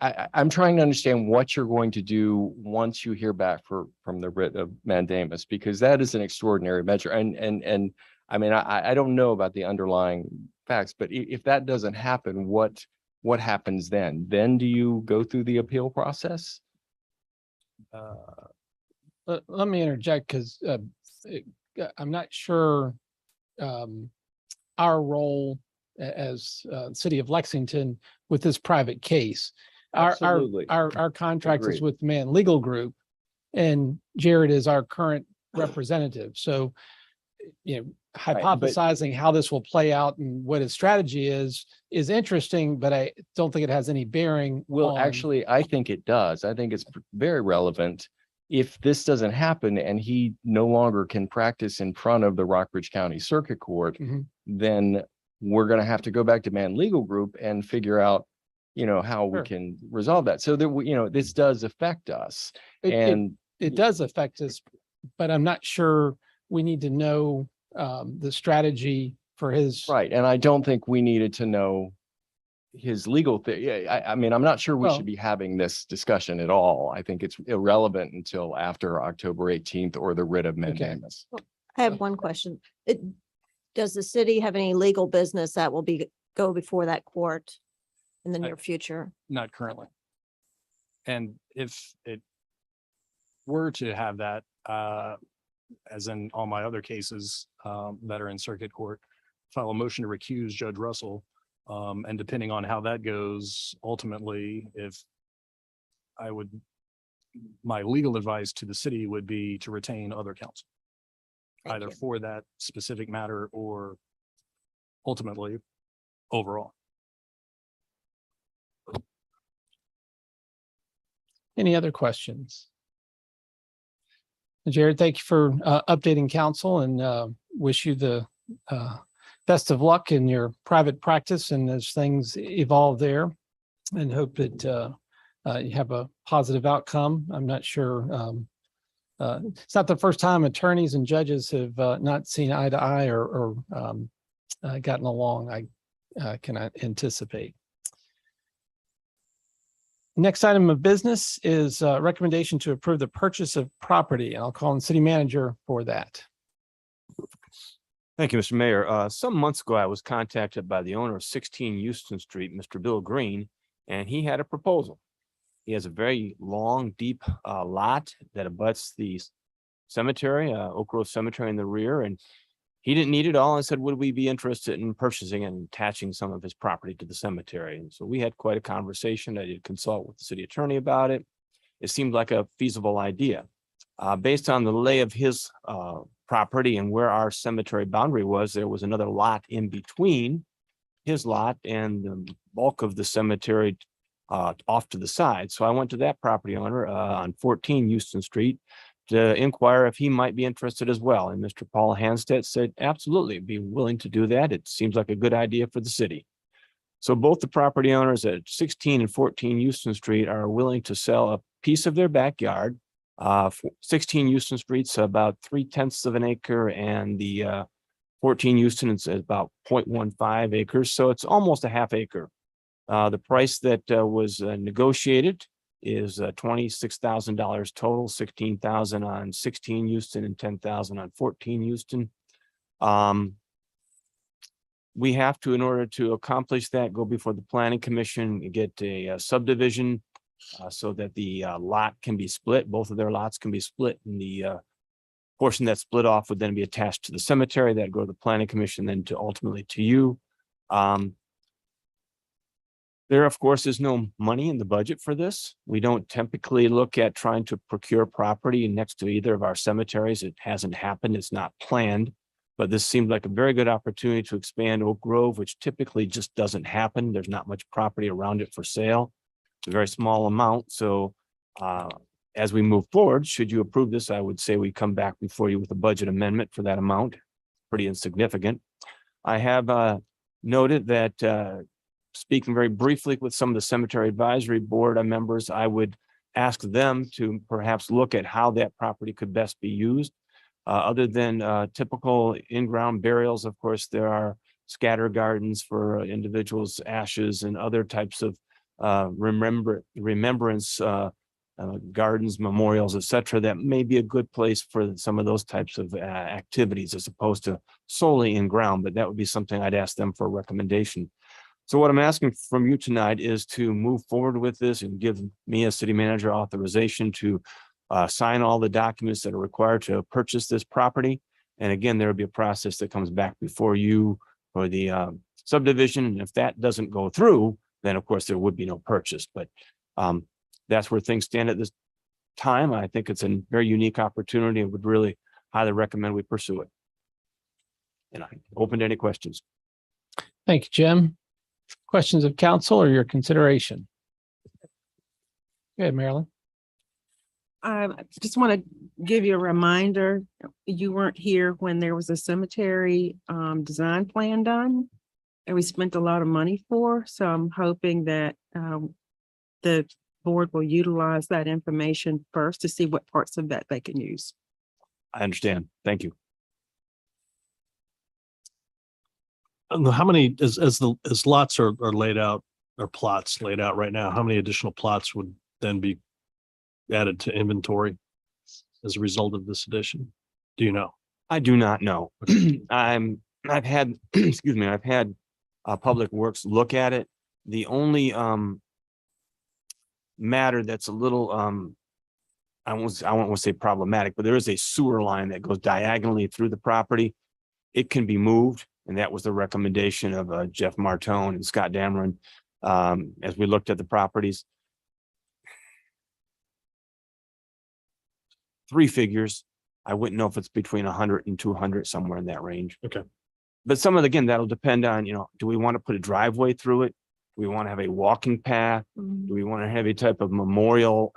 I'm trying to understand what you're going to do once you hear back from the writ of mandamus, because that is an extraordinary measure. And I mean, I don't know about the underlying facts, but if that doesn't happen, what happens then? Then do you go through the appeal process? Let me interject, because I'm not sure our role as City of Lexington with this private case. Absolutely. Our contract is Agreed. with Man Legal Group, and Jared is our current representative. So, hypothesizing how this will play out and what his strategy is interesting, but I don't think it has any bearing. Well, actually, I think it does. I think it's very relevant. If this doesn't happen and he no longer can practice in front of the Rockbridge County Circuit Court, then we're going to have to go back to Man Legal Group and figure out how we Sure. can resolve that. So that, this does affect us. And It does affect us, but I'm not sure we need to know the strategy for his. right, and I don't think we needed to know his legal thing. Yeah, I mean, I'm not sure we Well- should be having this discussion at all. I think it's irrelevant until after October 18th or the writ of mandamus. I have one question. Does the city have any legal business that will go before that court in the near future? Not currently. And if it were to have that, as in all my other cases, that are in circuit court, file a motion to recuse Judge Russell. And depending on how that goes, ultimately, my legal advice to the city would be to retain other counsel, Thank either you. for that specific matter or ultimately overall. Any other questions? Jared, thank you for updating council and wish you the best of luck in your private practice and as things evolve there, and hope that you have a positive outcome. I'm not sure. It's not the first time attorneys and judges have not seen eye to eye or gotten along. I cannot anticipate. Next item of business is recommendation to approve the purchase of property. I'll call on the city manager for that. Thank you, Mr. Mayor. Some months ago, I was contacted by the owner of 16 Houston Street, Mr. Bill Green, and he had a proposal. He has a very long, deep lot that abuts the cemetery, Oak Grove Cemetery in the rear, and he didn't need it all and said, would we be interested in purchasing and attaching some of his property to the cemetery? And so we had quite a conversation. I did consult with the city attorney about it. It seemed like a feasible idea. Based on the lay of his property and where our cemetery boundary was, there was another lot in between his lot and the bulk of the cemetery off to the side. So I went to that property owner on 14 Houston Street to inquire if he might be interested as well. And Mr. Paul Hanstedt said, absolutely, be willing to do that. It seems like a good idea for the city. So both the property owners at 16 and 14 Houston Street are willing to sell a piece of their backyard. 16 Houston Street's about 3/10 of an acre, and the 14 Houston is about 0.15 acres. So it's almost a half acre. The price that was negotiated is $26,000 total, 16,000 on 16 Houston and 10,000 on 14 Houston. We have to, in order to accomplish that, go before the planning commission, get a subdivision so that the lot can be split. Both of their lots can be split, and the portion that's split off would then be attached to the cemetery. That'd go to the planning commission, then to ultimately to you. There, of course, is no money in the budget for this. We don't typically look at trying to procure property next to either of our cemeteries. It hasn't happened. It's not planned. But this seemed like a very good opportunity to expand Oak Grove, which typically just doesn't happen. There's not much property around it for sale. It's a very small amount. So as we move forward, should you approve this, I would say we come back before you with a budget amendment for that amount. Pretty insignificant. I have noted that speaking very briefly with some of the cemetery advisory board members, I would ask them to perhaps look at how that property could best be used. Other than typical in-ground burials, of course, there are scatter gardens for individuals' ashes and other types of remembrance gardens, memorials, etc. That may be a good place for some of those types of activities as opposed to solely in ground, but that would be something I'd ask them for a recommendation. So what I'm asking from you tonight is to move forward with this and give me as city manager authorization to sign all the documents that are required to purchase this property. And again, there will be a process that comes back before you for the subdivision. And if that doesn't go through, then of course there would be no purchase. But that's where things stand at this time. I think it's a very unique opportunity and would really highly recommend we pursue it. And I'm open to any questions. Thank you, Jim. Questions of council or your consideration? Go ahead, Marilyn. I just want to give you a reminder, you weren't here when there was a cemetery design plan done. and we spent a lot of money for. So I'm hoping that the board will utilize that information first to see what parts of that they can use. I understand. Thank you. And how many, as lots are laid out, or plots laid out right now, how many additional plots would then be added to inventory as a result of this addition? Do you know? I do not know. I've had, excuse me, I've had Public Works look at it. The only matter that's a little I won't want to say problematic, but there is a sewer line that goes diagonally through the property. It can be moved, and that was the recommendation of Jeff Martone and Scott Dameron as we looked at the properties. 3 figures. I wouldn't know if it's between 100 and 200, somewhere in that range. Okay. But some of, again, that'll depend on, do we want to put a driveway through it? Do we want to have a walking path? Do we want to have a type of memorial?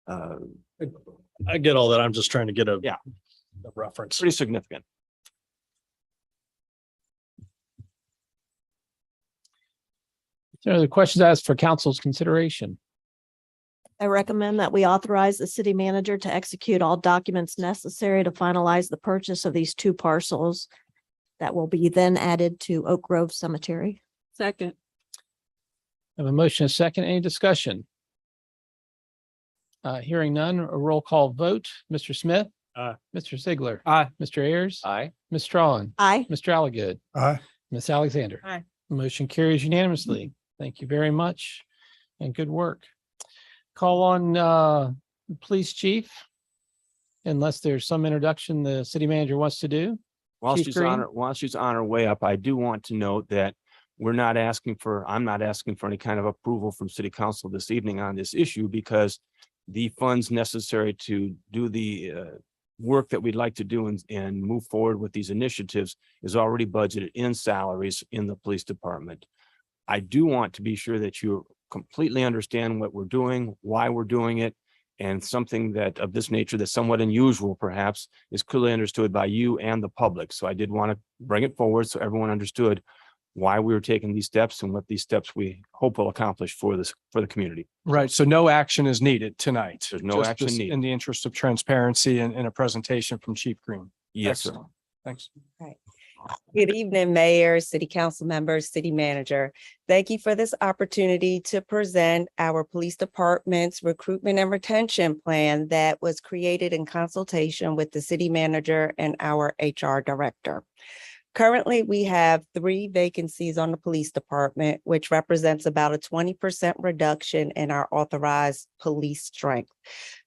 I get all that. I'm just trying to get a reference. Pretty significant. So the questions asked for council's consideration. I recommend that we authorize the city manager to execute all documents necessary to finalize the purchase of these 2 parcels that will be then added to Oak Grove Cemetery. Second. I have a motion, a second, any discussion? Hearing none, a roll call vote. Mr. Smith? Aye. Mr. Ziegler? Aye. Mr. Ayers? Aye. Ms. Strawn? Aye. Mr. Alligood? Aye. Ms. Alexander? Aye. Motion carries unanimously. Thank you very much and good work. Call on the police chief. Unless there's some introduction the city manager wants to do. While Chief she's Green? while she's on her way up, I do want to note that I'm not asking for any kind of approval from city council this evening on this issue, because the funds necessary to do the work that we'd like to do and move forward with these initiatives is already budgeted in salaries in the police department. I do want to be sure that you completely understand what we're doing, why we're doing it, and something that of this nature that's somewhat unusual perhaps is clearly understood by you and the public. So I did want to bring it forward so everyone understood why we were taking these steps and what these steps we hope will accomplish for the community. Right. So no action is needed tonight. There's no action Just needed. in the interest of transparency and a presentation from Chief Green. Yes, sir. Excellent. Thanks. Good evening, Mayor, City Council members, City Manager. Thank you for this opportunity to present our Police Department's recruitment and retention plan that was created in consultation with the City Manager and our HR Director. Currently, we have 3 vacancies on the Police Department, which represents about a 20% reduction in our authorized police strength.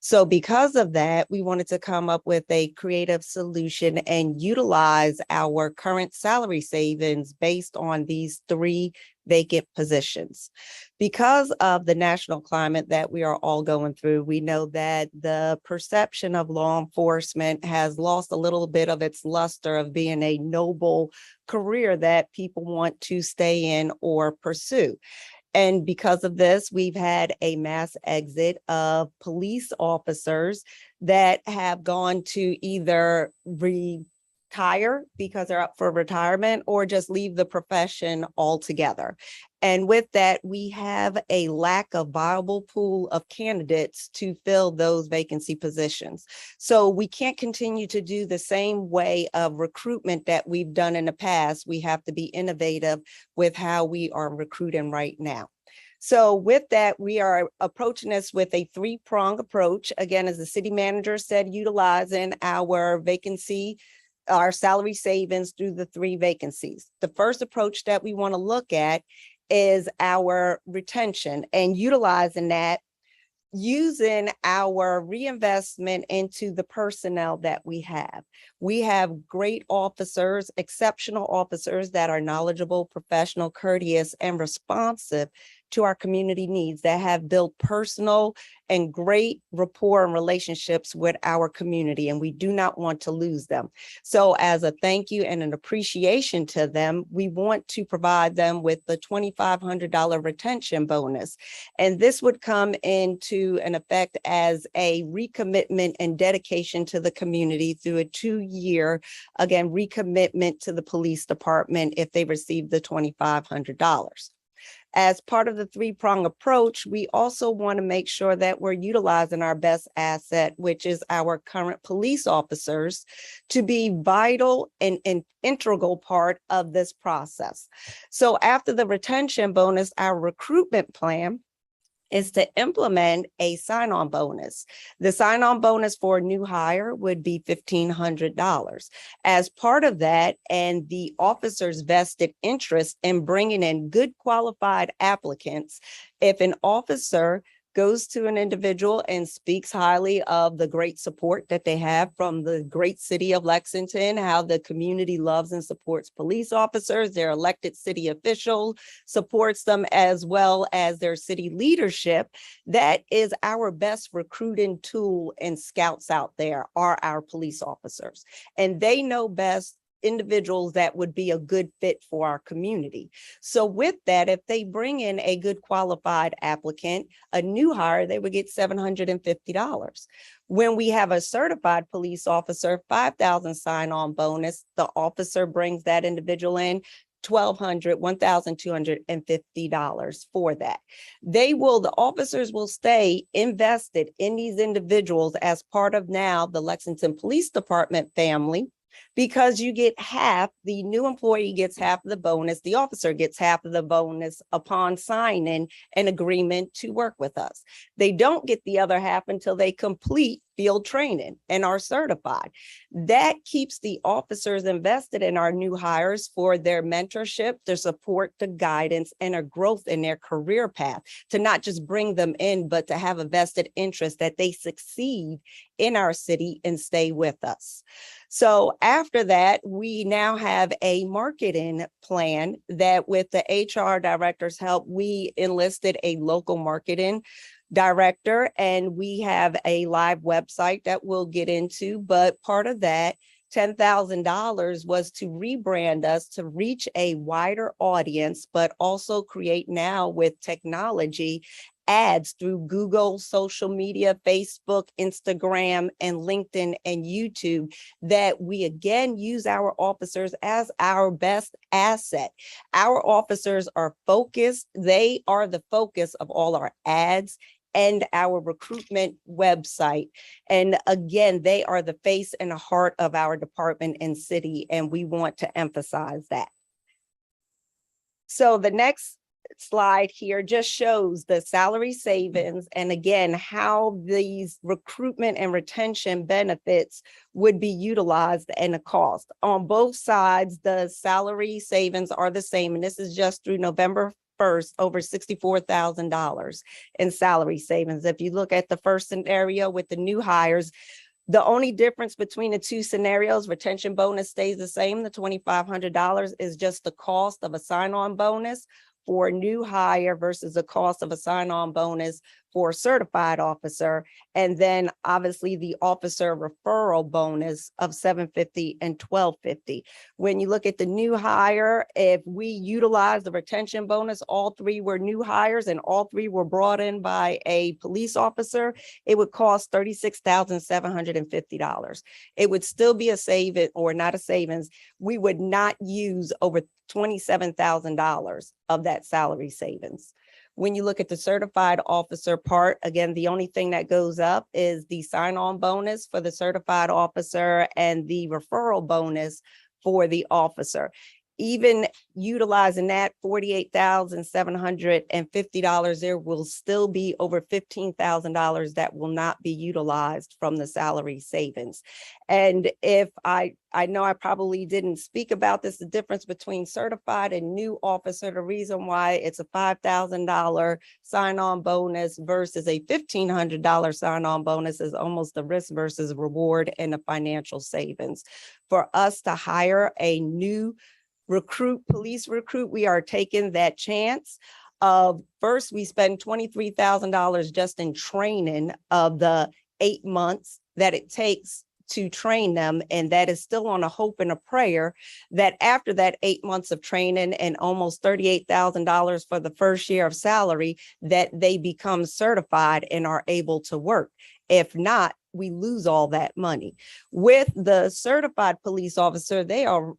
So because of that, we wanted to come up with a creative solution and utilize our current salary savings based on these 3 vacant positions. Because of the national climate that we are all going through, we know that the perception of law enforcement has lost a little bit of its luster of being a noble career that people want to stay in or pursue. And because of this, we've had a mass exit of police officers that have gone to either retire because they're up for retirement or just leave the profession altogether. And with that, we have a lack of viable pool of candidates to fill those vacancy positions. So we can't continue to do the same way of recruitment that we've done in the past. We have to be innovative with how we are recruiting right now. So with that, we are approaching this with a 3-prong approach. Again, as the city manager said, utilizing our our salary savings through the 3 vacancies. The first approach that we want to look at is our retention and utilizing that, using our reinvestment into the personnel that we have. We have great officers, exceptional officers that are knowledgeable, professional, courteous, and responsive to our community needs, that have built personal and great rapport and relationships with our community, and we do not want to lose them. So as a thank you and an appreciation to them, we want to provide them with the $2,500 retention bonus. And this would come into an effect as a recommitment and dedication to the community through a 2-year, again, recommitment to the police department if they receive the $2,500. As part of the 3-prong approach, we also want to make sure that we're utilizing our best asset, which is our current police officers, to be vital and an integral part of this process. So after the retention bonus, our recruitment plan is to implement a sign-on bonus. The sign-on bonus for a new hire would be $1,500. As part of that, and the officer's vested interest in bringing in good qualified applicants, if an officer goes to an individual and speaks highly of the great support that they have from the great city of Lexington, how the community loves and supports police officers, their elected city official supports them, as well as their city leadership, that is our best recruiting tool and scouts out there are our police officers. And they know best individuals that would be a good fit for our community. So with that, if they bring in a good qualified applicant, a new hire, they would get $750. When we have a certified police officer, $5,000 sign-on bonus, the officer brings that individual in $1,250 for that. The officers will stay invested in these individuals as part of now the Lexington Police Department family, because you get half, the new employee gets half of the bonus, the officer gets half of the bonus upon signing an agreement to work with us. They don't get the other half until they complete field training and are certified. That keeps the officers invested in our new hires for their mentorship, their support, the guidance, and their growth in their career path, to not just bring them in, but to have a vested interest that they succeed in our city and stay with us. So after that, we now have a marketing plan that, with the HR director's help, we enlisted a local marketing director, and we have a live website that we'll get into. But part of that $10,000 was to rebrand us to reach a wider audience, but also create now with technology ads through Google, social media, Facebook, Instagram, and LinkedIn and YouTube, that we again use our officers as our best asset. Our officers are focused. They are the focus of all our ads and our recruitment website. And again, they are the face and the heart of our department and city, and we want to emphasize that. So the next slide here just shows the salary savings, and again, how these recruitment and retention benefits would be utilized and the cost. On both sides, the salary savings are the same, and this is just through November 1st, over $64,000 in salary savings. If you look at the first scenario with the new hires, the only difference between the two scenarios, retention bonus stays the same. The $2,500 is just the cost of a sign-on bonus for a new hire versus the cost of a sign-on bonus for a certified officer. And then obviously the officer referral bonus of $750 and $1,250. When you look at the new hire, if we utilize the retention bonus, all 3 were new hires and all 3 were brought in by a police officer, it would cost $36,750. It would still be a saving, or not a savings. We would not use over $27,000 of that salary savings. When you look at the certified officer part, again, the only thing that goes up is the sign-on bonus for the certified officer and the referral bonus for the officer. Even utilizing that $48,750, there will still be over $15,000 that will not be utilized from the salary savings. And if I know I probably didn't speak about this, the difference between certified and new officer, the reason why it's a $5,000 sign-on bonus versus a $1,500 sign-on bonus is almost the risk versus reward and the financial savings. For us to hire a new police recruit, we are taking that chance. of first, we spend $23,000 just in training of the 8 months that it takes to train them. And that is still on a hope and a prayer that after that 8 months of training and almost $38,000 for the first year of salary, that they become certified and are able to work. If not, we lose all that money. With the certified police officer, they are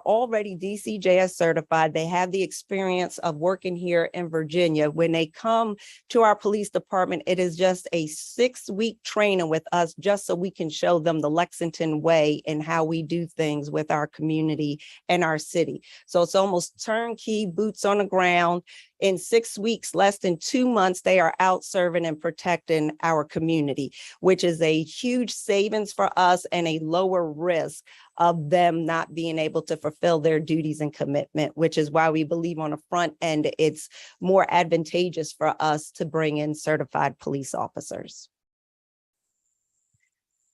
already DCJS certified. They have the experience of working here in Virginia. When they come to our police department, it is just a 6-week training with us just so we can show them the Lexington way and how we do things with our community and our city. So it's almost turnkey, boots on the ground. In 6 weeks, less than 2 months, they are out serving and protecting our community, which is a huge savings for us and a lower risk of them not being able to fulfill their duties and commitment, which is why we believe on the front end, it's more advantageous for us to bring in certified police officers.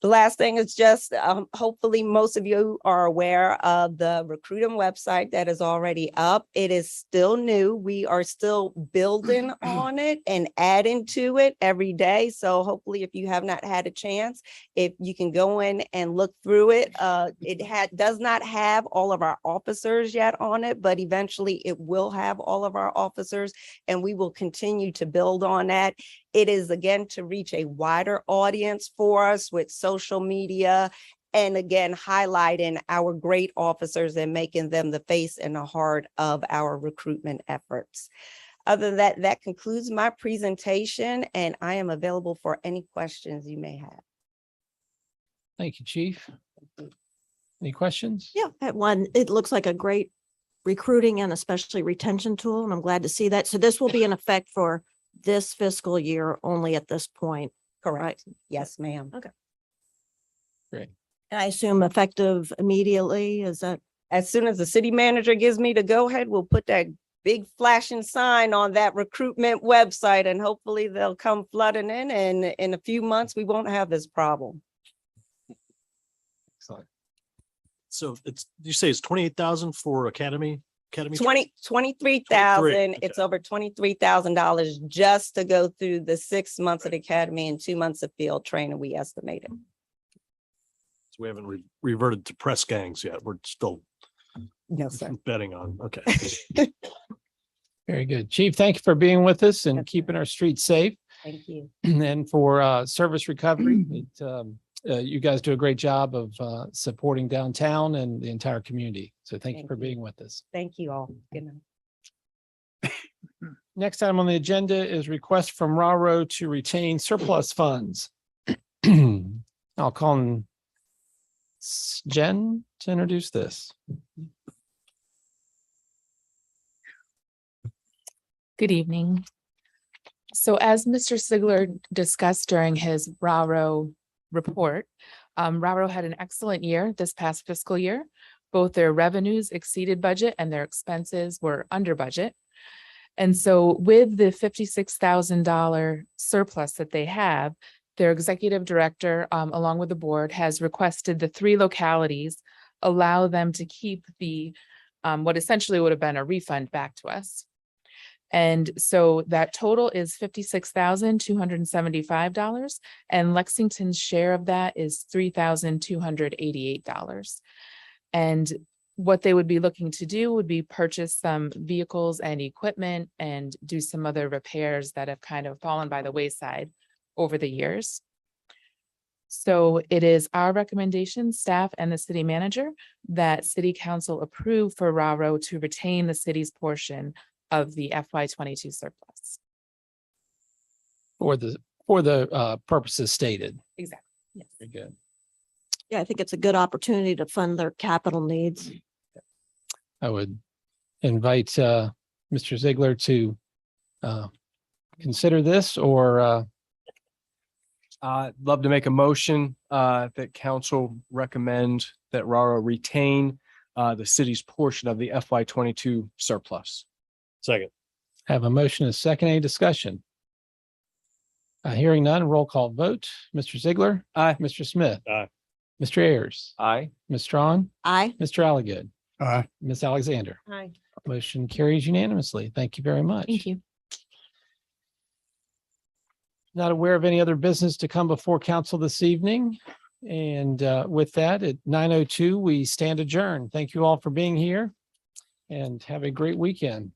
The last thing is just, hopefully most of you are aware of the recruiting website that is already up. It is still new. We are still building on it and adding to it every day. So hopefully if you have not had a chance, if you can go in and look through it, does not have all of our officers yet on it, but eventually it will have all of our officers, and we will continue to build on that. It is, again, to reach a wider audience for us with social media, and again, highlighting our great officers and making them the face and the heart of our recruitment efforts. Other than that, that concludes my presentation, and I am available for any questions you may have. Thank you, Chief. Any questions? Yeah, at one, it looks like a great recruiting and especially retention tool, and I'm glad to see that. So this will be in effect for this fiscal year only at this point. Correct. Yes, ma'am. Okay. Great. I assume effective immediately, is that? As soon as the city manager gives me the go ahead, we'll put that big flashing sign on that recruitment website, and hopefully they'll come flooding in, and in a few months, we won't have this problem. Excellent. So you say it's 28,000 for Academy? 23,000. Okay. It's over $23,000 just to go through the 6 months of the academy and 2 months of field training, we estimated. So we haven't reverted to press gangs yet. We're still No, sir. betting on, okay. Very good. Chief, thank you for being with us and Yes, sir. keeping our streets safe. Thank you. And for service recovery, you guys do a great job of supporting downtown and the entire community. So thank you Thank for you. being with us. Thank you all. Good night. Next item on the agenda is request from RARO to retain surplus funds. I'll call on Jen to introduce this. Good evening. So as Mr. Sigler discussed during his RARO report, RARO had an excellent year this past fiscal year. Both their revenues exceeded budget and their expenses were under budget. And so with the $56,000 surplus that they have, their executive director, along with the board, has requested the 3 localities allow them to keep the what essentially would have been a refund back to us. And so that total is $56,275, and Lexington's share of that is $3,288. And what they would be looking to do would be purchase some vehicles and equipment and do some other repairs that have kind of fallen by the wayside over the years. So it is our recommendation, staff and the city manager, that city council approve for RARO to retain the city's portion of the FY22 surplus. For the purposes stated. Exactly. Yes. Very good. Yeah, I think it's a good opportunity to fund their capital needs. I would invite Mr. Ziegler to consider this, or I'd love to make a motion that council recommend that RARO retain the city's portion of the FY22 surplus. Second. have a motion, a second, any discussion? Hearing none, roll call vote. Mr. Ziegler. Aye. Mr. Smith. Aye. Mr. Ayers. Aye. Ms. Strong. Aye. Mr. Alligood. Aye. Ms. Alexander. Aye. Motion carries unanimously. Thank you very much. Thank you. Not aware of any other business to come before council this evening. And with that, at 9:02, we stand adjourned. Thank you all for being here and have a great weekend.